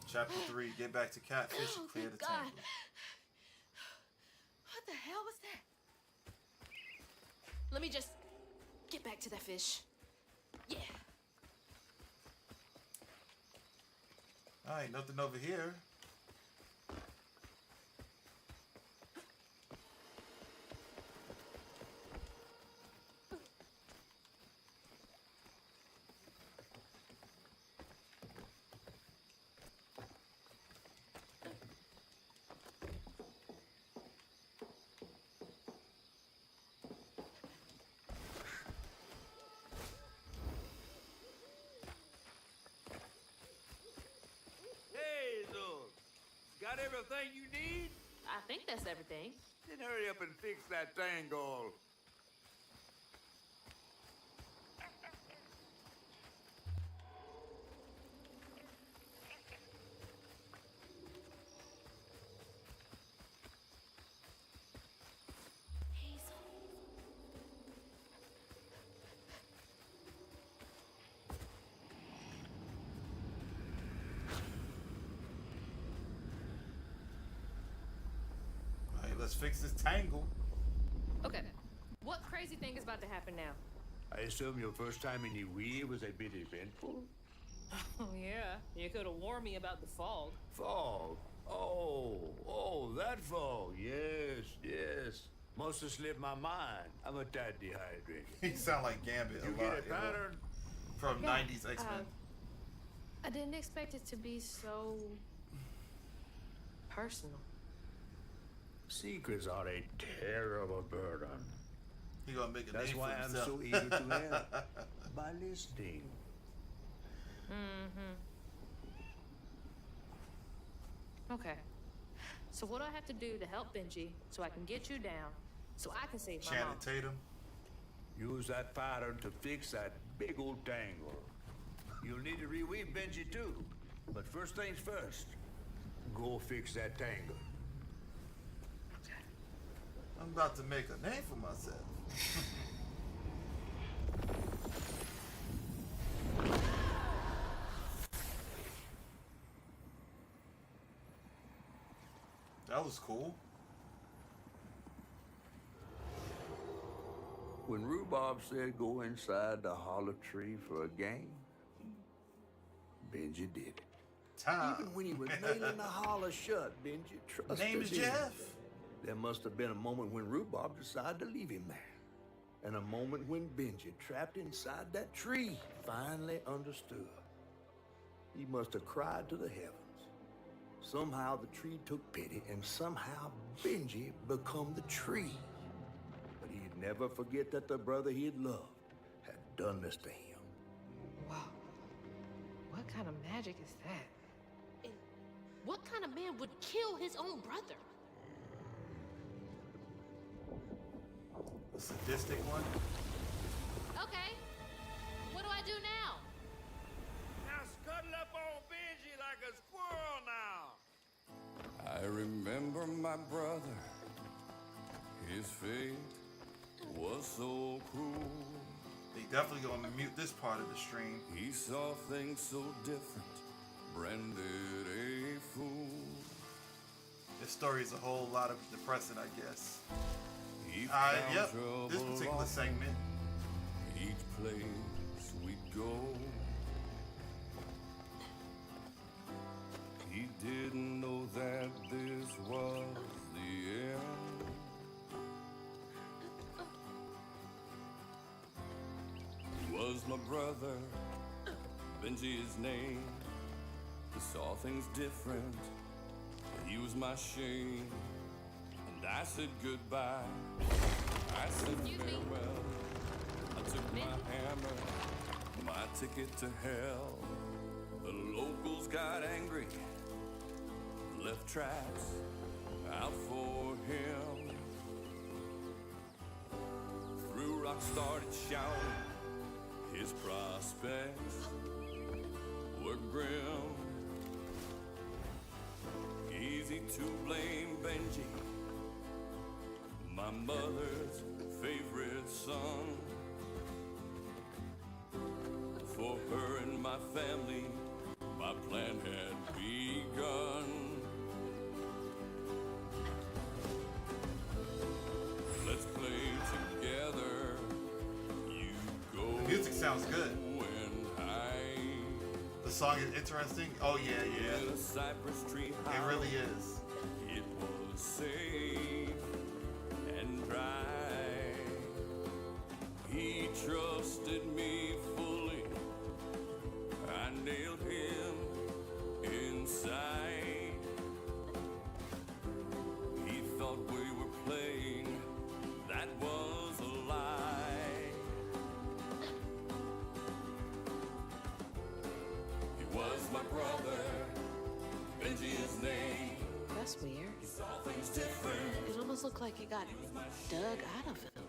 Chapter 3, get back to Catfish and Oh, clear good the God. tangle. What the hell was that? Let me just get back to that fish. Yeah. Alright, nothing over here. Hey, got everything you need? I think that's everything. Then hurry up and fix that tangle. Let's fix this tangle. Okay. What crazy thing is about to happen now? I assume your first time in the wheel was a bit eventful? Oh, yeah. You could have warned me about the fog. Fog? Oh, that fog. Yes. Must have slipped my mind. I'm a tad dehydrated. He sound like Gambit You a lot. get a pattern? From Yeah, 90s X-Men. I didn't expect it to be so personal. Secrets are a terrible burden. He gonna make a That's name why for I'm himself. so eager to help. By listening. Okay. So what do I have to do to help Benji so I can get you down, so I can save my Channing mom? Tatum. Use that pattern to fix that big old tangle. You'll need to reweave Benji too. But first things first, go fix that tangle. I'm about to make a name for myself. That was cool. When Rhubarb said go inside the hollow tree for a game, Benji did it. Time. Even when he was nailing the hollow shut, Benji trusted Name is him. Jeff. There must have been a moment when Rhubarb decided to leave him there. And a moment when Benji, trapped inside that tree, finally understood. He must have cried to the heavens. Somehow the tree took pity, and somehow Benji become the tree. But he'd never forget that the brother he had loved had done this to him. Wow. What kind of magic is that? And what kind of man would kill his own brother? A sadistic one. Okay. What do I do now? Now scuttle up on Benji like a squirrel now. I remember my brother. His fate was so cruel. They definitely gonna mute this part of the stream. He saw things so different, branded a fool. This story is a whole lot of depressing, I guess. He found Yep. trouble This particular along segment. each place we'd go. He didn't know that this was the end. He was my brother, Benji his name. He saw things different, he was my shame. And I said goodbye, I said farewell. I took my hammer, my ticket to hell. The locals got angry, left tracks out for him. Threw rocks, started shouting, his prospects were grim. Easy to blame Benji, my mother's favorite son. For her and my family, my plan had begun. Let's play together. You go. The music sounds good. When I The song is interesting. Oh yeah. in a cypress tree It house. really is. It was safe and dry. He trusted me fully. I nailed him inside. He thought we were playing. That was a lie. He was my brother. Benji his name. That's weird. All things different. It almost looked like it got dug out of him.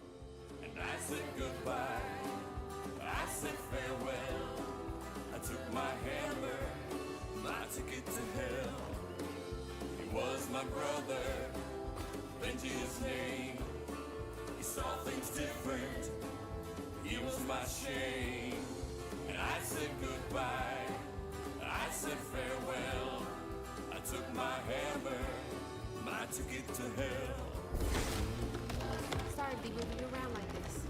And I said goodbye. I said farewell. I took my hammer, my ticket to hell. He was my brother, Benji his name. He saw things different. He was my shame. And I said goodbye. I said farewell. I took my hammer, my ticket to hell. Sorry to be moving you around like this.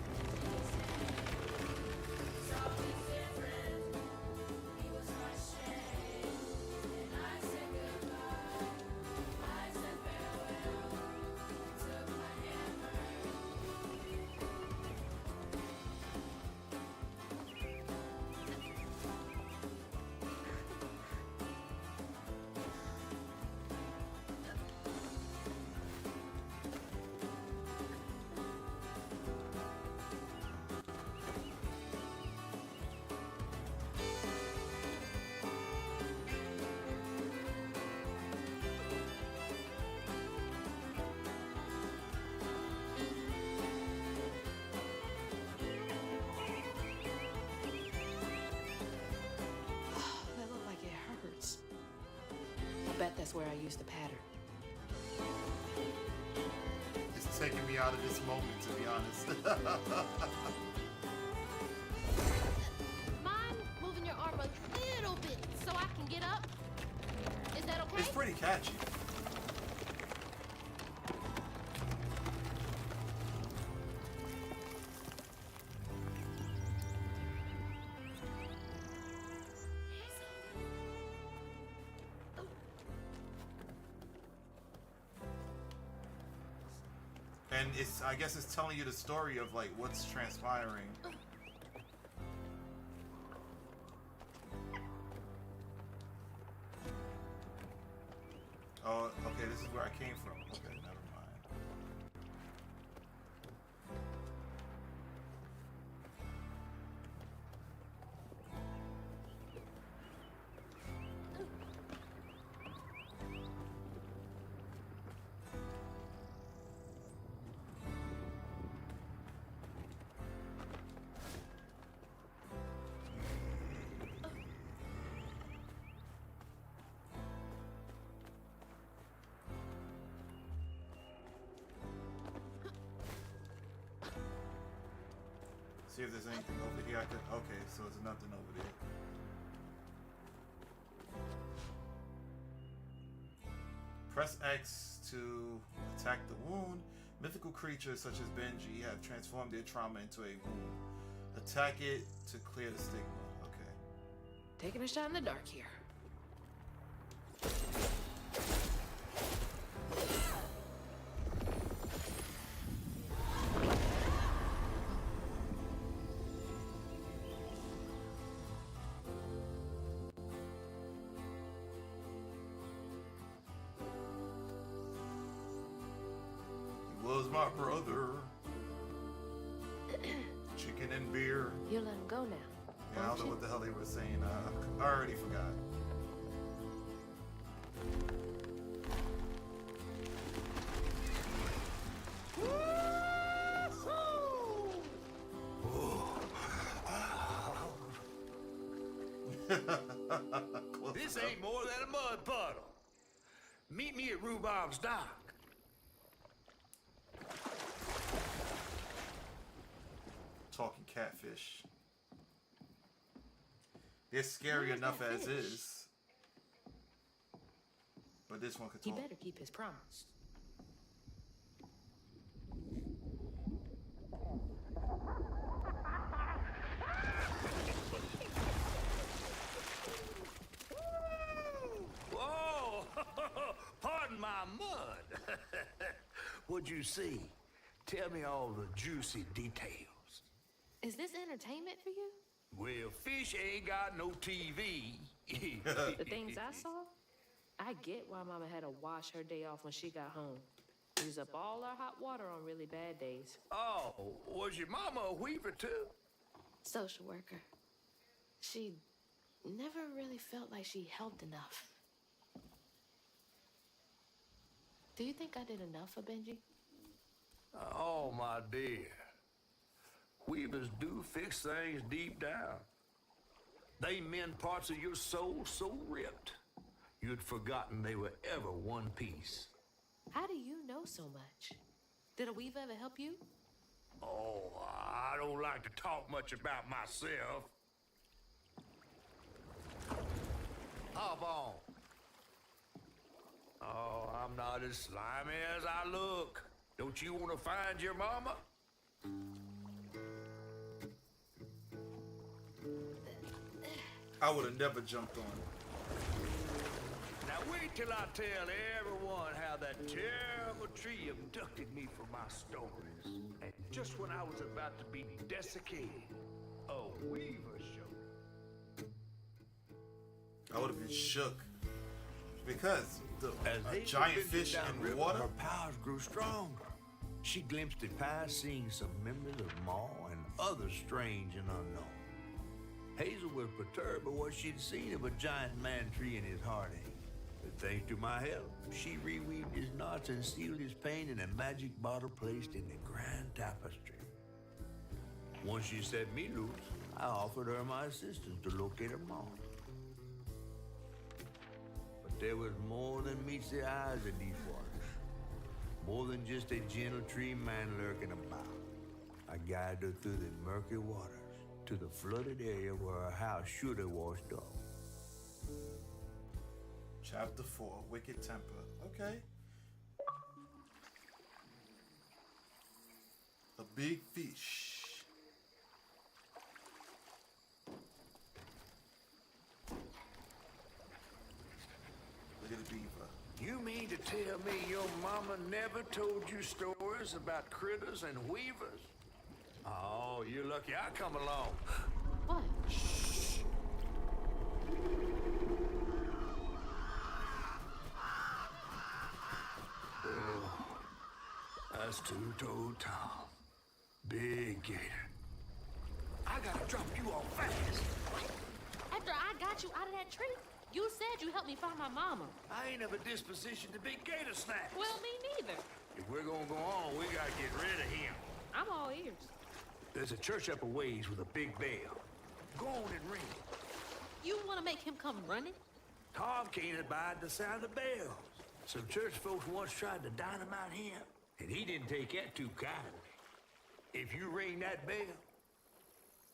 That looked like it hurts. I bet that's where I used the pattern. It's taking me out of this moment, to be honest. Mind moving your arm a little bit so I can get up? Is that okay? It's pretty catchy. And I guess it's telling you the story of like what's transpiring. Oh, okay, this is where I came from. Okay, never mind. See if there's anything over here I could. Okay, so there's nothing over there. Press X to attack the wound. Mythical creatures such as Benji have transformed their trauma into a wound. Attack it to clear the stigma. Okay. Taking a shot in the dark here. He was my brother. Chicken and beer. You let him go now. Yeah, I don't know what the hell they were saying. I already forgot. This ain't more than a mud puddle. Meet me at Rhubob's dock. Talking catfish. They're scary Where's enough that as fish? is. But this one could He talk. better keep his promise. Whoa! Pardon my mud. What'd you see? Tell me all the juicy details. Is this entertainment for you? Well, fish ain't got no TV. The things I saw? I get why Mama had to wash her day off when she got home. Use up all our hot water on really bad days. Oh, was your mama a weaver too? Social worker. She never really felt like she helped enough. Do you think I did enough for Benji? Oh, my dear. Weavers do fix things deep down. They mend parts of your soul so ripped, you'd forgotten they were ever one piece. How do you know so much? Did a weaver ever help you? Oh, I don't like to talk much about myself. Hop on. Oh, I'm not as slimy as I look. Don't you want to find your mama? I would have never jumped on. Now wait till I tell everyone how that terrible tree abducted me for my stories. And just when I was about to be desiccated, a weaver showed. I would have been shook. Because As a Hazel giant ventured fish in downriver, water? her powers grew stronger. She glimpsed at past seeing some members of Maw and others strange and unknown. Hazel was perturbed by what she'd seen of a giant man tree in his heartache. But thanks to my help, she reweaved his knots and sealed his pain in a magic bottle placed in the grand tapestry. Once she set me loose, I offered her my assistance to locate her Maw. But there was more than meets the eyes in these waters. More than just a gentle tree man lurking about. I guided her through the murky waters to the flooded area where her house should have washed off. Chapter 4, Wicked Temper. Okay. A big fish. Look at the beaver. You mean to tell me your mama never told you stories about critters and weavers? Oh, you're lucky I come along. What? Oh, that's two-toed Tom. Big gator. I gotta drop you off fast. After I got you out of that tree, you said you helped me find my mama. I ain't of a disposition to be gator snacks. Well, me neither. If we're gonna go on, we gotta get rid of him. I'm all ears. There's a church up a ways with a big bell. Go on and ring it. You want to make him come running? Tom can't abide the sound of bells. Some church folks once tried to dynamite him, and he didn't take that too kindly. If you ring that bell,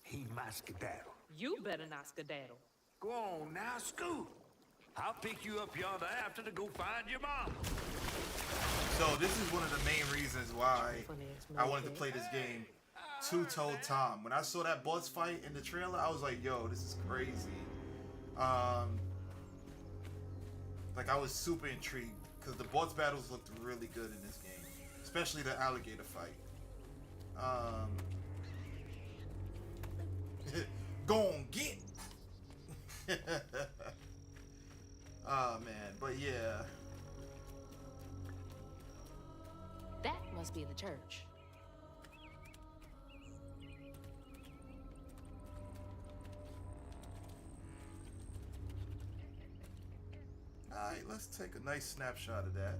he might skedaddle. You better not skedaddle. Go on now, scoot. I'll pick you up yonder after to go find your mom. So this is one of the main reasons why I wanted to play this game. Two-Toed Tom. When I saw that boss fight in the trailer, I was like, yo, this is crazy. Like, I was super intrigued because the boss battles looked really good in this game, especially the alligator fight. Go on, get. Oh man, but yeah. That must be the church. Alright, let's take a nice snapshot of that.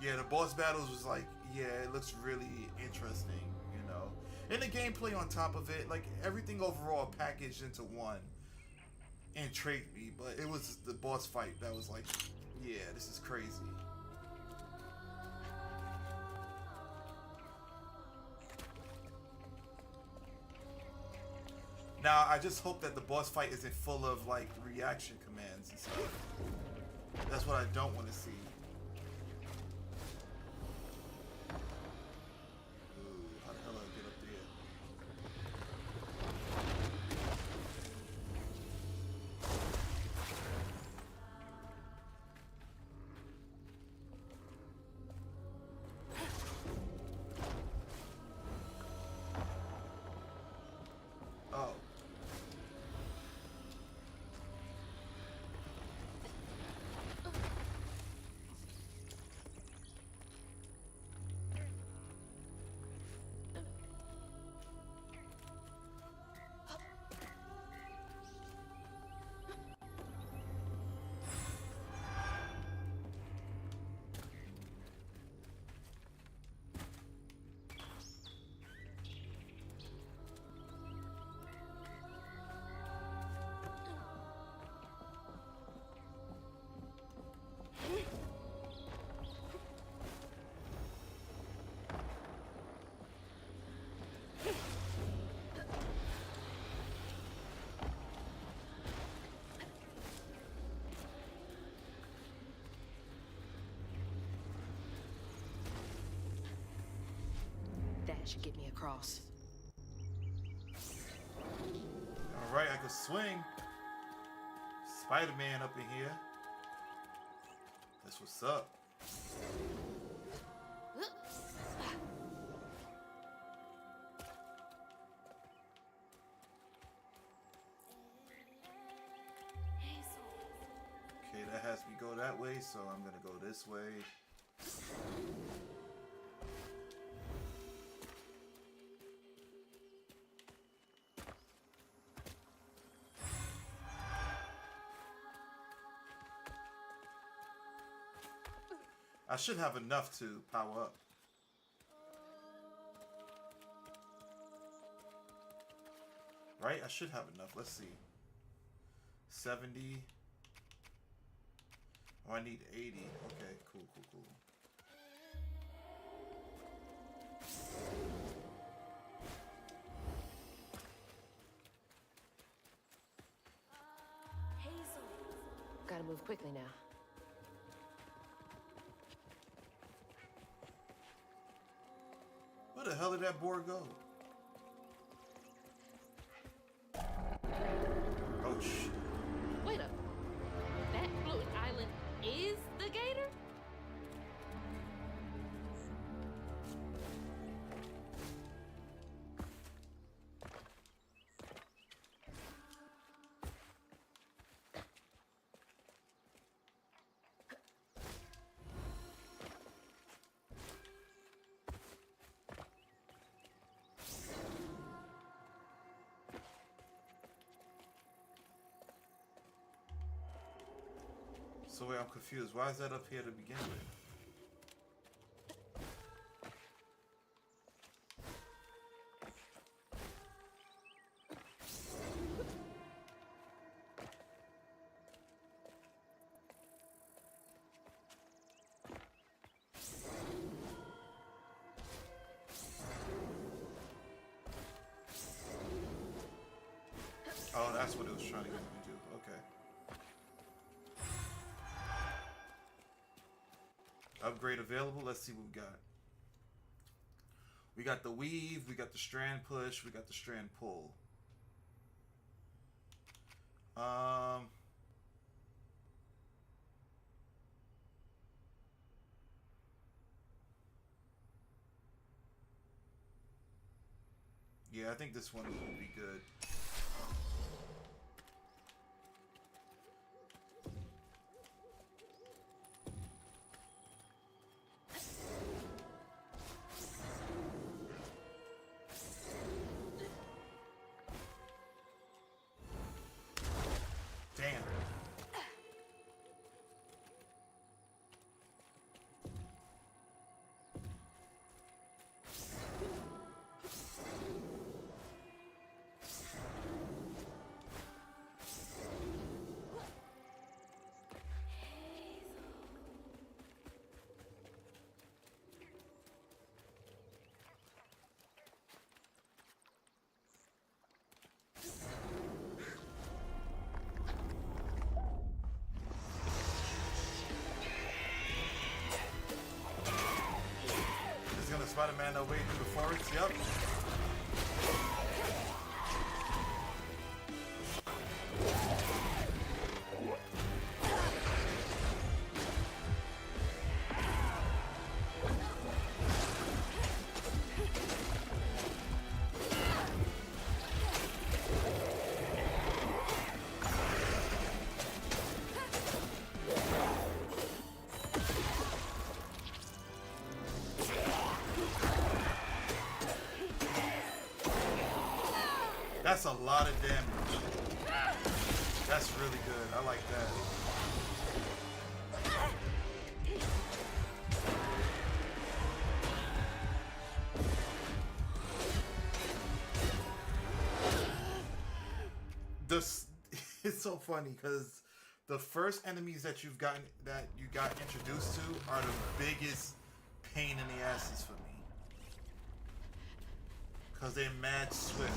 Yeah, the boss battles was like, yeah, it looks really interesting, you know. And the gameplay on top of it, like everything overall packaged into one intrigued me, but it was the boss fight that was like, yeah, this is crazy. Now, I just hope that the boss fight isn't full of, like, reaction commands and stuff. That's what I don't want to see. Ooh, how the hell do I get up there? Oh. That should get me across. Alright, I can swing. Spider-Man up in here. That's what's up. Okay, that has me go that way, so I'm gonna go this way. I should have enough to power up. Right? I should have enough. Let's see. 70. Oh, I need 80. Okay, cool. Gotta move quickly now. Where the hell did that board go? Oh shit. Wait up. That floating island is the gator? So wait, I'm confused. Why is that up here to begin with? Oh, that's what it was trying to get me to do. Okay. Upgrade available. Let's see what we got. We got the weave, we got the strand push, we got the strand pull. Yeah, I think this one will be good. Damn. Spider-Man away through the forest, yep. That's a lot of damage. That's really good. I like that. It's so funny because the first enemies that you got introduced to are the biggest pain in the asses for me. Because they're mad swift.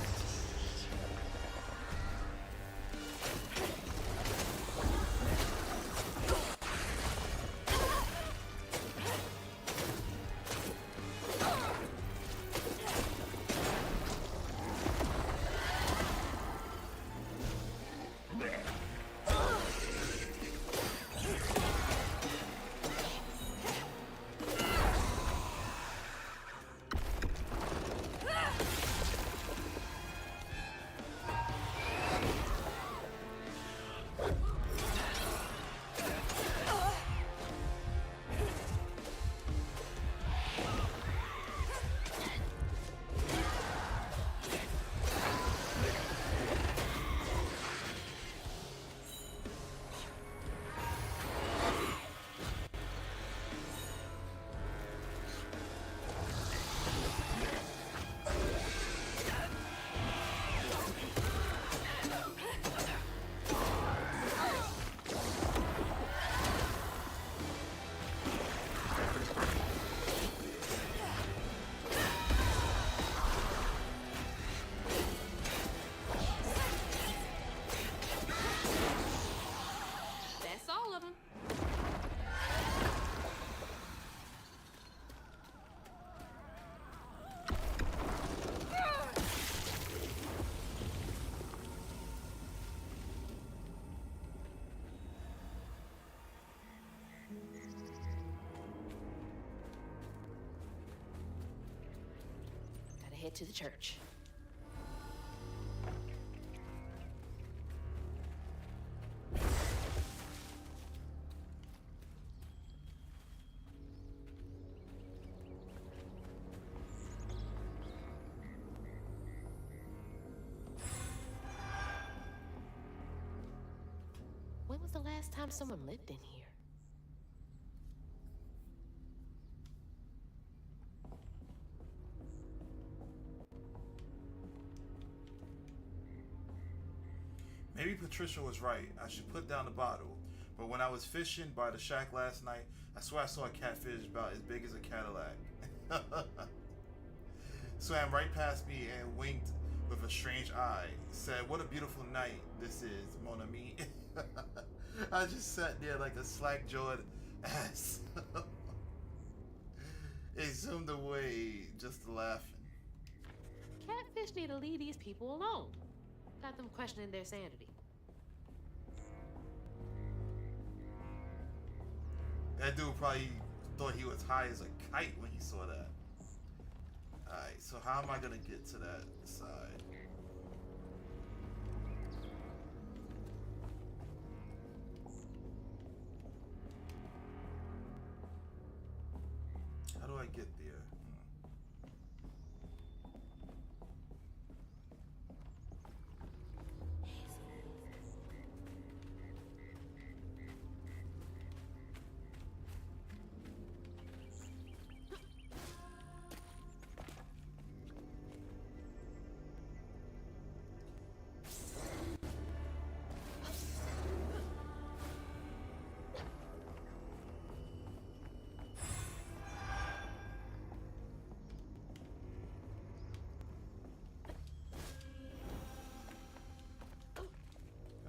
head to the church. When was the last time someone lived in here? Maybe Patricia was right. I should put down the bottle. But when I was fishing by the shack last night, I swear I saw a catfish about as big as a Cadillac. Swam right past me and winked with a strange eye. Said, "What a beautiful night this is, mon ami." I just sat there like a slack-jawed ass. It zoomed away, just laughing. Catfish need to leave these people alone. Got them questioning their sanity. That dude probably thought he was high as a kite when he saw that. Alright, so how am I gonna get to that side? How do I get there?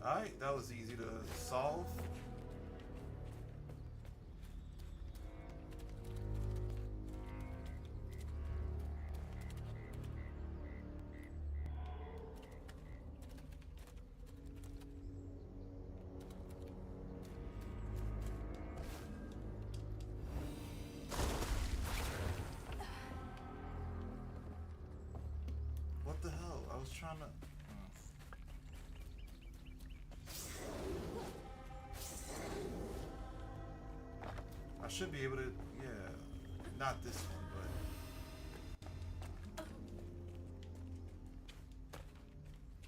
Alright, that was easy to solve. What the hell? I was trying to... I should be able to, yeah, not this one, but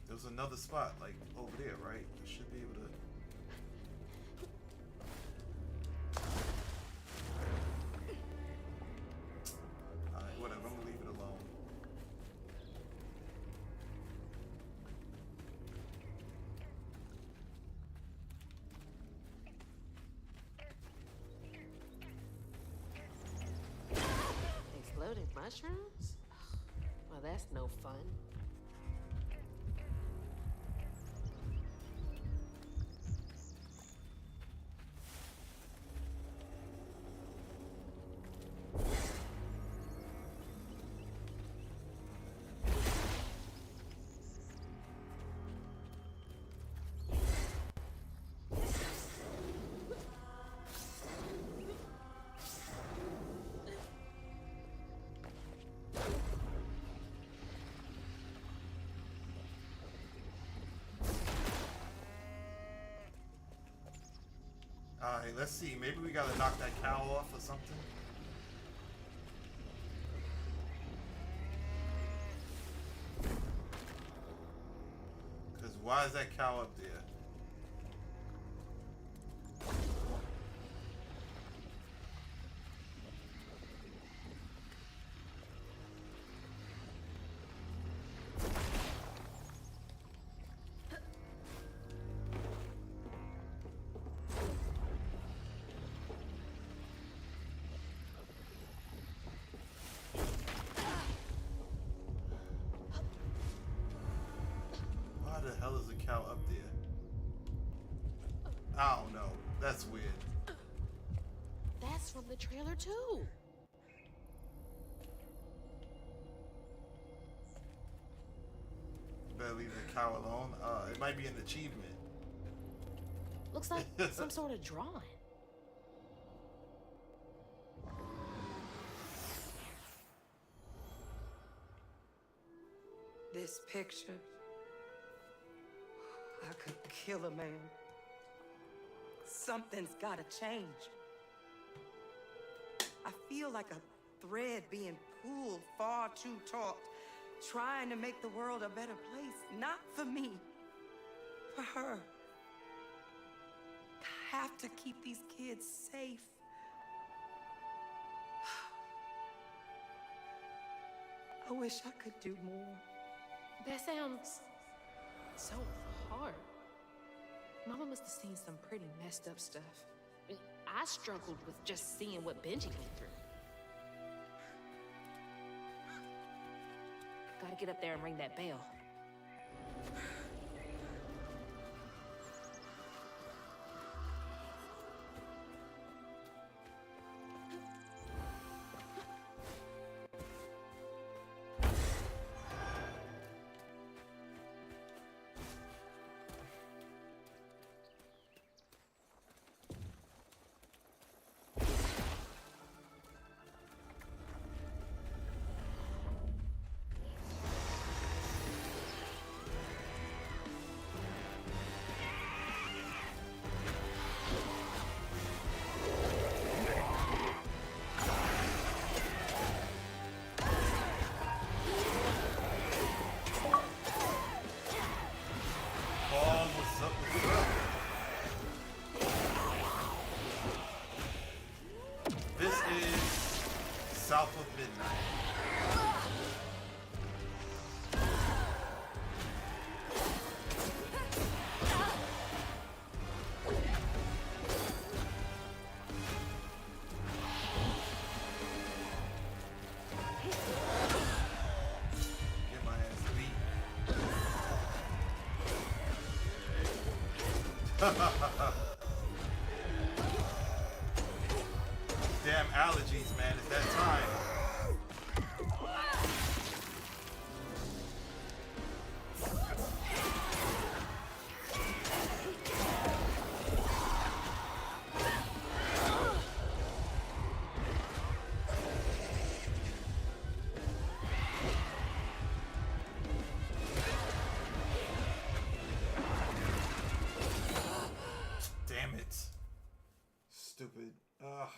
there was another spot, like over there, right? I should be able to. Alright, whatever, I'm gonna leave it alone. Exploded mushrooms? Well, that's no fun. Alright, let's see. Maybe we gotta knock that cow off or something. Because why is that cow up there? Why the hell is a cow up there? I don't know. That's weird. That's from the trailer too. Better leave the cow alone. It might be an achievement. Looks like some sort of drawing. this picture, I could kill a man. Something's gotta change. I feel like a thread being pulled far too taut, trying to make the world a better place. Not for me, for her. I have to keep these kids safe. I wish I could do more. That sounds so hard. Mama must have seen some pretty messed up stuff. I struggled with just seeing what Benji went through. Gotta get up there and ring that bell. This is South of Midnight. Get my ass beat. Damn allergies, man. It's that time. Damn it. Stupid. Ugh.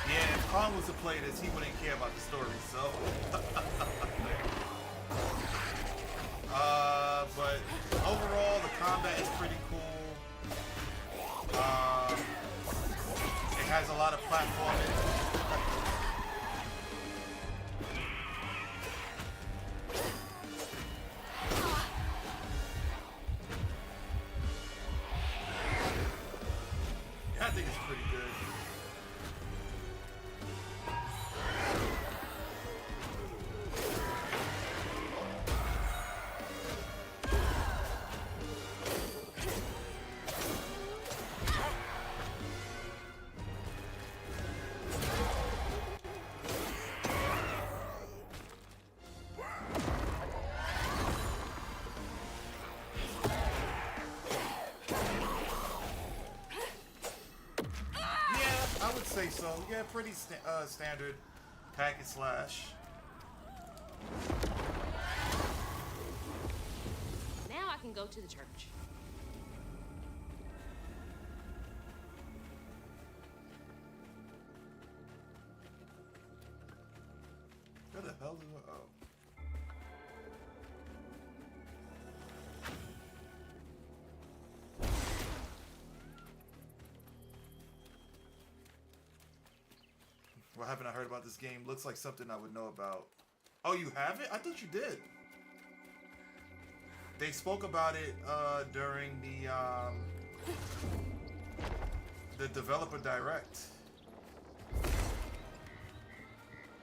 Yeah, if Kong was to play this, he wouldn't care about the story, so. But overall, the combat is pretty cool. It has a lot of platforming. Yeah, I think it's pretty good. I would say so. Yeah, pretty standard hack and slash. Now I can go to the church. Where the hell is it? Oh. haven't I heard about this game? Looks like something I would know about. Oh, you haven't? I thought you did. They spoke about it during the developer direct.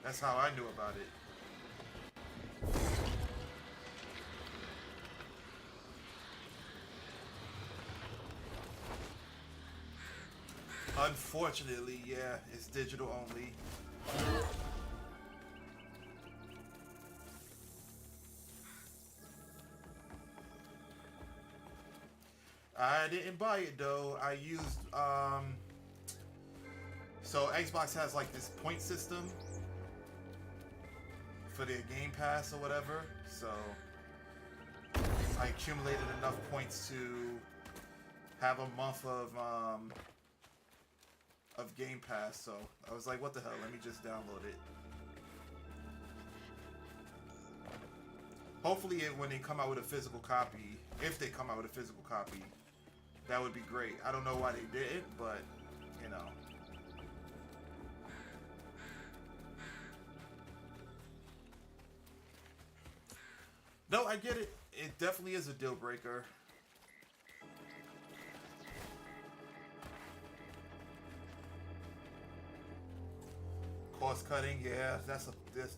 That's how I knew about it. Unfortunately, yeah, it's digital only. I didn't buy it though. I used so Xbox has like this point system for their Game Pass or whatever. So I accumulated enough points to have a month of Game Pass. So I was like, what the hell? Let me just download it. Hopefully, when they come out with a physical copy, if they come out with a physical copy, that would be great. I don't know why they didn't, but you know. No, I get it. It definitely is a deal breaker. Cost cutting, yeah, that's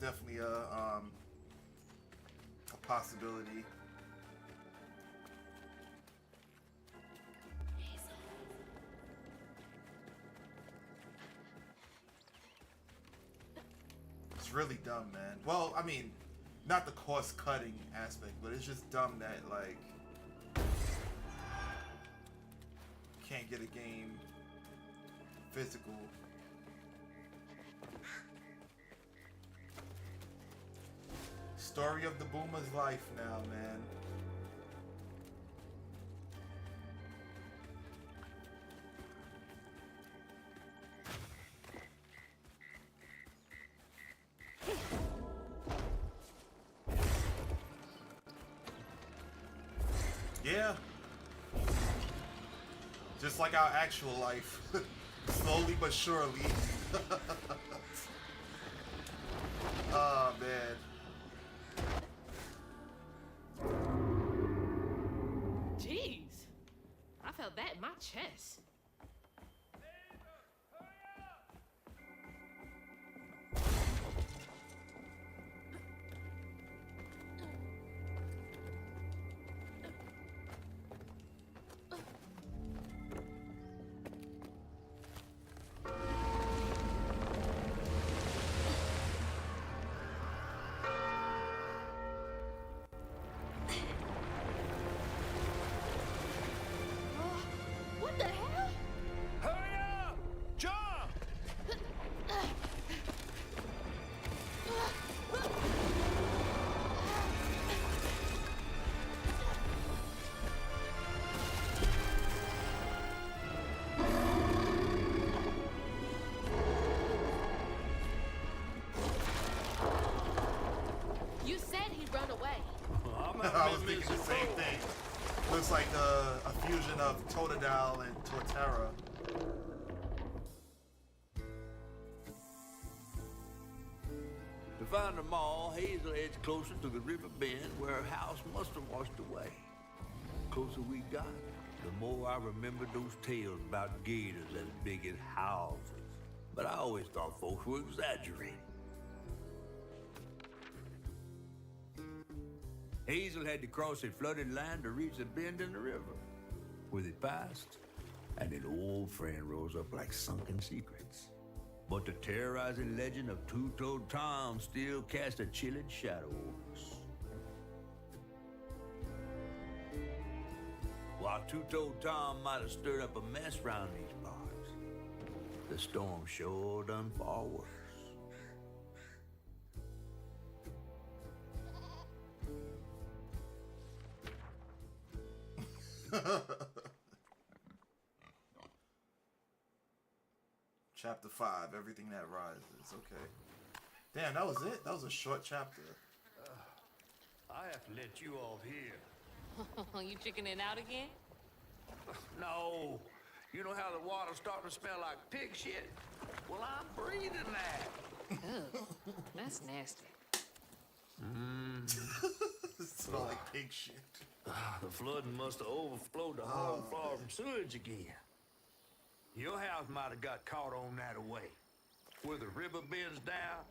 definitely a possibility. It's really dumb, man. Well, I mean, not the cost cutting aspect, but it's just dumb that like can't get a game physical. Story of the boomer's life now, man. Yeah. Just like our actual life. Slowly but surely. Oh, man. Jeez. I felt that in my chest. What the hell? Hurry up! Jump! You said he'd run away. I was thinking the same thing. Looks like a fusion of Totodile and Torterra. To find them all, Hazel heads closer to the river bend where her house must have washed away. The closer we got, the more I remembered those tales about gators as big as houses. But I always thought folks were exaggerating. Hazel had to cross a flooded land to reach the bend in the river. Where they passed, and an old friend rose up like sunken secrets. But the terrorizing legend of Two-Toed Tom still cast a chilling shadow over us. While Two-Toed Tom might have stirred up a mess round these parts, the storm sure done far worse. Chapter 5, Everything That Rises. Okay. Damn, that was it? That was a short chapter. I have to let you off here. You chickening out again? No. You know how the water's starting to smell like pig shit? Well, I'm breathing that. Ugh, that's nasty. It smells like pig shit. The flooding must have overflowed the whole floor from sewage again. Your house might have got caught on that away, where the river bends down.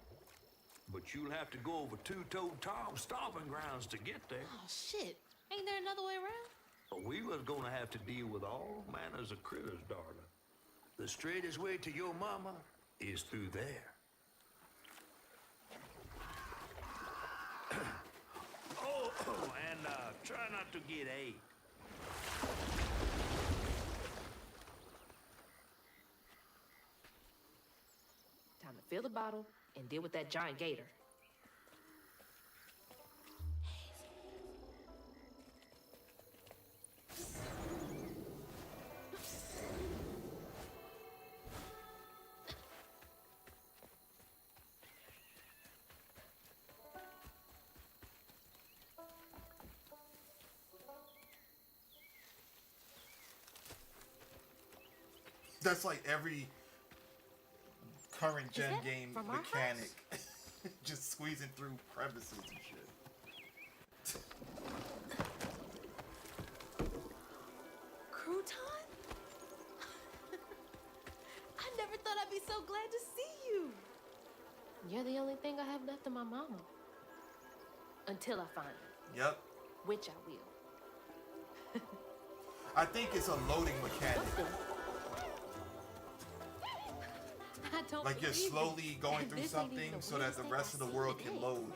But you'll have to go over Two-Toed Tom's stomping grounds to get there. Oh, shit. Ain't there another way around? But we was gonna have to deal with all manners of critters, darling. The straightest way to your mama is through there. And try not to get AIDS. Time to fill the bottle and deal with that giant gator. That's like every current gen that game from our mechanic. Just squeezing through crevices and shit. Crouton? I never thought I'd be so glad to see you. You're the only thing I have left of my mama. Until I find her, Yep. which I will. I think it's a loading mechanic. I don't Like you're believe it. slowly going through This ain't something even the so that the weirdest rest of the thing I've world seen can today. load.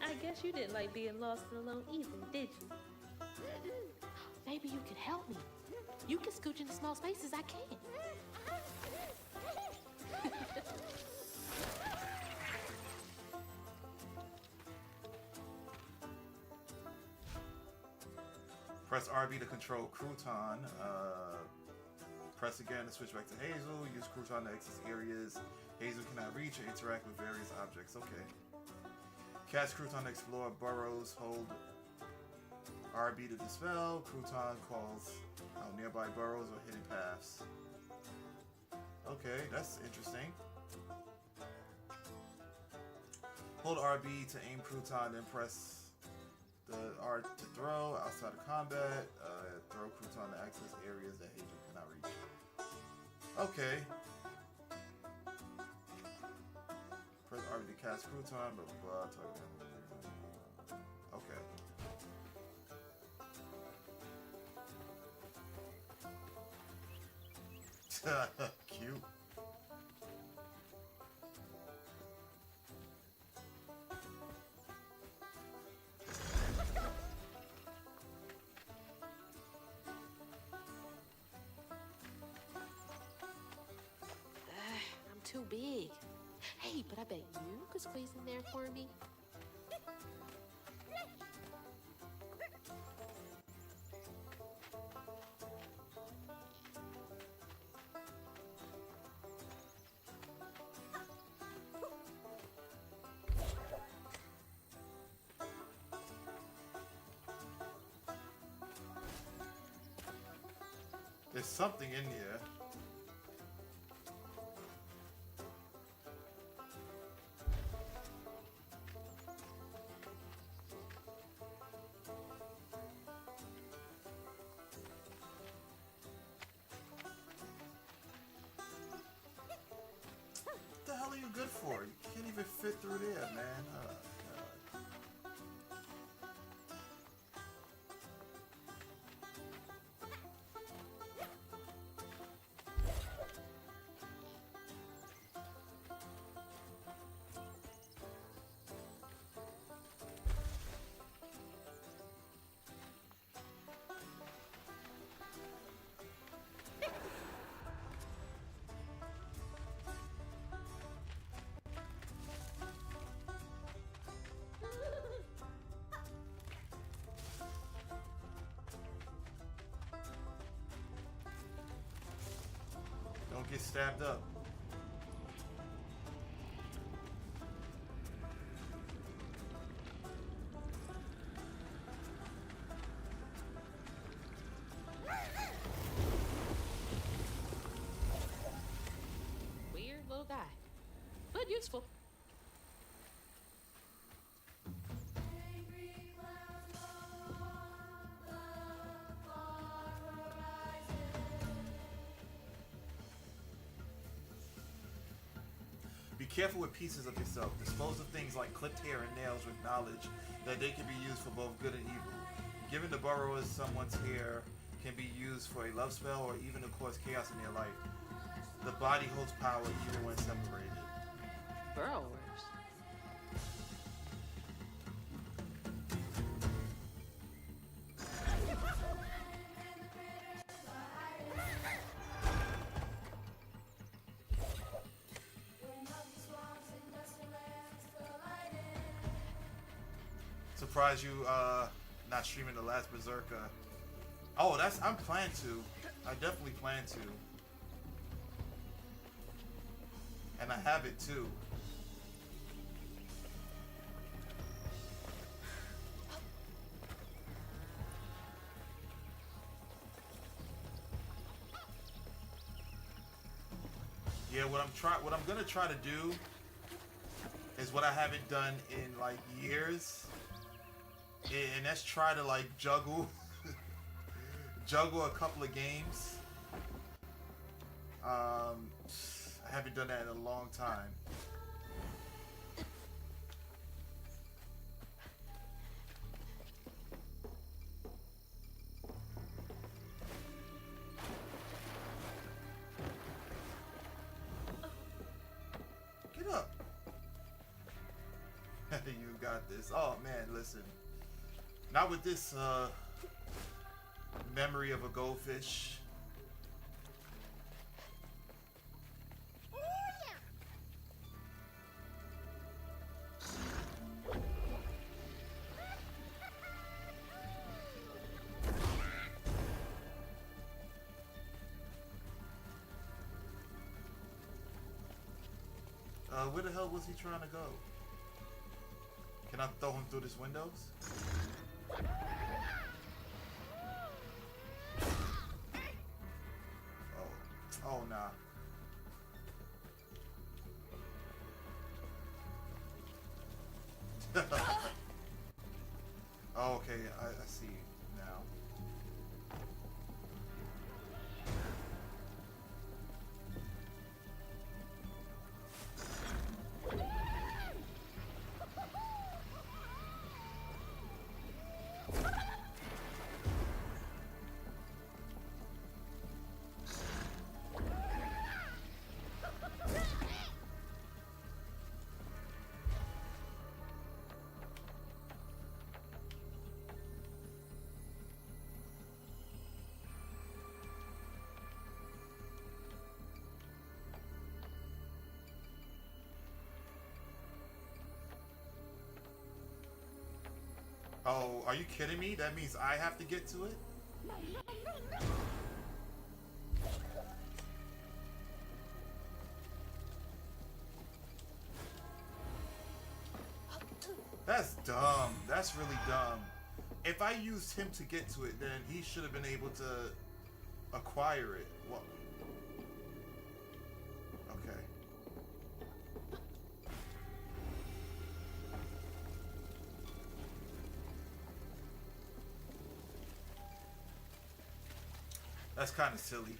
I guess you didn't like being lost and alone either, did you? Maybe you could help me. You can scooch into small spaces I can't. Press RB to control Crouton. Press again to switch back to Hazel. Use Crouton to access areas Hazel cannot reach and interact with various objects. Okay. Cast Crouton to explore burrows. Hold RB to dispel. Crouton calls out nearby burrows or hidden paths. Okay, that's interesting. Hold RB to aim Crouton, then press the R to throw outside of combat. Throw Crouton to access areas that Hazel cannot reach. Okay. Press RB to cast Crouton, blah blah blah. Okay. Cute. I'm too big. Hey, but I bet you could squeeze in there for me. There's something in here. What the hell are you good for? You can't even fit through there, man. God. Don't get stabbed up. useful. Be careful with pieces of yourself. Dispose of things like clipped hair and nails with knowledge that they can be used for both good and evil. Giving the borrowers someone's hair can be used for a love spell or even to cause chaos in their life. The body holds power even when separated. Burrowers. Surprised you not streaming the last Berserker. Oh, I'm planning to. I definitely plan to. And I have it too. Yeah, what I'm gonna try to do is what I haven't done in like years. And let's try to like juggle a couple of games. I haven't done that in a long time. Get up. You got this. Oh man, listen. Not with this memory of a goldfish. Where the hell was he trying to go? Can I throw him through this windows? Oh nah. Oh, okay, I see now. Oh, are you kidding me? That means I have to get to it? That's dumb. That's really dumb. If I used him to get to it, then he should have been able to acquire it. What? Okay. That's kind of silly.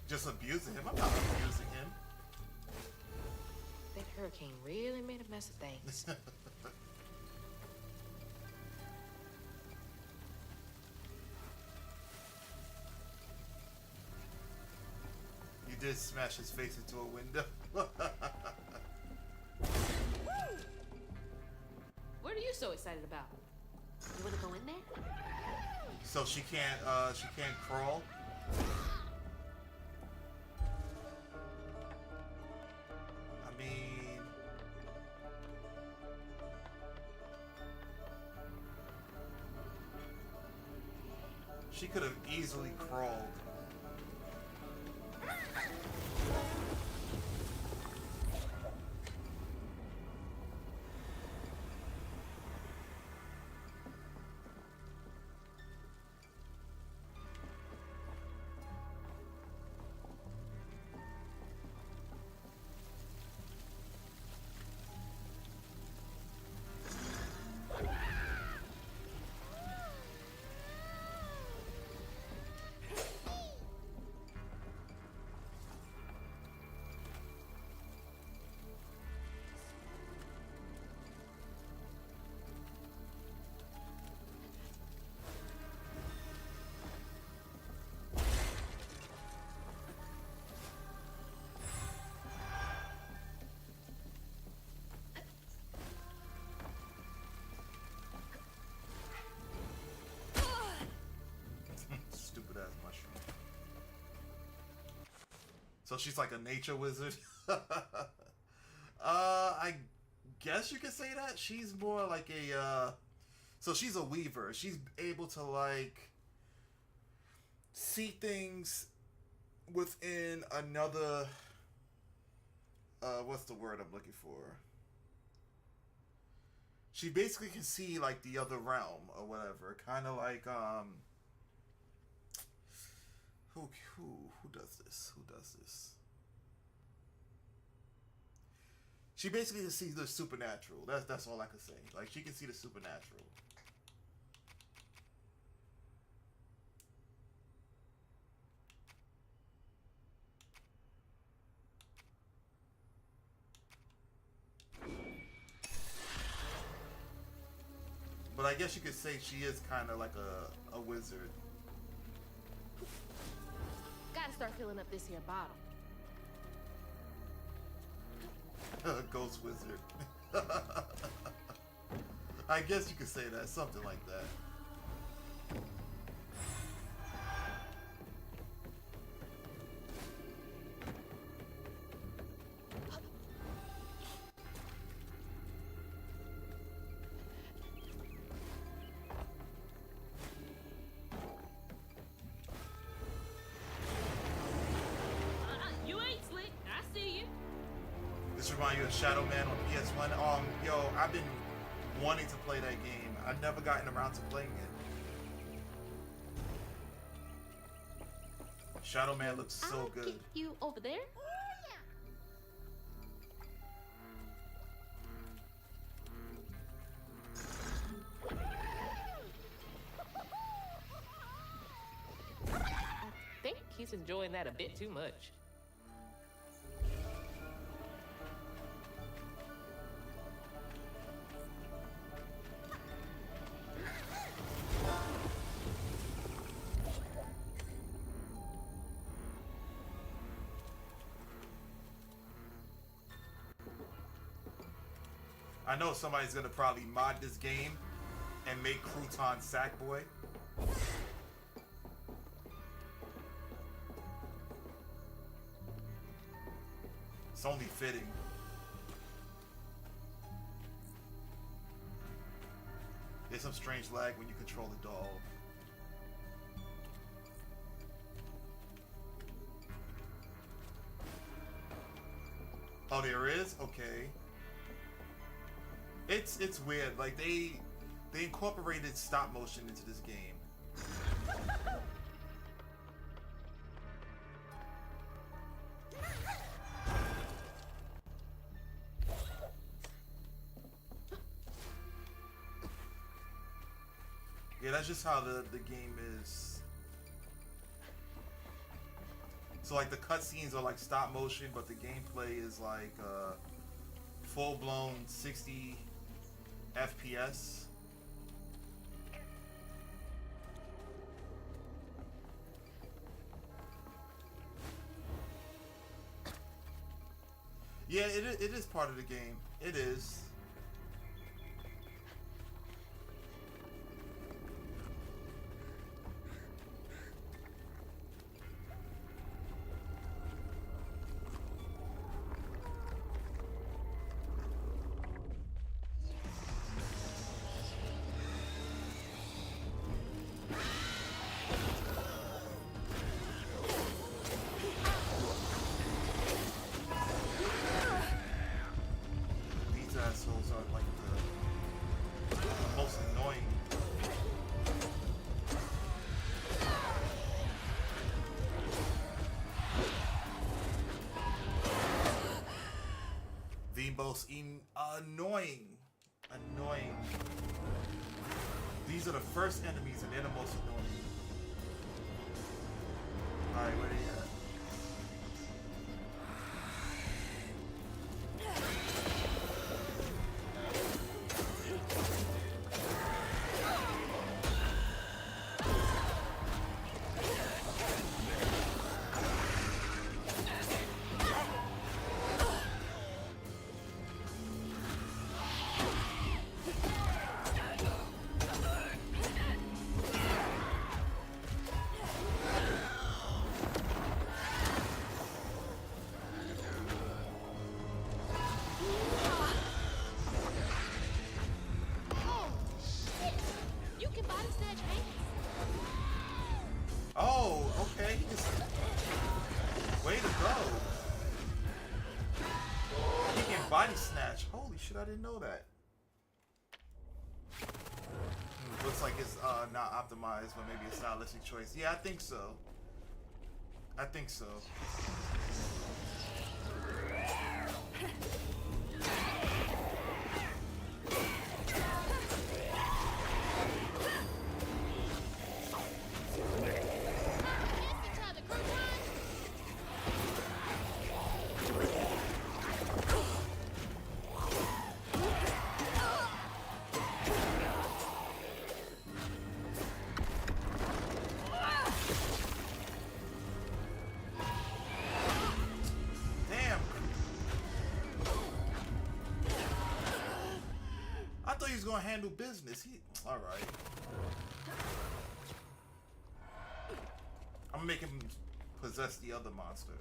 Just abusing him. I'm not abusing him. That hurricane really made a mess of things. You did smash his face into a window. What are you so excited about? You wanna go in there? So she can't crawl? I mean, she could have easily crawled. So she's like a nature wizard. I guess you could say that. She's more like a so she's a weaver. She's able to like see things within another what's the word I'm looking for? She basically can see like the other realm or whatever. Kind of like who does this? Who does this? She basically can see the supernatural. That's all I can say. Like she can see the supernatural. But I guess you could say she is kind of like a wizard. Gotta start filling up this here bottle. Ghost wizard. I guess you could say that, something like that. You ain't slick. I see you. This reminds you of Shadow Man on PS1. Yo, I've been wanting to play that game. I've never gotten around to playing it. Shadow Man looks so I'll good. keep you over there. I think he's enjoying that a bit too much. I know somebody's gonna probably mod this game and make Crouton Sackboy. It's only fitting. There's some strange lag when you control the doll. Oh, there is? Okay. It's weird. Like they incorporated stop motion into this game. Yeah, that's just how the game is. So like the cutscenes are like stop motion, but the gameplay is like full-blown 60 FPS. Yeah, it is part of the game. It is. These assholes are like the most annoying. The most annoying. These are the first enemies and they're the most annoying. Alright, where they at? didn't know that. Looks like it's not optimized, but maybe a stylistic choice. Yeah, I think so. I think so. He's gonna handle business. All right. I'm gonna make him possess the other monster.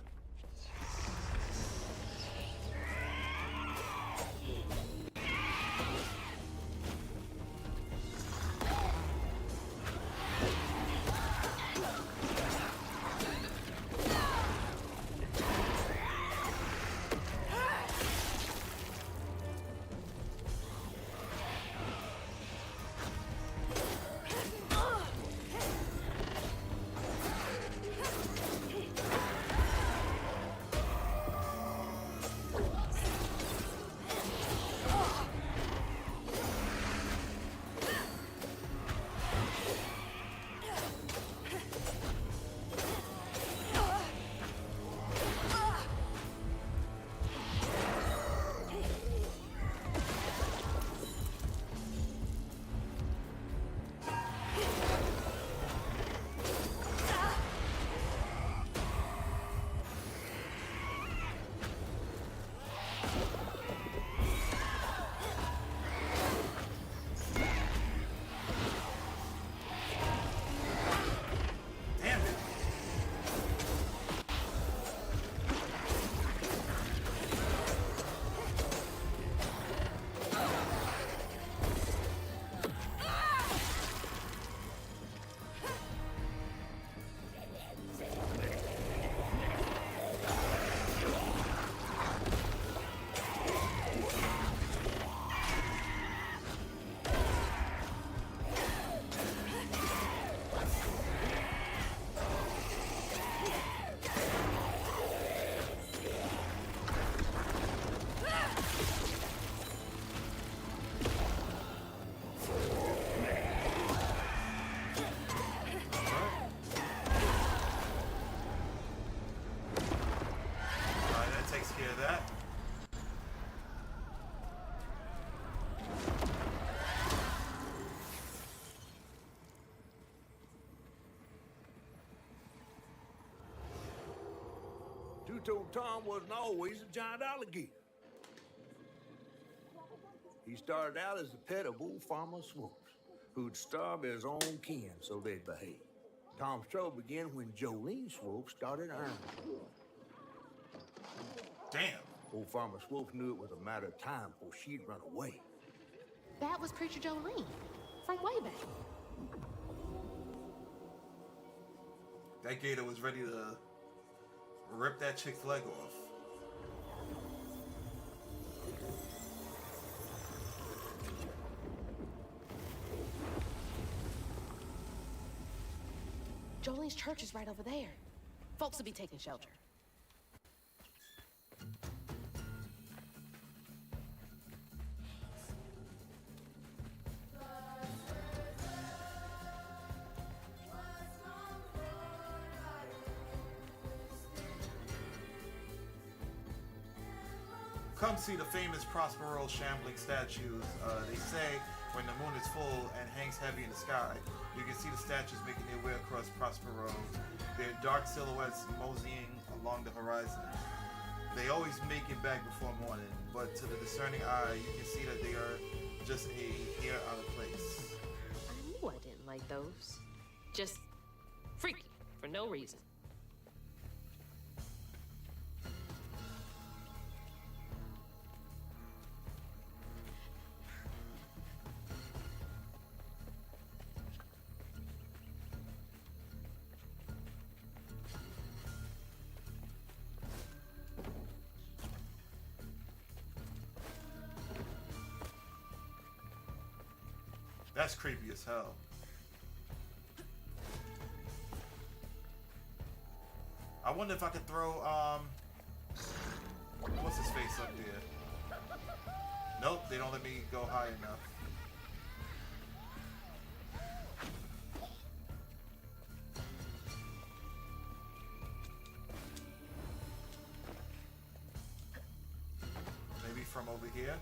Two-Toed Tom wasn't always a giant alligator. He started out as the pet of old Farmer Swoops, who'd starve his own kin so they'd behave. Tom's trouble began when Jolene Swope started earning. Damn. Old Farmer Swope knew it was a matter of time before she'd run away. That was Preacher Jolene from way back. That gator was ready to rip that chick's leg off. Jolene's church is right over there. Folks will be taking shelter. Come see the famous Prospero shambling statues. They say when the moon is full and hangs heavy in the sky, you can see the statues making their way across Prospero, their dark silhouettes moseying along the horizon. They always make it back before morning, but to the discerning eye, you can see that they are just a hair out of place. I knew I didn't like those. Just freaky for no reason. That's creepy as hell. I wonder if I could throw, what's his face up there? Nope, they don't let me go high enough. Maybe from over here?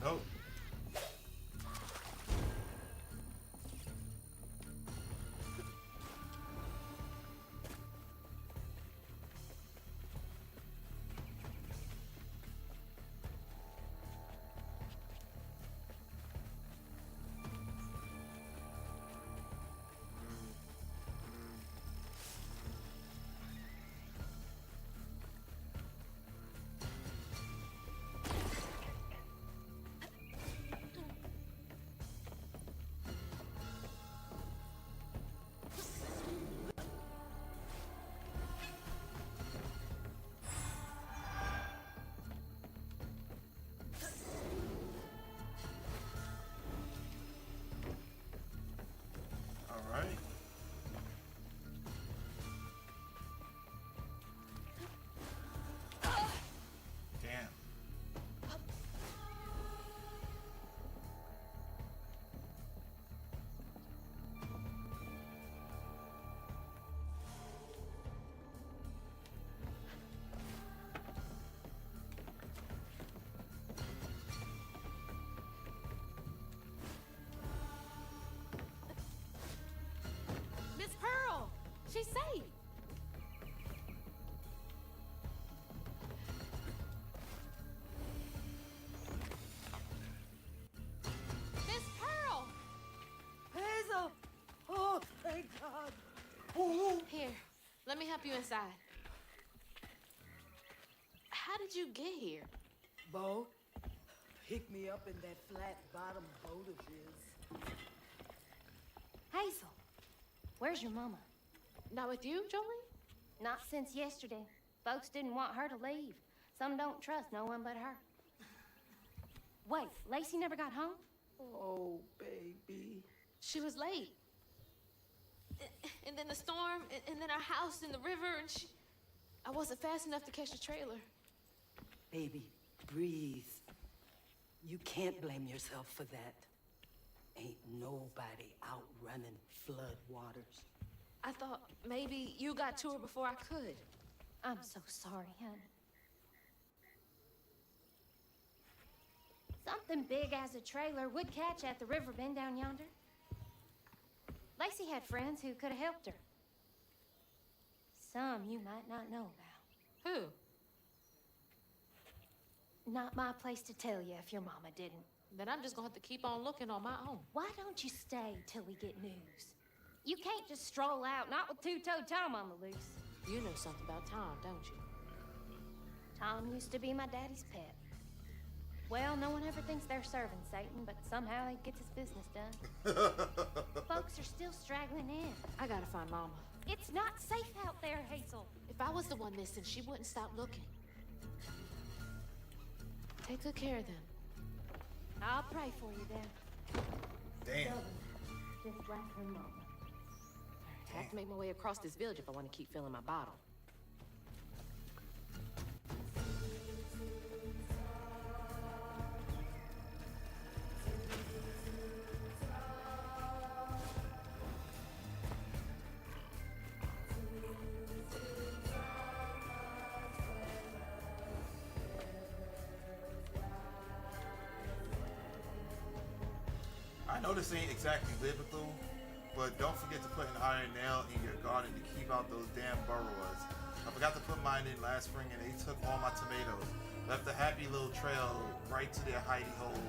Nope. Alright. Damn. Miss Pearl! She's safe! Miss Pearl! Hazel! Oh, thank God. Here, let me help you inside. How did you get here? Bo, pick me up in that flat bottom boat of his. Hazel, where's your mama? Not with you, Jolie? Not since yesterday. Folks didn't want her to leave. Some don't trust no one but her. Wait, Lacey never got home? Oh, baby. She was late. And then the storm, and then our house in the river, and I wasn't fast enough to catch the trailer. Baby, breathe. You can't blame yourself for that. Ain't nobody outrunning flood waters. I thought maybe you got to her before I could. I'm so sorry, honey. Something big as a trailer would catch at the river bend down yonder. Lacey had friends who could have helped her. Some you might not know about. Who? Not my place to tell you if your mama didn't. Then I'm just gonna have to keep on looking on my own. Why don't you stay till we get news? You can't just stroll out, not with two-toed Tom on the loose. You know something about Tom, don't you? Tom used to be my daddy's pet. Well, no one ever thinks they're serving Satan, but somehow he gets his business done. Folks are still straggling in. I gotta find Mama. It's not safe out there, Hazel. If I was the one missing, she wouldn't stop looking. Take good care of them. I'll pray for you then. Damn. Just like her mama. I have to make my way across this village if I want to keep filling my bottle. I know this ain't exactly biblical, but don't forget to put an iron nail in your garden to keep out those damn burrowers. I forgot to put mine in last spring and they took all my tomatoes. Left a happy little trail right to their hidey hole,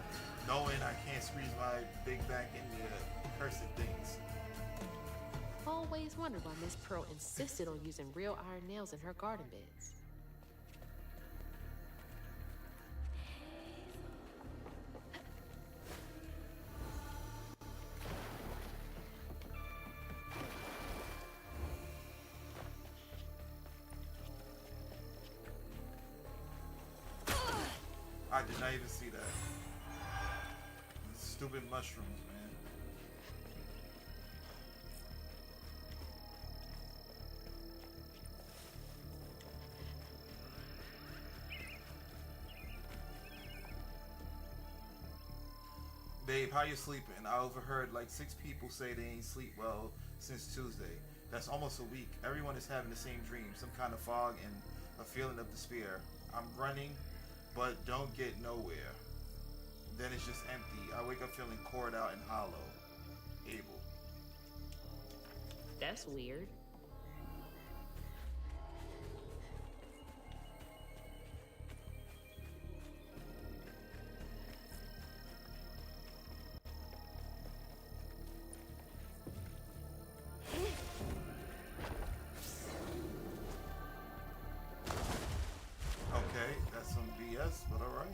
knowing I can't squeeze my big back in their cursed things. Always wondered why Miss Pearl insisted on using real iron nails in her garden beds. did not even see that. Stupid mushrooms, man. Babe, how you sleeping? I overheard like 6 people say they ain't sleep well since Tuesday. That's almost a week. Everyone is having the same dream, some kind of fog and a feeling of despair. I'm running, but don't get nowhere. Then it's just empty. I wake up feeling cored out and hollow. Abel. That's weird. Okay, that's some BS, but alright.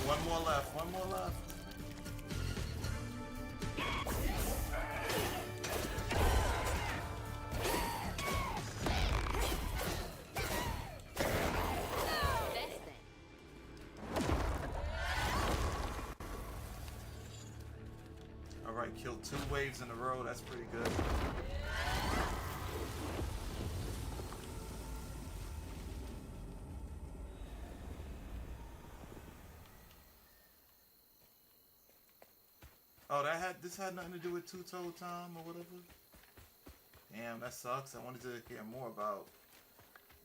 One more left. One more left. All right, killed 2 waves in a row. That's pretty good. Oh, this had nothing to do with Two-Toe Tom or whatever? Damn, that sucks. I wanted to hear more about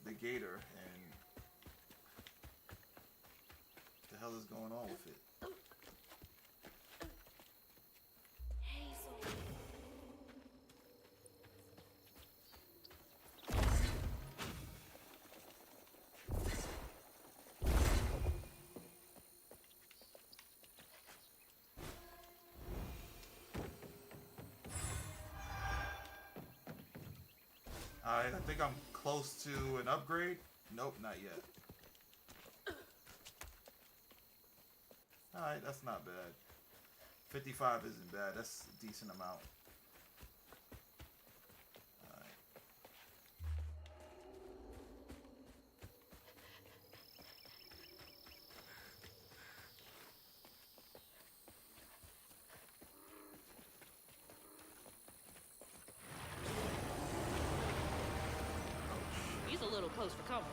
the gator and what the hell is going on with it. Alright, I think I'm close to an upgrade. Nope, not yet. Alright, that's not bad. 55 isn't bad. That's a decent amount. He's a little close for comfort.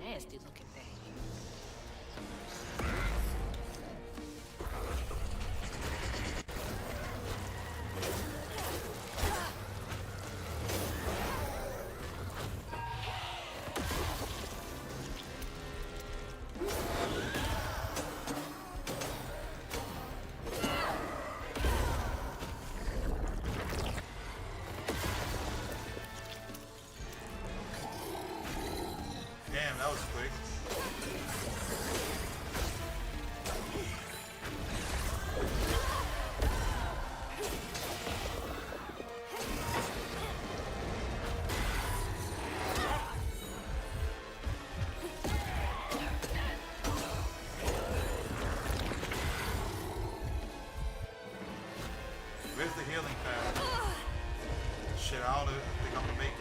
Nasty looking thing. Damn, that was quick. Where's the healing pad? Shit, I don't think I'm gonna make it.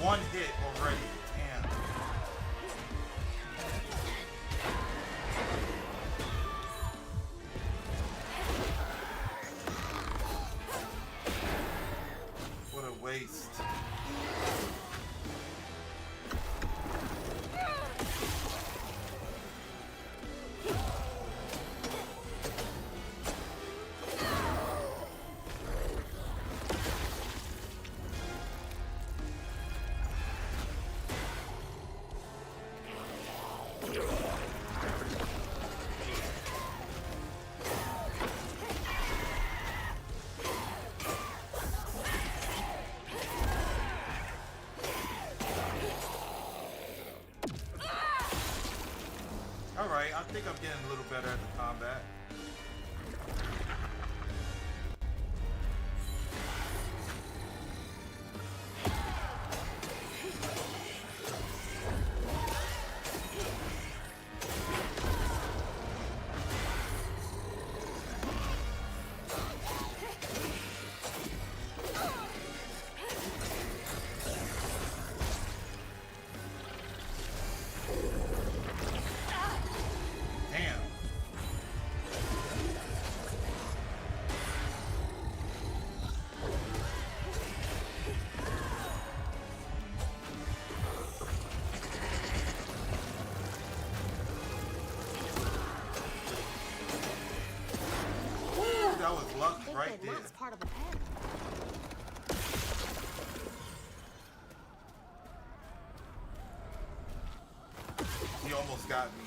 One hit already. Damn. What a waste. Alright, I think I'm getting a little better at the combat. Damn. Ooh, that was luck right there. That's part of the pattern. He almost got me.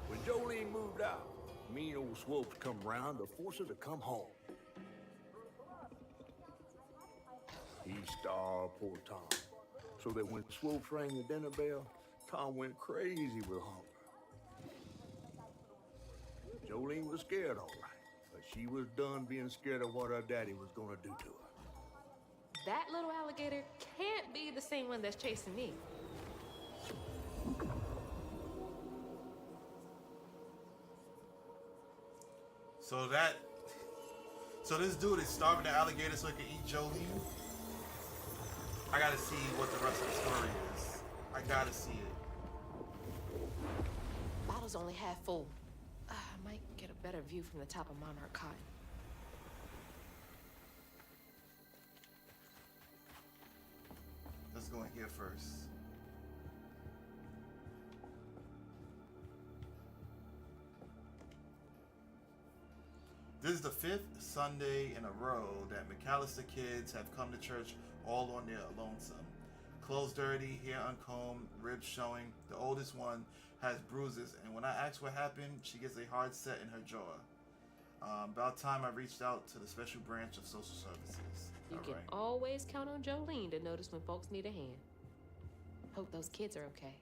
When Jolene moved out, mean old Swopes come round to force her to come home. He starved poor Tom, so that when Swopes rang the dinner bell, Tom went crazy with hunger. Jolene was scared, all right, but she was done being scared of what her daddy was gonna do to her. That little alligator can't be the same one that's chasing me. So this dude is starving the alligator so he can eat Jolene? I gotta see what the rest of the story is. I gotta see it. Bottle's only half full. I might get a better view from the top of Monarch Cotton. Let's go in here first. This is the 5th Sunday in a row that McAllister kids have come to church all on their lonesome. Clothes dirty, hair uncombed, ribs showing. The oldest one has bruises, and when I ask what happened, she gets a hard set in her jaw. About time I reached out to the special branch of social services. You can always count on Jolene to notice when folks need a hand. Hope those kids are okay.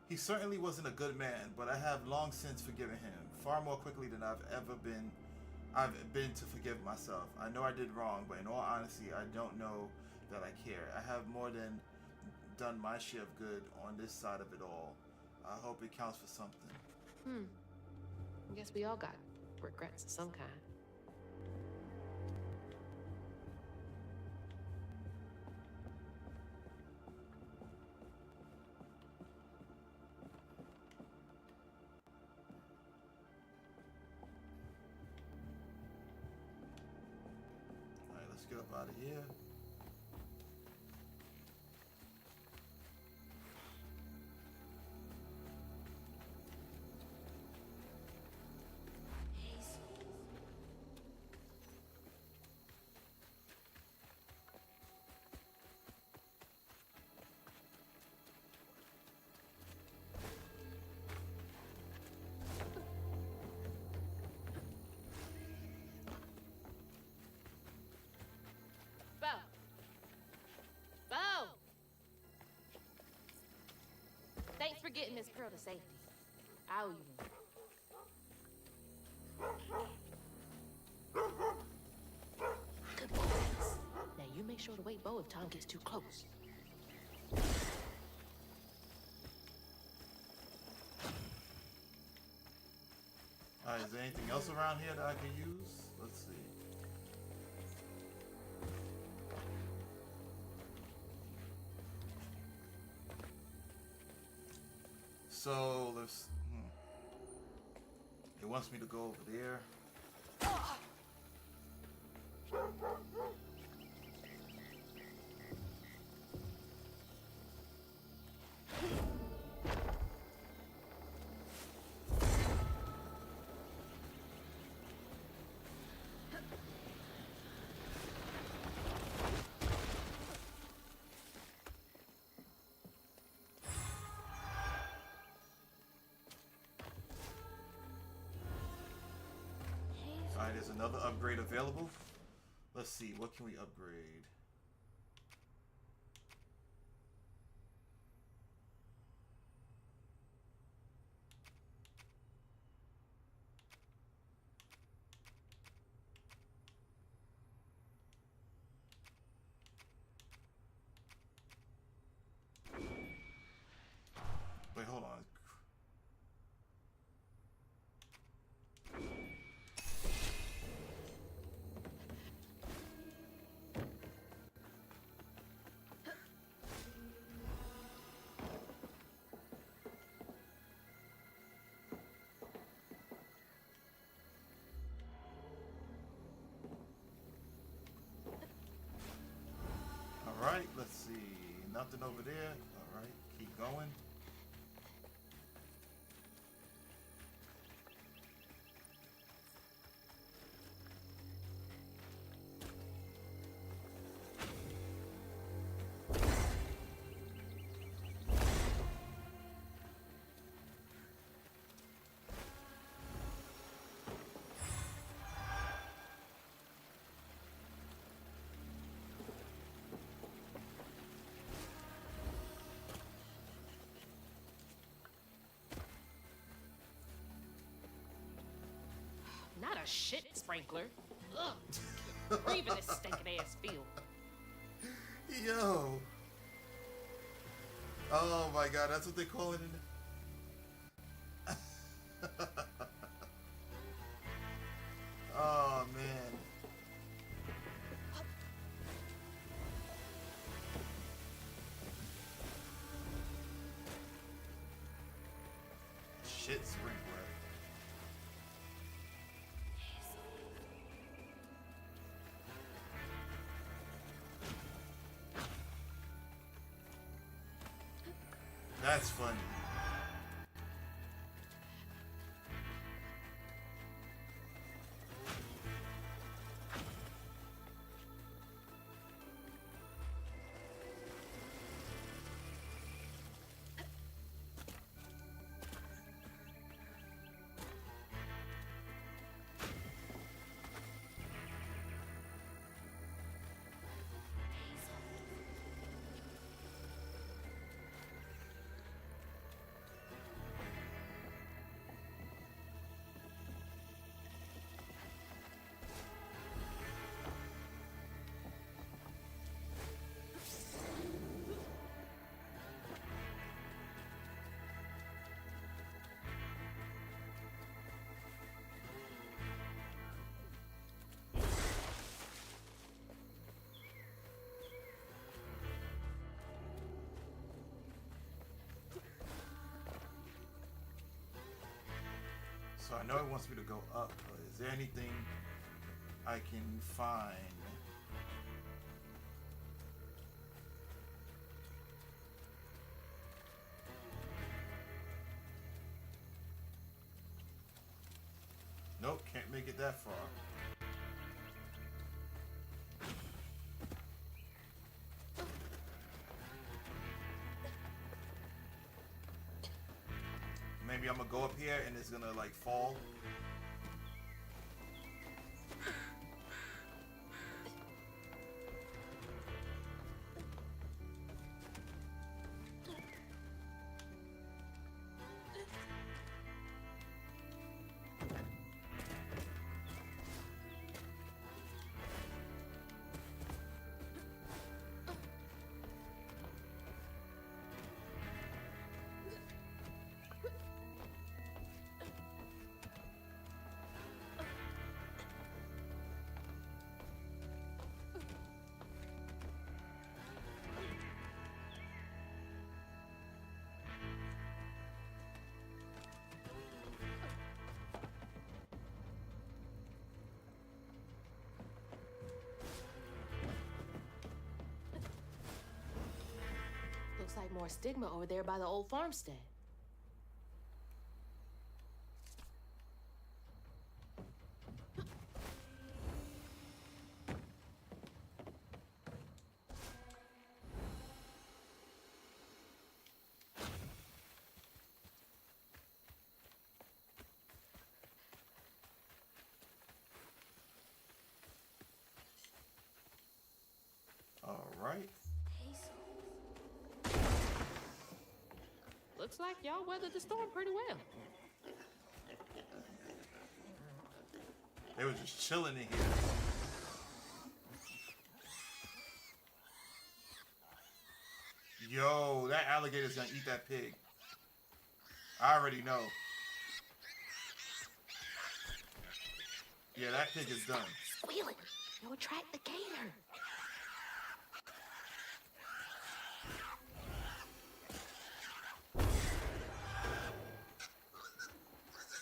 He certainly wasn't a good man, but I have long since forgiven him, far more quickly than I've been to forgive myself. I know I did wrong, but in all honesty, I don't know that I care. I have more than done my share of good on this side of it all. I hope it counts for something. I guess we all got regrets of some kind. Alright, let's get up out of here. Bo! Bo! Thanks for getting Miss Pearl to safety. I owe you one. Good boy. Now you make sure to wake Bo if Tom gets too close. Alright, is there anything else around here that I can use? Let's see. So let's. It wants me to go over there. Alright, there's another upgrade available. Let's see, what can we upgrade? Wait, hold on. Alright, let's see. Nothing over there. Alright, keep going. Not a shit sprinkler. Ugh. Breathing this stinking ass field. Yo. Oh my god, that's what they call it in. Oh man. Shit sprinkler. That's funny. So I know it wants me to go up, but is there anything I can find? Nope, can't make it that far. Maybe I'm gonna go up here and it's gonna like fall. Looks like more stigma over there by the old farmstead. All right. Looks like y'all weathered the storm pretty well. They were just chilling in here. Yo, that alligator's gonna eat that pig. I already know. Yeah, that pig is done. Squealing. You'll attract the gator.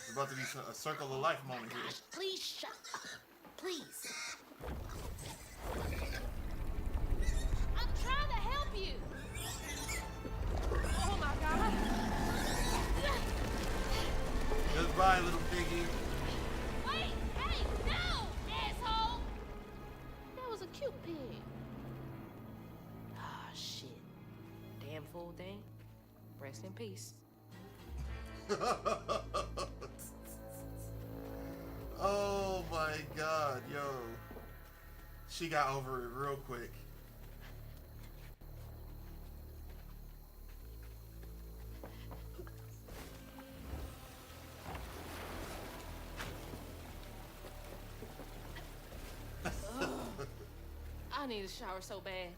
It's about to be a circle of life moment here. Please shut up. Please. I'm trying to help you. Oh my God. Goodbye, little piggy. Wait! Hey! No! Asshole! That was a cute pig. Ah, shit. Damn fool thing. Rest in peace. Oh my God, yo. She got over it real quick. I need a shower so bad.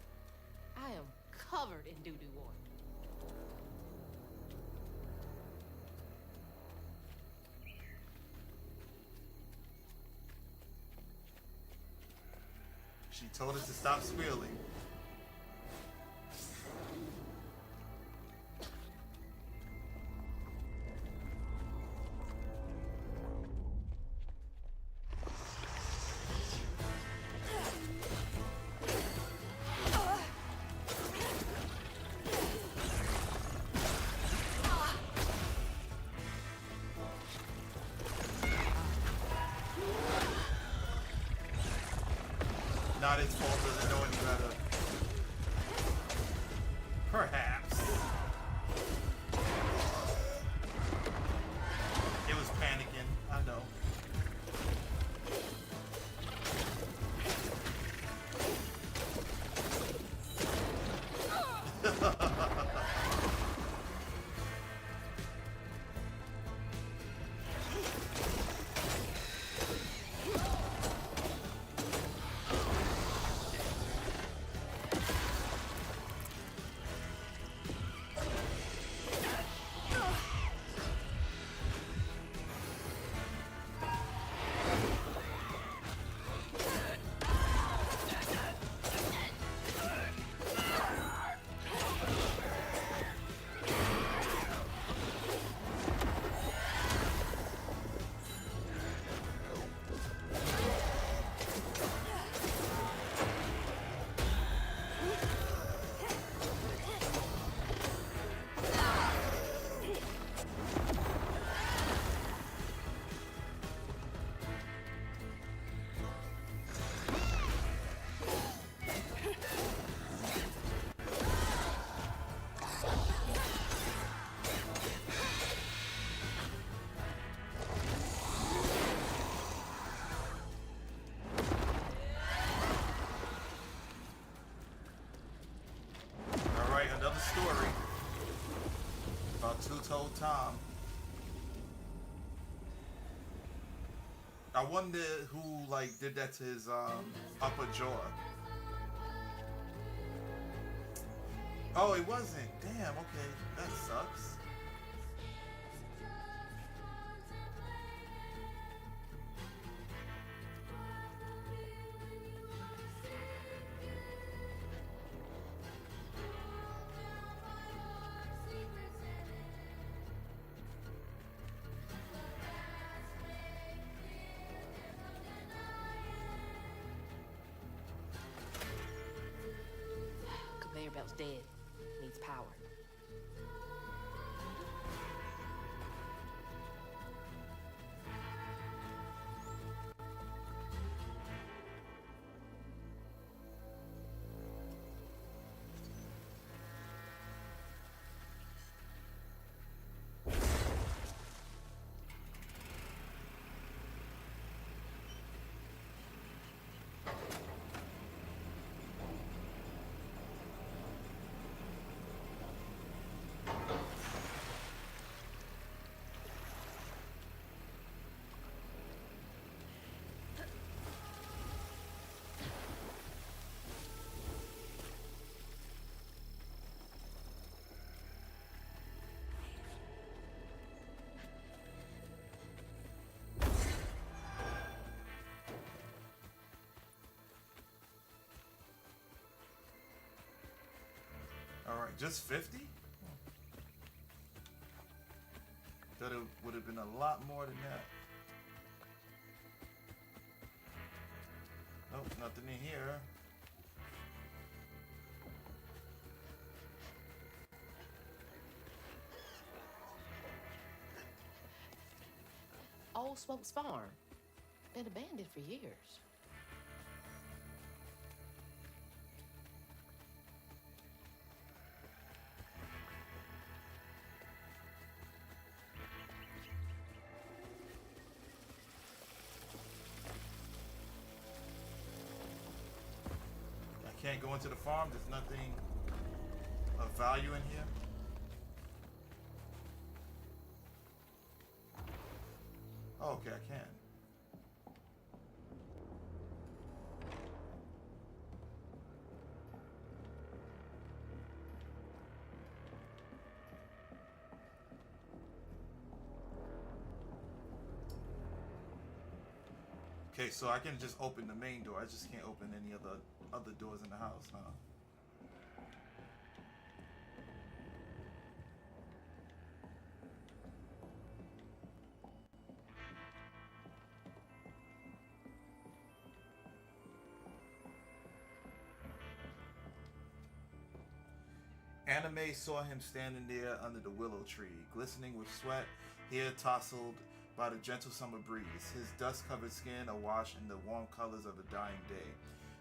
I am covered in doo-doo water. She told us to stop squealing. Not its fault, doesn't know any better. Perhaps. It was panicking, I know. Two-toed Tom. I wonder who like did that to his upper jaw. Oh, it wasn't. Damn. Okay, that sucks. Conveyor belt's dead. Needs power. Alright, just 50? Thought it would have been a lot more than that. Nope, nothing in here. Old Smokes Farm. Been abandoned for years. I can't go into the farm. There's nothing of value in here. Oh, okay, I can. Okay, so I can just open the main door. I just can't open any other doors in the house, huh? Anime saw him standing there under the willow tree, glistening with sweat, hair tousled by the gentle summer breeze, his dust-covered skin awash in the warm colors of a dying day.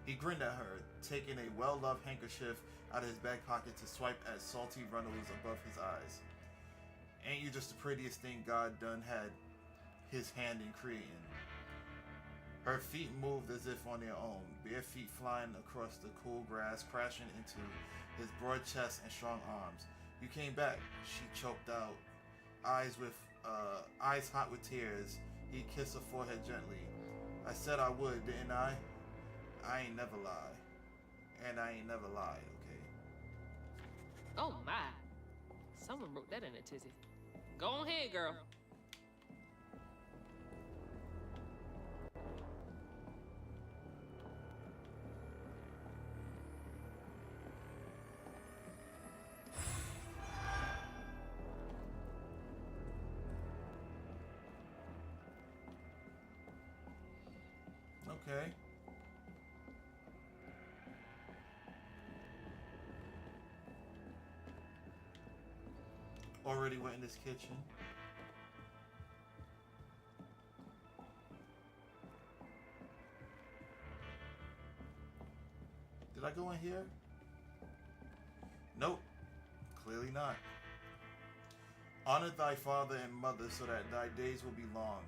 He grinned at her, taking a well-loved handkerchief out of his back pocket to swipe at salty runnels above his eyes. Ain't you just the prettiest thing God done had his hand in creating? Her feet moved as if on their own, bare feet flying across the cool grass, crashing into his broad chest and strong arms. You came back, she choked out, eyes hot with tears. He kissed her forehead gently. I said I would, didn't I? I ain't never lie. And I ain't never lied, okay? Oh my. Someone wrote that in a tizzy. Go on ahead, girl. Okay. Already went in this kitchen. Did I go in here? Nope. Clearly not. Honor thy father and mother so that thy days will be long.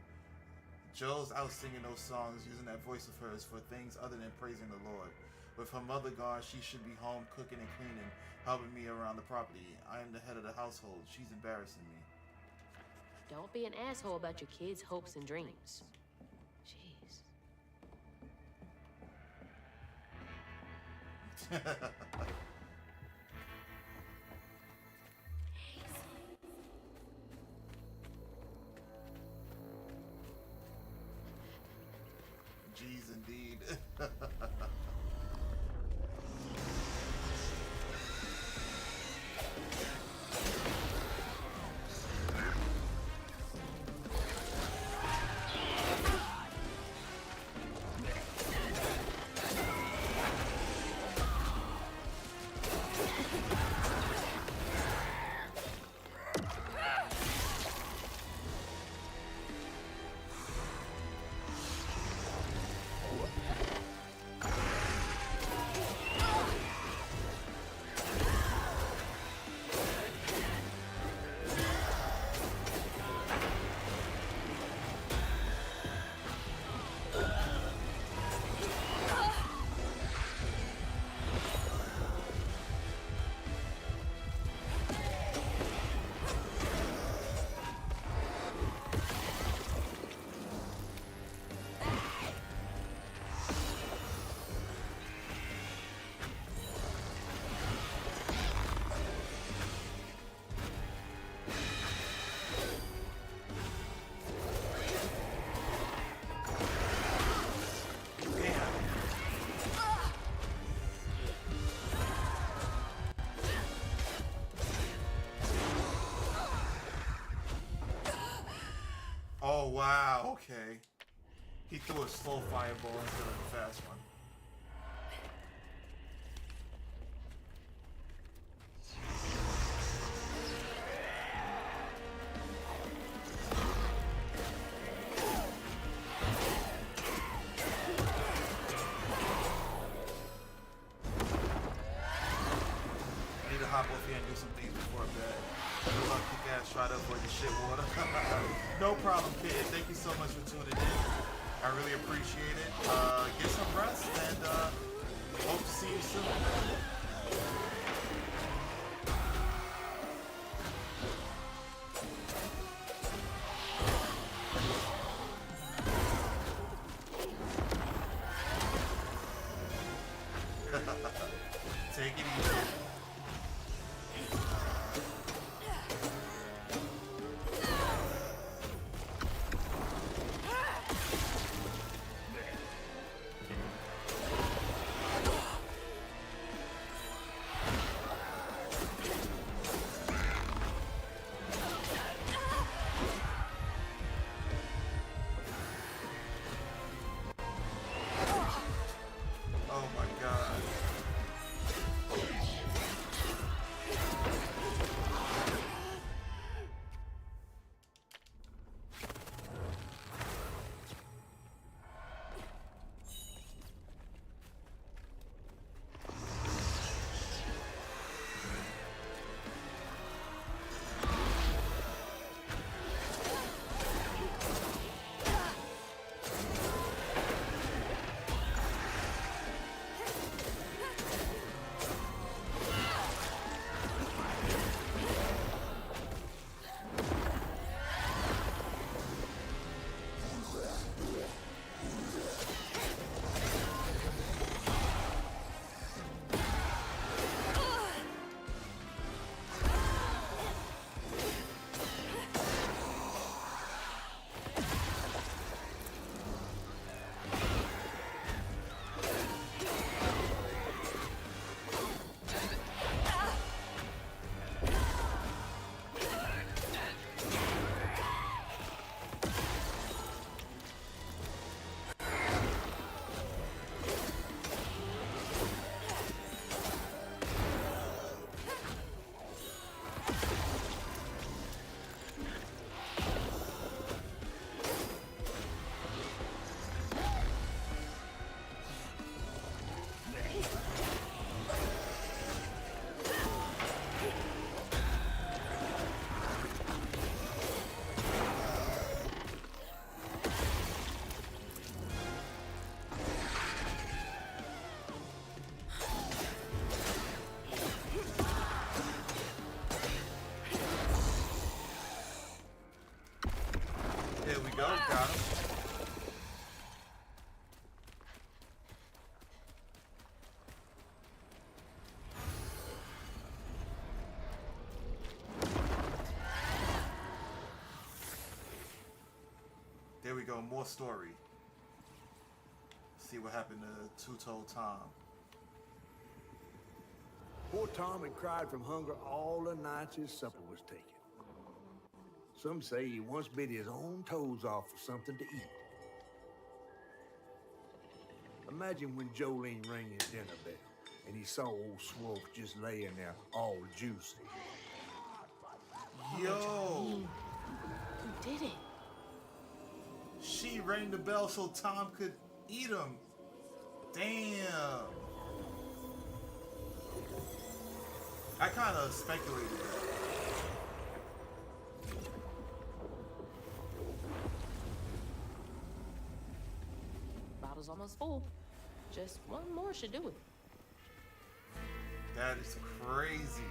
Joe's out singing those songs, using that voice of hers for things other than praising the Lord. With her mother gone, she should be home cooking and cleaning, helping me around the property. I am the head of the household. She's embarrassing me. Don't be an asshole about your kids' hopes and dreams. Jeez. Jeez, indeed. Oh, wow, okay. He threw a slow fireball instead of a fast one. I need to hop off here and do some things before bed. Good luck, kick ass, try to avoid the shit water. No problem, kid. Thank you so much for tuning in. I really appreciate it. Get some rest and hope to see you soon. Take it easy. go, got him. There we go, more story. See what happened to Two-Toed Tom. Poor Tom had cried from hunger all the nights his supper was taken. Some say he once bit his own toes off for something to eat. Imagine when Jolene rang his dinner bell and he saw old Swolf just laying there all juicy. Yo! Who did it? She rang the bell so Tom could eat him. Damn. I kind of speculated that. Bottle's almost full. Just one more should do it. That is crazy.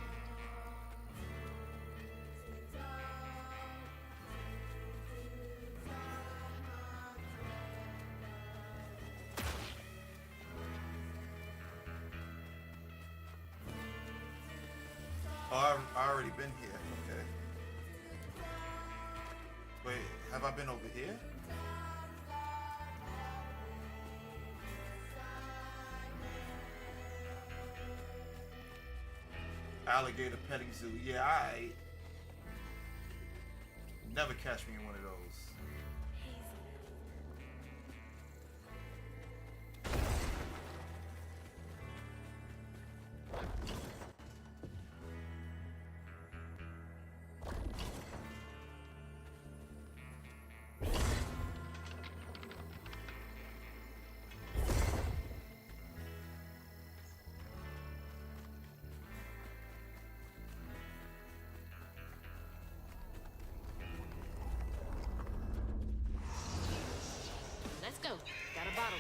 Oh, I already been here. Okay. Wait, have I been over here? Alligator petting zoo. Yeah, I never catch me in one of those. Let's go. Got a bottle.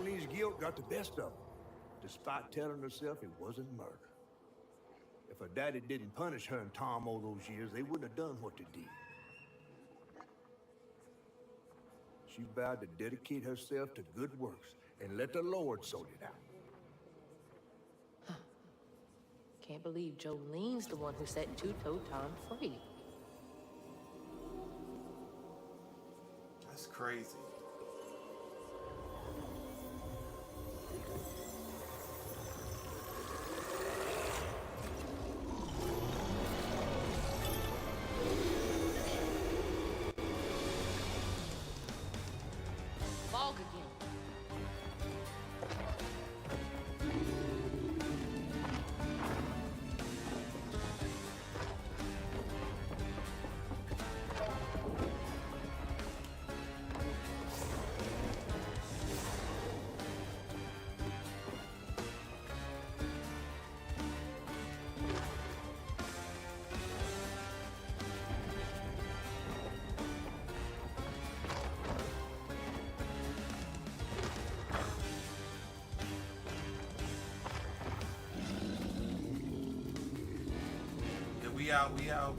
Marlene's guilt got the best of her, despite telling herself it wasn't murder. If her daddy didn't punish her and Tom all those years, they wouldn't have done what they did. She vowed to dedicate herself to good works and let the Lord sort it out. Can't believe Jolene's the one who set Two-Toe Tom free. That's crazy. Fog again. Yeah, we out, we out.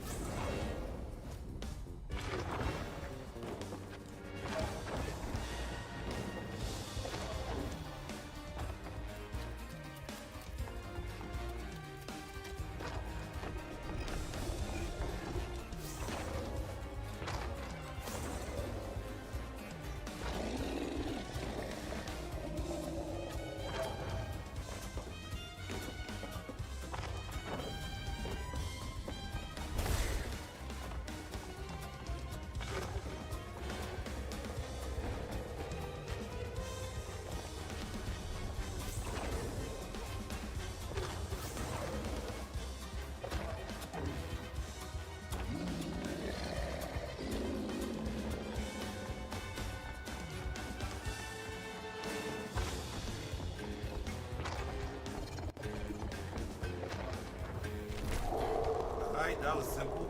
Alright, that was simple.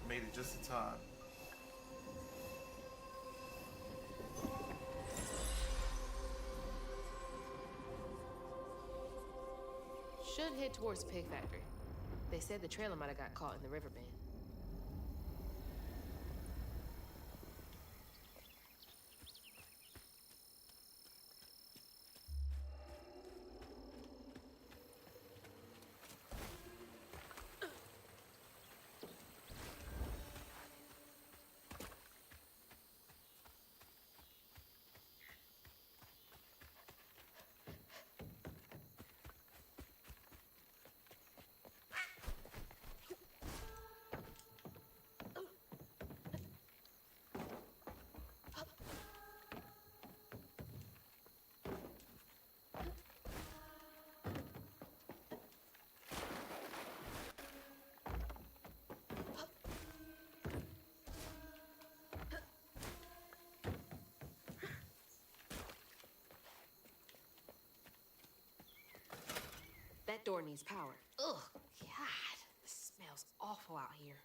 Made it just in time. Should head towards the pig factory. They said the trailer might have got caught in the riverbed. That door needs power. Ugh, God, this smells awful out here.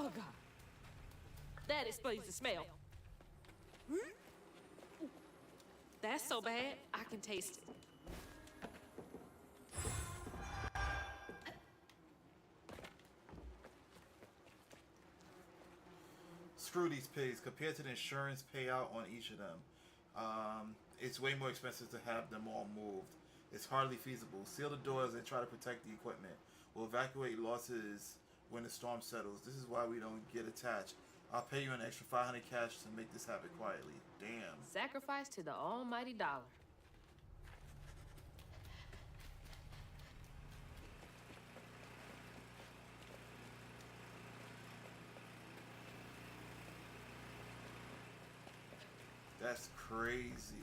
Oh, God. That explains the smell. That's so bad, I can taste it. Screw these pigs. Compared to the insurance payout on each of them, it's way more expensive to have them all moved. It's hardly feasible. Seal the doors and try to protect the equipment. We'll evacuate losses when the storm settles. This is why we don't get attached. I'll pay you an extra 500 cash to make this happen quietly. Damn. Sacrifice to the almighty dollar. That's crazy.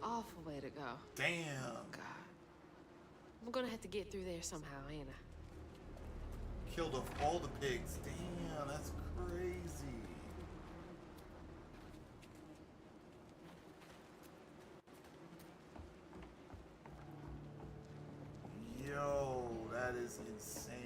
Awful way to go. Damn. God. I'm gonna have to get through there somehow, ain't I? Killed off all the pigs. Damn, that's crazy. Yo, that is insane.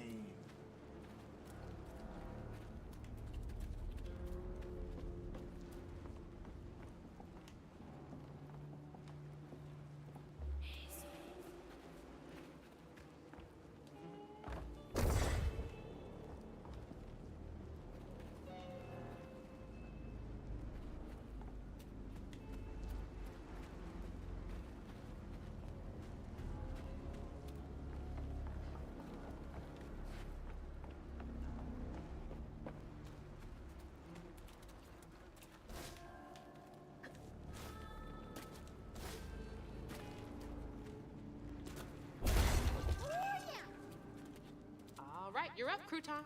All right, you're up, Crouton.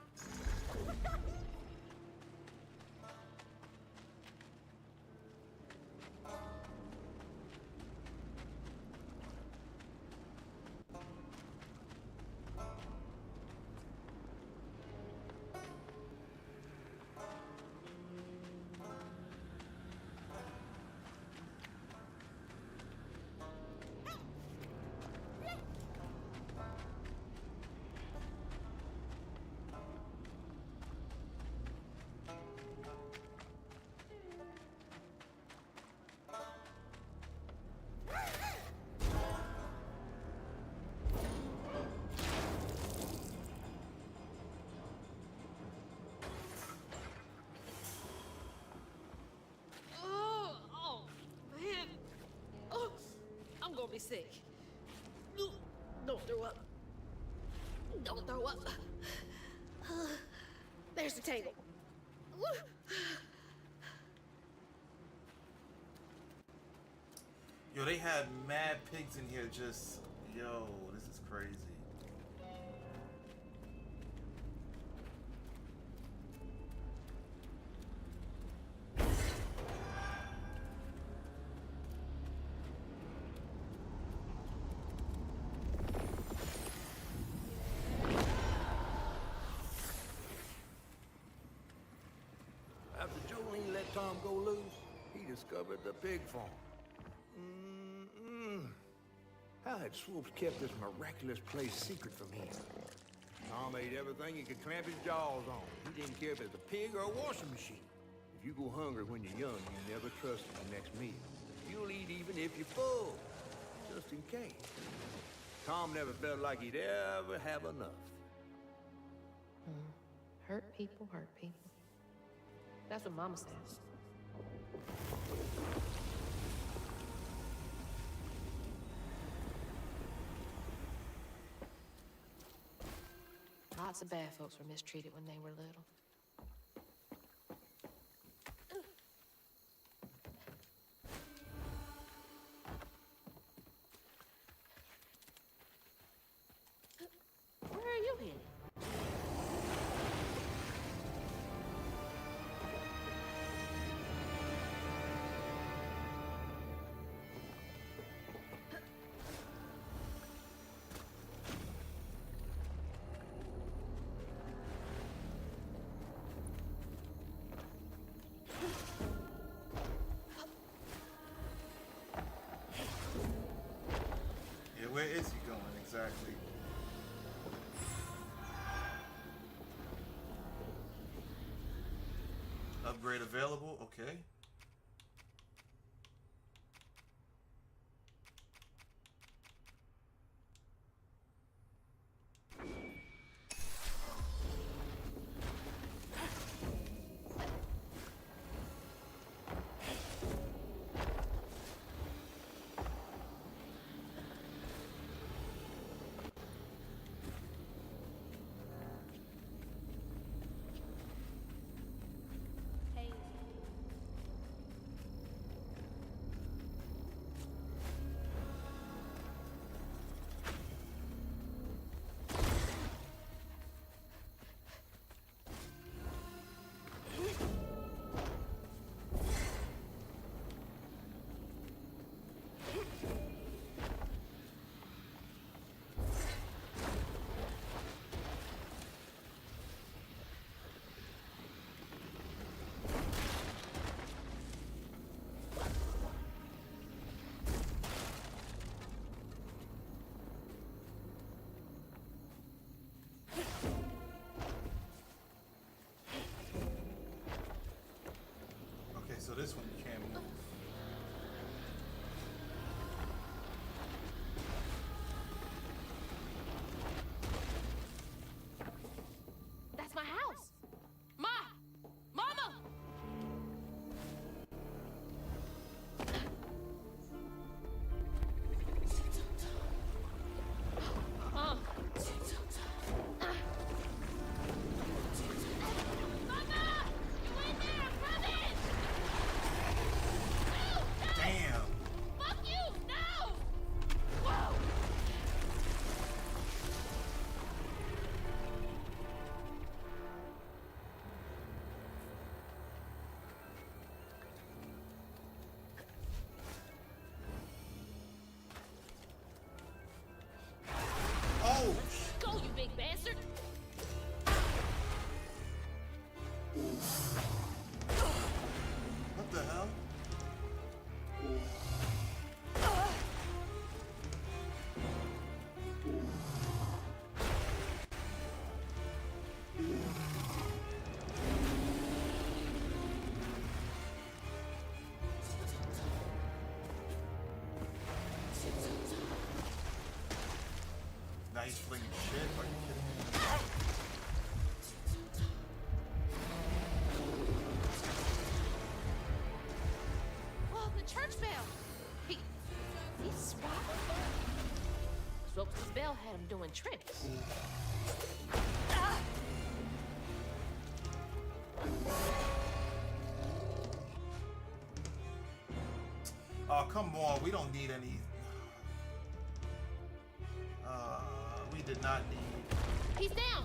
Oh, man. Oh, I'm gonna be sick. Don't throw up. Don't throw up. There's the table. Yo, they had mad pigs in here just... Yo, this is crazy. After Jolene let Tom go loose, he discovered the pig farm. How had Swoops kept this miraculous place secret from him? Tom ate everything he could clamp his jaws on. He didn't care if it was a pig or a washing machine. If you go hungry when you're young, you never trust the next meal. You'll eat even if you're full, just in case. Tom never felt like he'd ever have enough. Hurt people, hurt people. That's what Mama says. Lots of bad folks were mistreated when they were little. Where are you headed? Yeah, where is he going exactly? Upgrade available. Okay. So this one you can't move. That's my house. Mama! Damn. Fuck you! No! Whoa! Oh! Go, you big bastard! What the hell? Now he's flinging shit. Are you kidding me? Oh, the church bell! He swapped? Ropes' bell had him doing tricks. Oh, come on. We don't need any. We did not need. He's down!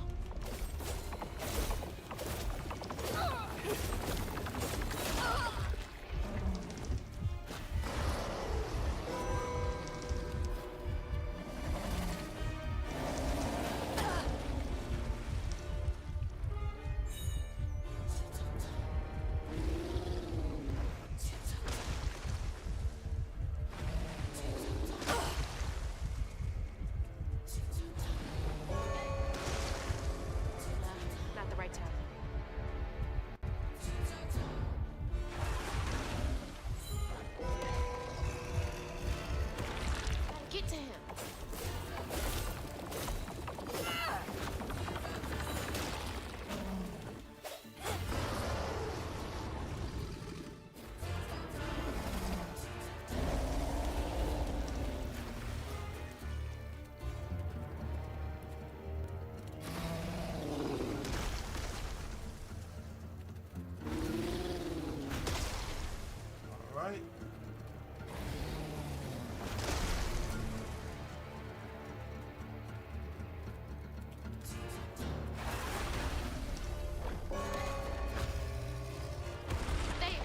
Not the right time. Get to him. All right. There.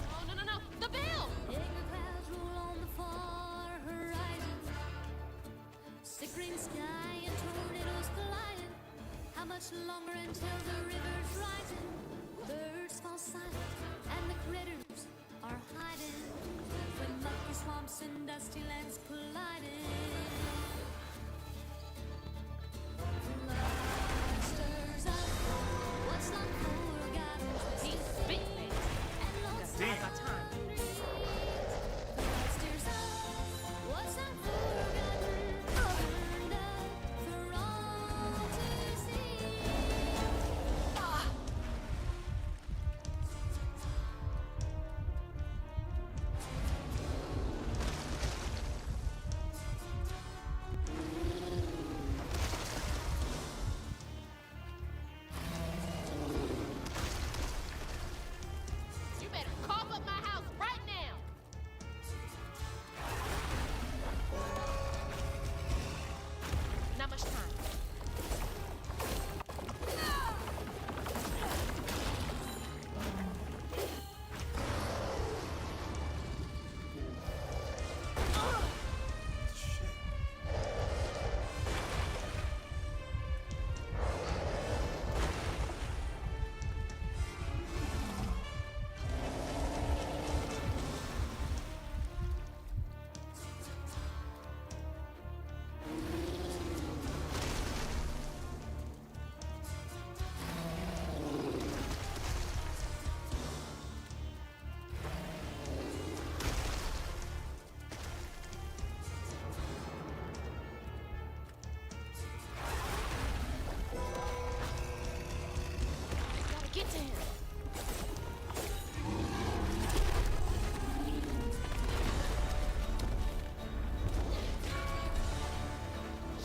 Oh, no. The bell! Clouds roll on the far horizon. Sickering sky and tornadoes colliding. How much longer until the river's rising? Birds fall silent and the critters are hiding. When mucky swamps and dusty lands colliding.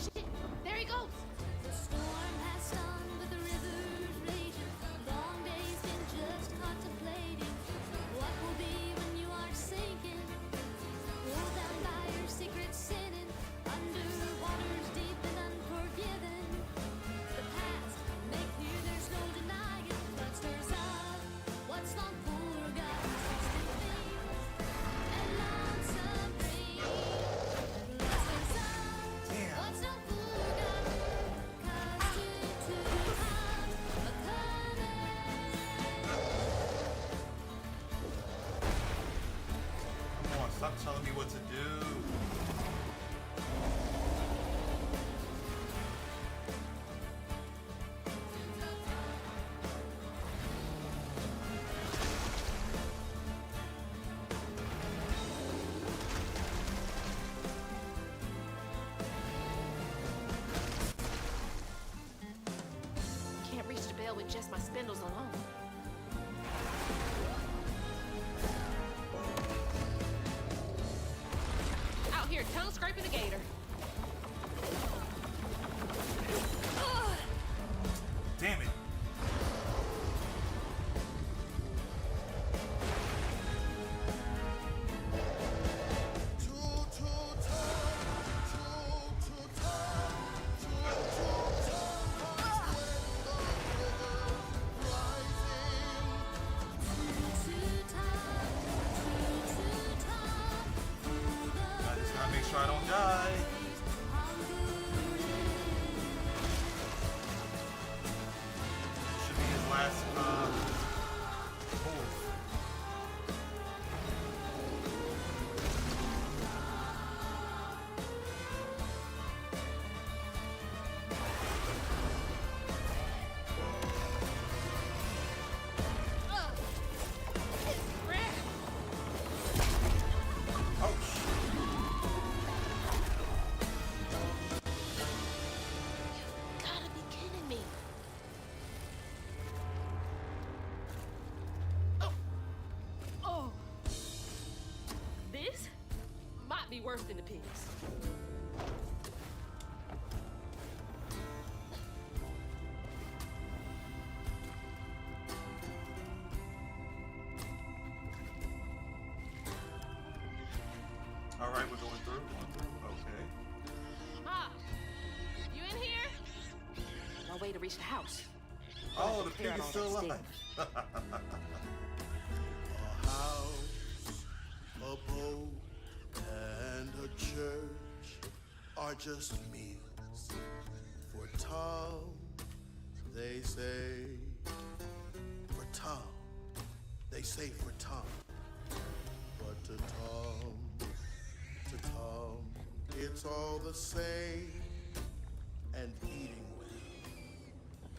Shit, there he goes. The storm has stung, but the river's raging. Long days been just contemplating what will be when you are sinking. Pulled down by your secret sinning, under waters deep and unforgiven. The past make clear there's no denying. But stirs up what's long forgotten. Twisted fate and lonesome dreams. Stirs up what's long forgotten. 'Cause to come a coming. Come on, stop telling me what to do. Can't reach the bell with just my spindles alone. Out here tongue scraping the gator. Damn it. I just gotta make sure I don't die. Should be his last move. Gotta be kidding me. Oh. This might be worse than the pigs. All right, we're going through. Okay. Ah, you in here? No way to reach the house. Oh, the Clear pig out is all still that alive. A house, a boat, and a church are just meals for Tom, they say. For Tom, they say for Tom. But to Tom, it's all the same. And eating well.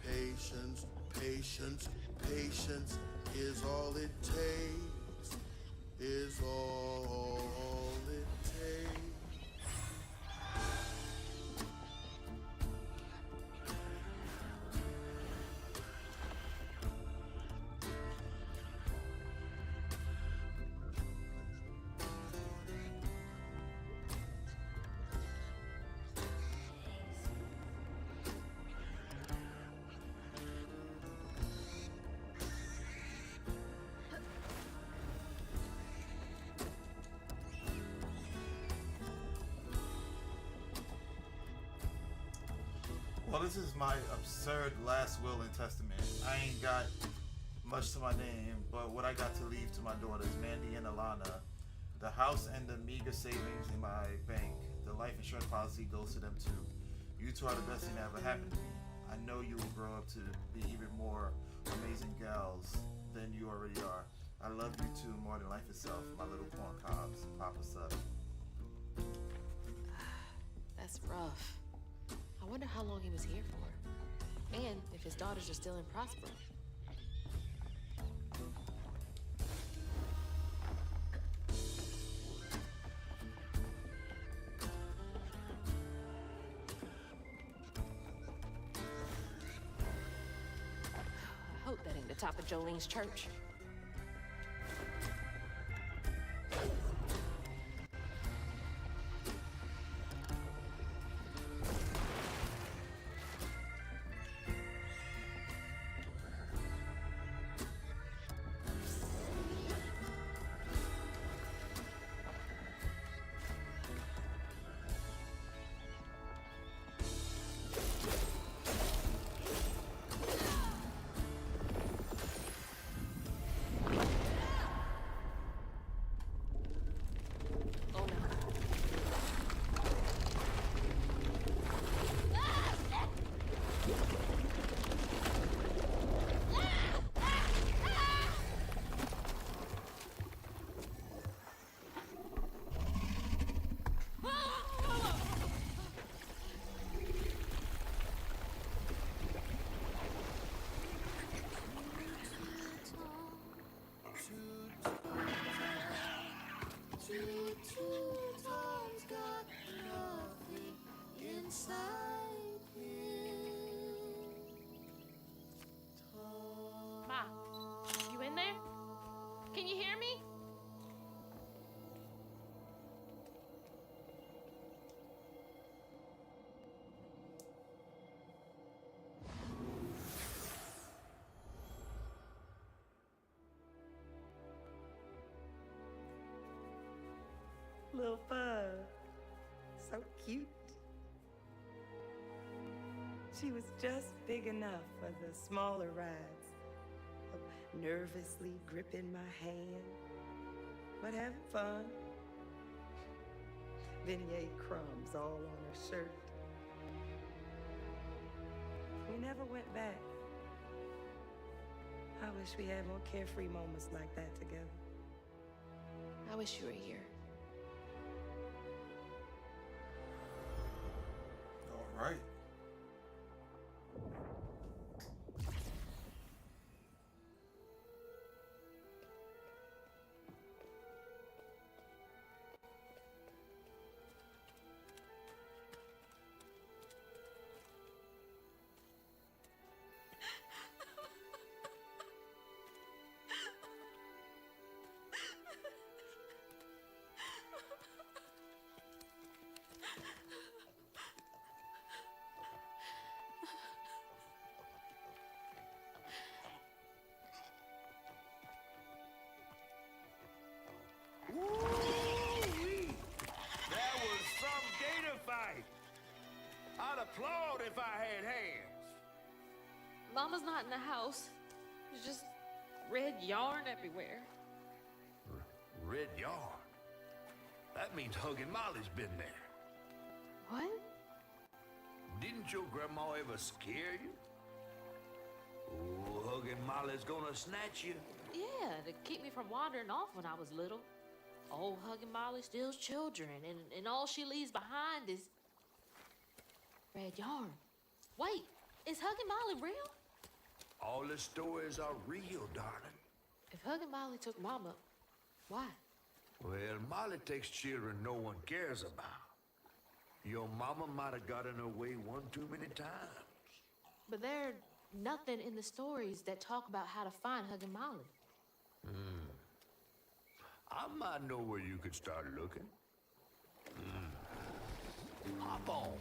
Patience, patience, patience is all it takes. Is all it takes. Well, this is my absurd last will and testament. I ain't got much to my name, but what I got to leave to my daughters, Mandy and Alana, the house and the meager savings in my bank, the life insurance policy goes to them too. You two are the best thing that ever happened to me. I know you will grow up to be even more amazing gals than you already are. I love you two more than life itself, my little corn cobs, Papa Sub. That's rough. I wonder how long he was here for. And if his daughters are still in Prospero. I hope that ain't the top of Jolene's church. Tom's got nothing inside him. Ma, you in there? Can you hear me? Little Bug. So cute. She was just big enough for the smaller rides. Nervously gripping my hand, but having fun. Beignet crumbs all on her shirt. We never went back. I wish we had more carefree moments like that together. I wish you were here. All right. Woo-wee! That was some gator fight. I'd applaud if I had hands. Mama's not in the house. There's just red yarn everywhere. Red yarn? That means Huggin' Molly's been there. What? Didn't your grandma ever scare you? Oh, Huggin' Molly's gonna snatch you. Yeah, to keep me from wandering off when I was little. Old Huggin' Molly steals children, and all she leaves behind is red yarn. Wait, is Huggin' Molly real? All the stories are real, darling. If Huggin' Molly took Mama, why? Well, Molly takes children no one cares about. Your mama might have gotten away one too many times. But there's nothing in the stories that talk about how to find Huggin' Molly. I might know where you could start looking. Hop on.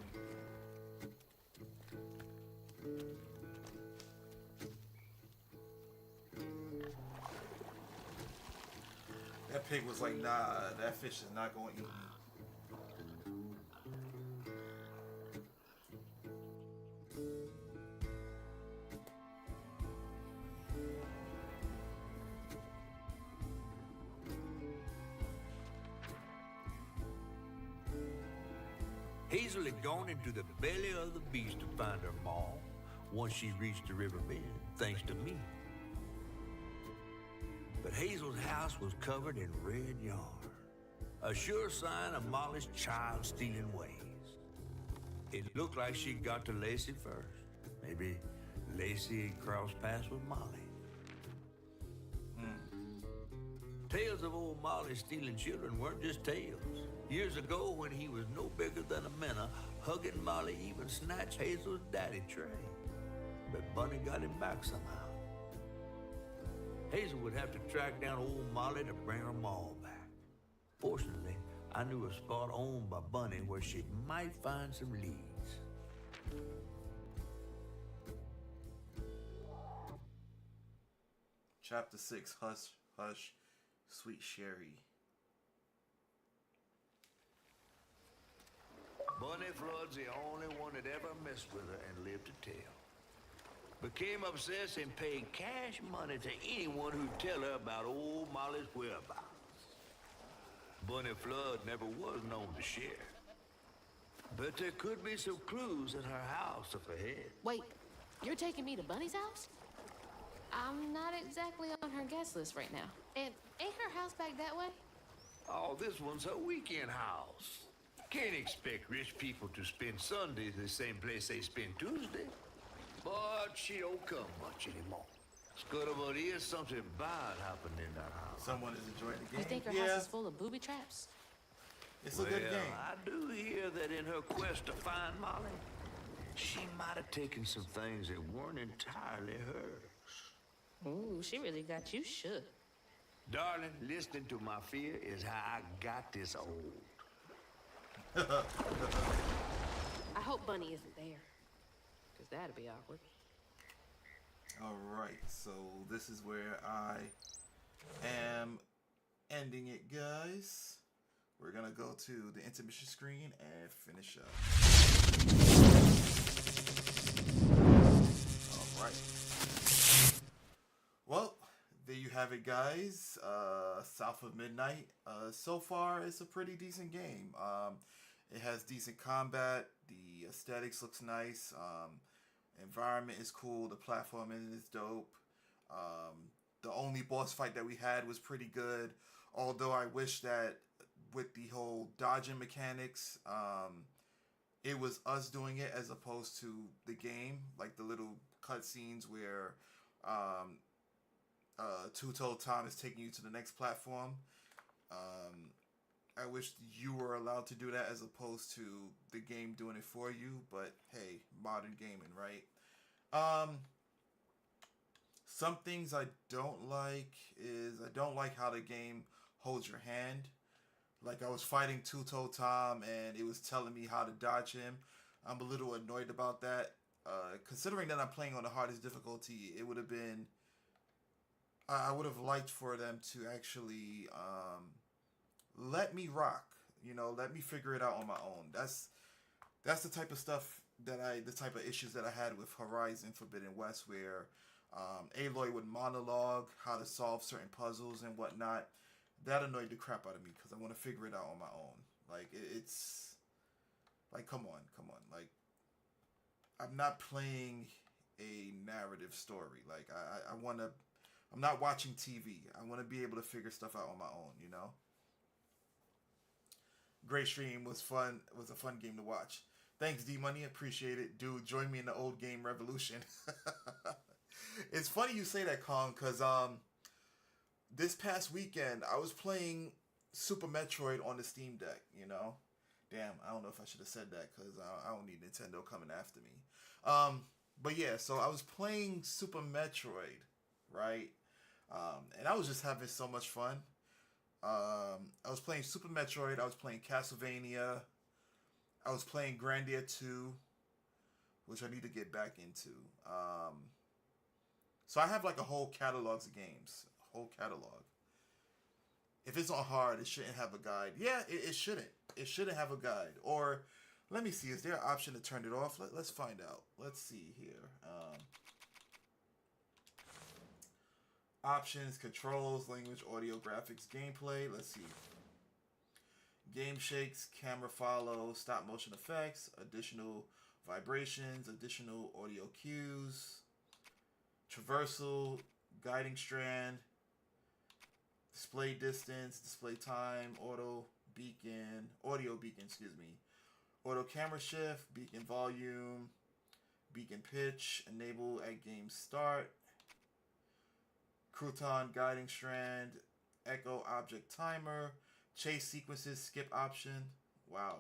That pig was like, nah, that fish is not going to eat me. Hazel had gone into the belly of the beast to find her ma once she reached the river bend, thanks to me. But Hazel's house was covered in red yarn, a sure sign of Molly's child-stealing ways. It looked like she'd got to Lacey first. Maybe Lacey had crossed paths with Molly. Tales of old Molly stealing children weren't just tales. Years ago, when he was no bigger than a minnow, Huggin' Molly even snatched Hazel's daddy, Trey. But Bunny got him back somehow. Hazel would have to track down old Molly to bring her maul back. Fortunately, I knew a spot owned by Bunny where she might find some leads. Chapter 6, Hush, Hush, Sweet Sherry. Bunny Flood's the only one that ever messed with her and lived to tell. Became obsessed and paid cash money to anyone who'd tell her about old Molly's whereabouts. Bunny Flood never was known to share. But there could be some clues in her house up ahead. Wait, you're taking me to Bunny's house? I'm not exactly on her guest list right now. And ain't her house back that way? Oh, this one's her weekend house. Can't expect rich people to spend Sundays in the same place they spend Tuesday. But she don't come much anymore. Scudder, but here's something bad happened in that house. Someone is enjoying the game. You think her house is full of booby traps? It's a good game. I do hear that in her quest to find Molly, she might have taken some things that weren't entirely hers. Ooh, she really got you shook. Darling, listening to my fear is how I got this old. I hope Bunny isn't there. Because that'd be awkward. Alright, so this is where I am ending it, guys. We're gonna go to the intermission screen and finish up. Alright. Well, there you have it, guys. South of Midnight. So far, it's a pretty decent game. It has decent combat. The aesthetics looks nice. Environment is cool. The platforming is dope. The only boss fight that we had was pretty good. Although I wish that with the whole dodging mechanics, it was us doing it as opposed to the game. Like the little cutscenes where Two-Toed Tom is taking you to the next platform. I wish you were allowed to do that as opposed to the game doing it for you. But hey, modern gaming, right? Some things I don't like is I don't like how the game holds your hand. Like I was fighting Two-Toed Tom and it was telling me how to dodge him. I'm a little annoyed about that. Considering that I'm playing on the hardest difficulty, it would have been... I would have liked for them to actually let me rock. You know, let me figure it out on my own. That's the type of stuff that the type of issues that I had with Horizon Forbidden West, where Aloy would monologue how to solve certain puzzles and whatnot. That annoyed the crap out of me because I want to figure it out on my own. Like it's like, come on. Like I'm not playing a narrative story. Like I want to. I'm not watching TV. I want to be able to figure stuff out on my own, you know? Great stream. Was fun. It was a fun game to watch. Thanks, D-Money. Appreciate it. Dude, join me in the old game revolution. It's funny you say that, Kong, because this past weekend, I was playing Super Metroid on the Steam Deck, you know? Damn, I don't know if I should have said that, because I don't need Nintendo coming after me. But yeah, so I was playing Super Metroid, right? And I was just having so much fun. I was playing Super Metroid. I was playing Castlevania. I was playing Grandia 2, which I need to get back into. So I have like a whole catalog of games. Whole catalog. If it's on hard, it shouldn't have a guide. Yeah, it shouldn't. It shouldn't have a guide. Or, let me see. Is there an option to turn it off? Let's find out. Let's see here. Options, controls, language, audio, graphics, gameplay. Let's see. Game shakes, camera follow, stop motion effects, additional vibrations, additional audio cues, traversal, guiding strand, display distance, display time, audio beacon, auto camera shift, beacon volume, beacon pitch, enable at game start, crouton guiding strand, echo object timer, chase sequences skip option. Wow.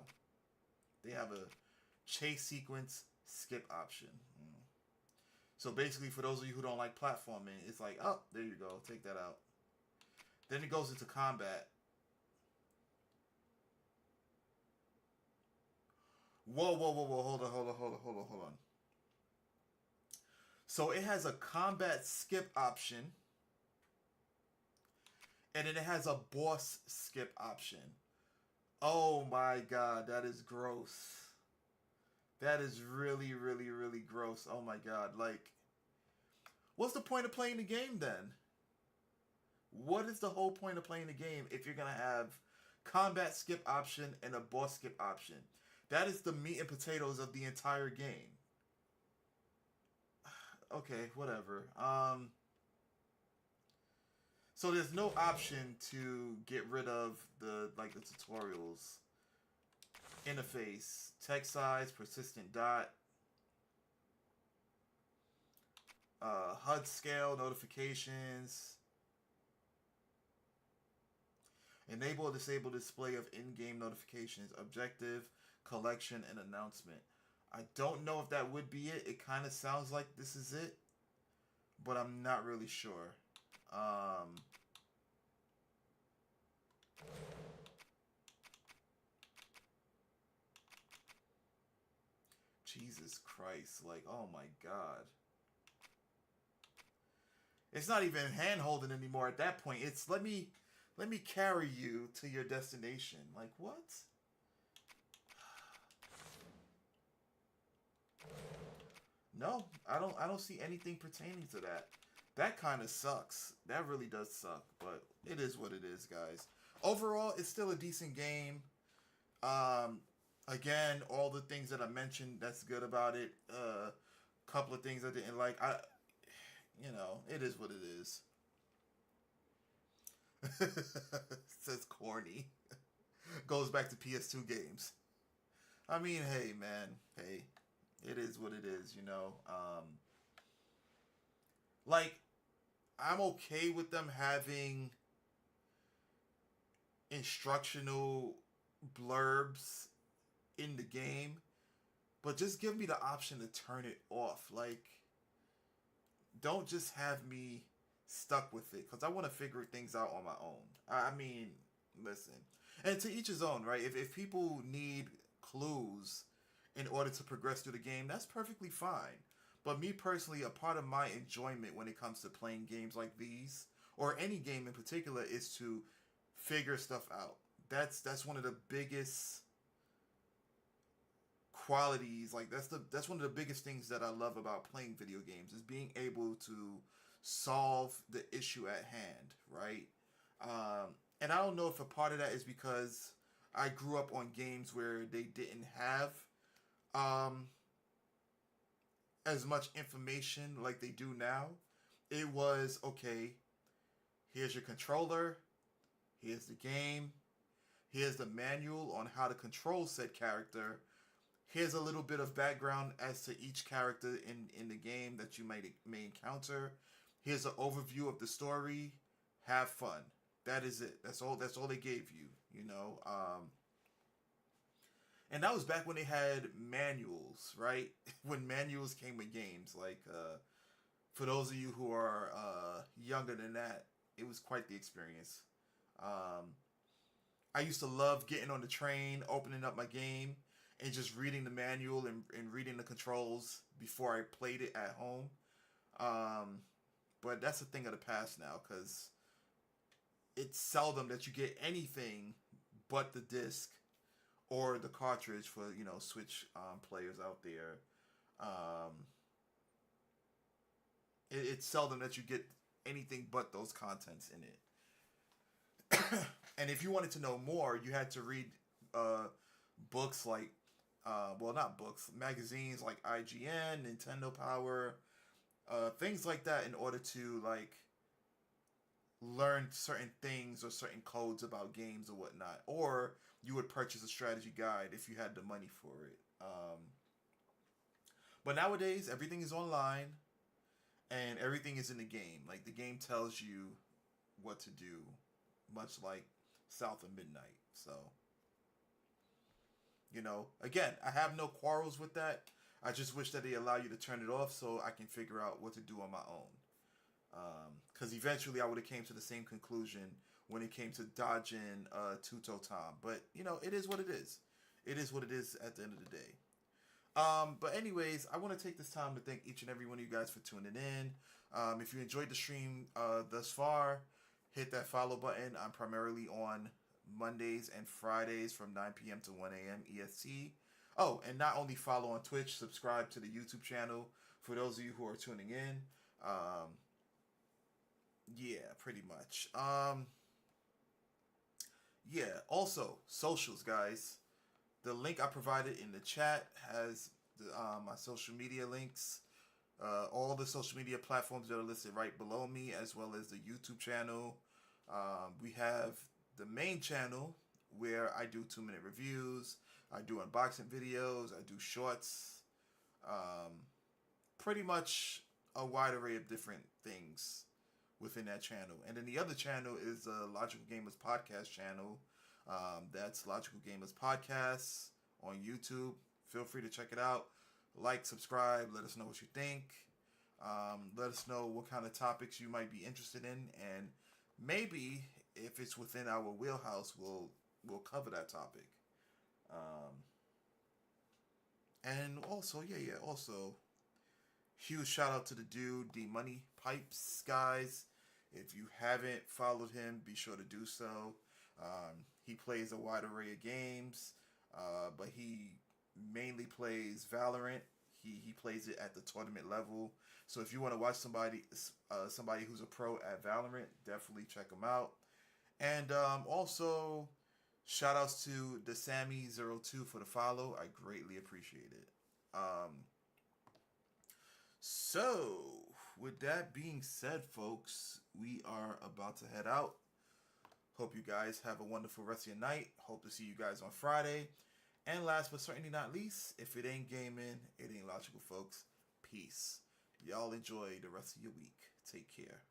They have a chase sequence skip option. So basically, for those of you who don't like platforming, it's like, oh, there you go, take that out. Then it goes into combat. Whoa, whoa, whoa, whoa, hold on. So it has a combat skip option. And then it has a boss skip option. Oh my god, that is gross. That is really, really, really gross. Oh my god, like, what's the point of playing the game then? What is the whole point of playing the game if you're gonna have combat skip option and a boss skip option? That is the meat and potatoes of the entire game. Okay, whatever. So there's no option to get rid of the tutorials. Interface, text size, persistent dot, HUD scale, notifications. Enable or disable display of in-game notifications, objective, collection, and announcement. I don't know if that would be it. It kind of sounds like this is it, but I'm not really sure. Jesus Christ, like, oh my god. It's not even hand-holding anymore at that point. It's let me carry you to your destination. Like, what? No, I don't see anything pertaining to that. That kind of sucks. That really does suck, but it is what it is, guys. Overall, it's still a decent game. Again, all the things that I mentioned, that's good about it. Couple of things I didn't like. It is what it is. Says corny. Goes back to PS2 games. I mean, hey, man. Hey, it is what it is, I'm okay with them having instructional blurbs in the game, but just give me the option to turn it off. Like, don't just have me stuck with it, because I want to figure things out on my own. I mean, listen, and to each his own, right? If people need clues in order to progress through the game, that's perfectly fine. But me personally, a part of my enjoyment when it comes to playing games like these, or any game in particular, is to figure stuff out. That's one of the biggest qualities. Like, that's one of the biggest things that I love about playing video games, is being able to solve the issue at hand, right? And I don't know if a part of that is because I grew up on games where they didn't have as much information like they do now. It was, okay, here's your controller, here's the game, here's the manual on how to control said character, here's a little bit of background as to each character in the game that you may encounter, here's an overview of the story, have fun. That is it. That's all they gave you, And that was back when they had manuals, right? When manuals came with games. Like, for those of you who are younger than that, it was quite the experience. I used to love getting on the train, opening up my game, and just reading the manual and reading the controls before I played it at home. But that's a thing of the past now, because it's seldom that you get anything but the disc or the cartridge for, Switch players out there. It's seldom that you get anything but those contents in it. And if you wanted to know more, you had to read books like, not books, magazines like IGN, Nintendo Power, things like that, in order to, learn certain things or certain codes about games or whatnot. Or you would purchase a strategy guide if you had the money for it. But nowadays, everything is online and everything is in the game. Like, the game tells you what to do, much like South of Midnight. So, again, I have no quarrels with that. I just wish that they allow you to turn it off so I can figure out what to do on my own. Because eventually I would have came to the same conclusion when it came to dodging Tuto Tom. But, you know, it is what it is. It is what it is at the end of the day. But anyways, I want to take this time to thank each and every one of you guys for tuning in. If you enjoyed the stream thus far, hit that follow button. I'm primarily on Mondays and Fridays from 9 p.m. to 1 a.m. EST. Oh, and not only follow on Twitch, subscribe to the YouTube channel for those of you who are tuning in. Yeah, pretty much. Yeah, also, socials, guys. The link I provided in the chat has my social media links. All the social media platforms that are listed right below me, as well as the YouTube channel. We have the main channel where I do 2-minute reviews. I do unboxing videos. I do shorts. Pretty much a wide array of different things within that channel. And then the other channel is the Logical Gamers Podcast channel. That's Logical Gamers Podcasts on YouTube. Feel free to check it out. Like, subscribe, let us know what you think. Let us know what kind of topics you might be interested in, and maybe if it's within our wheelhouse, we'll cover that topic. And also, also, huge shout out to the dude, D Money Pipes, guys. If you haven't followed him, be sure to do so. He plays a wide array of games, but he mainly plays Valorant. He plays it at the tournament level. So if you want to watch somebody who's a pro at Valorant, definitely check him out. And also, shout outs to the Sammy02 for the follow. I greatly appreciate it. So, with that being said, folks, we are about to head out. Hope you guys have a wonderful rest of your night. Hope to see you guys on Friday. And last but certainly not least, if it ain't gaming, it ain't logical, folks. Peace. Y'all enjoy the rest of your week. Take care.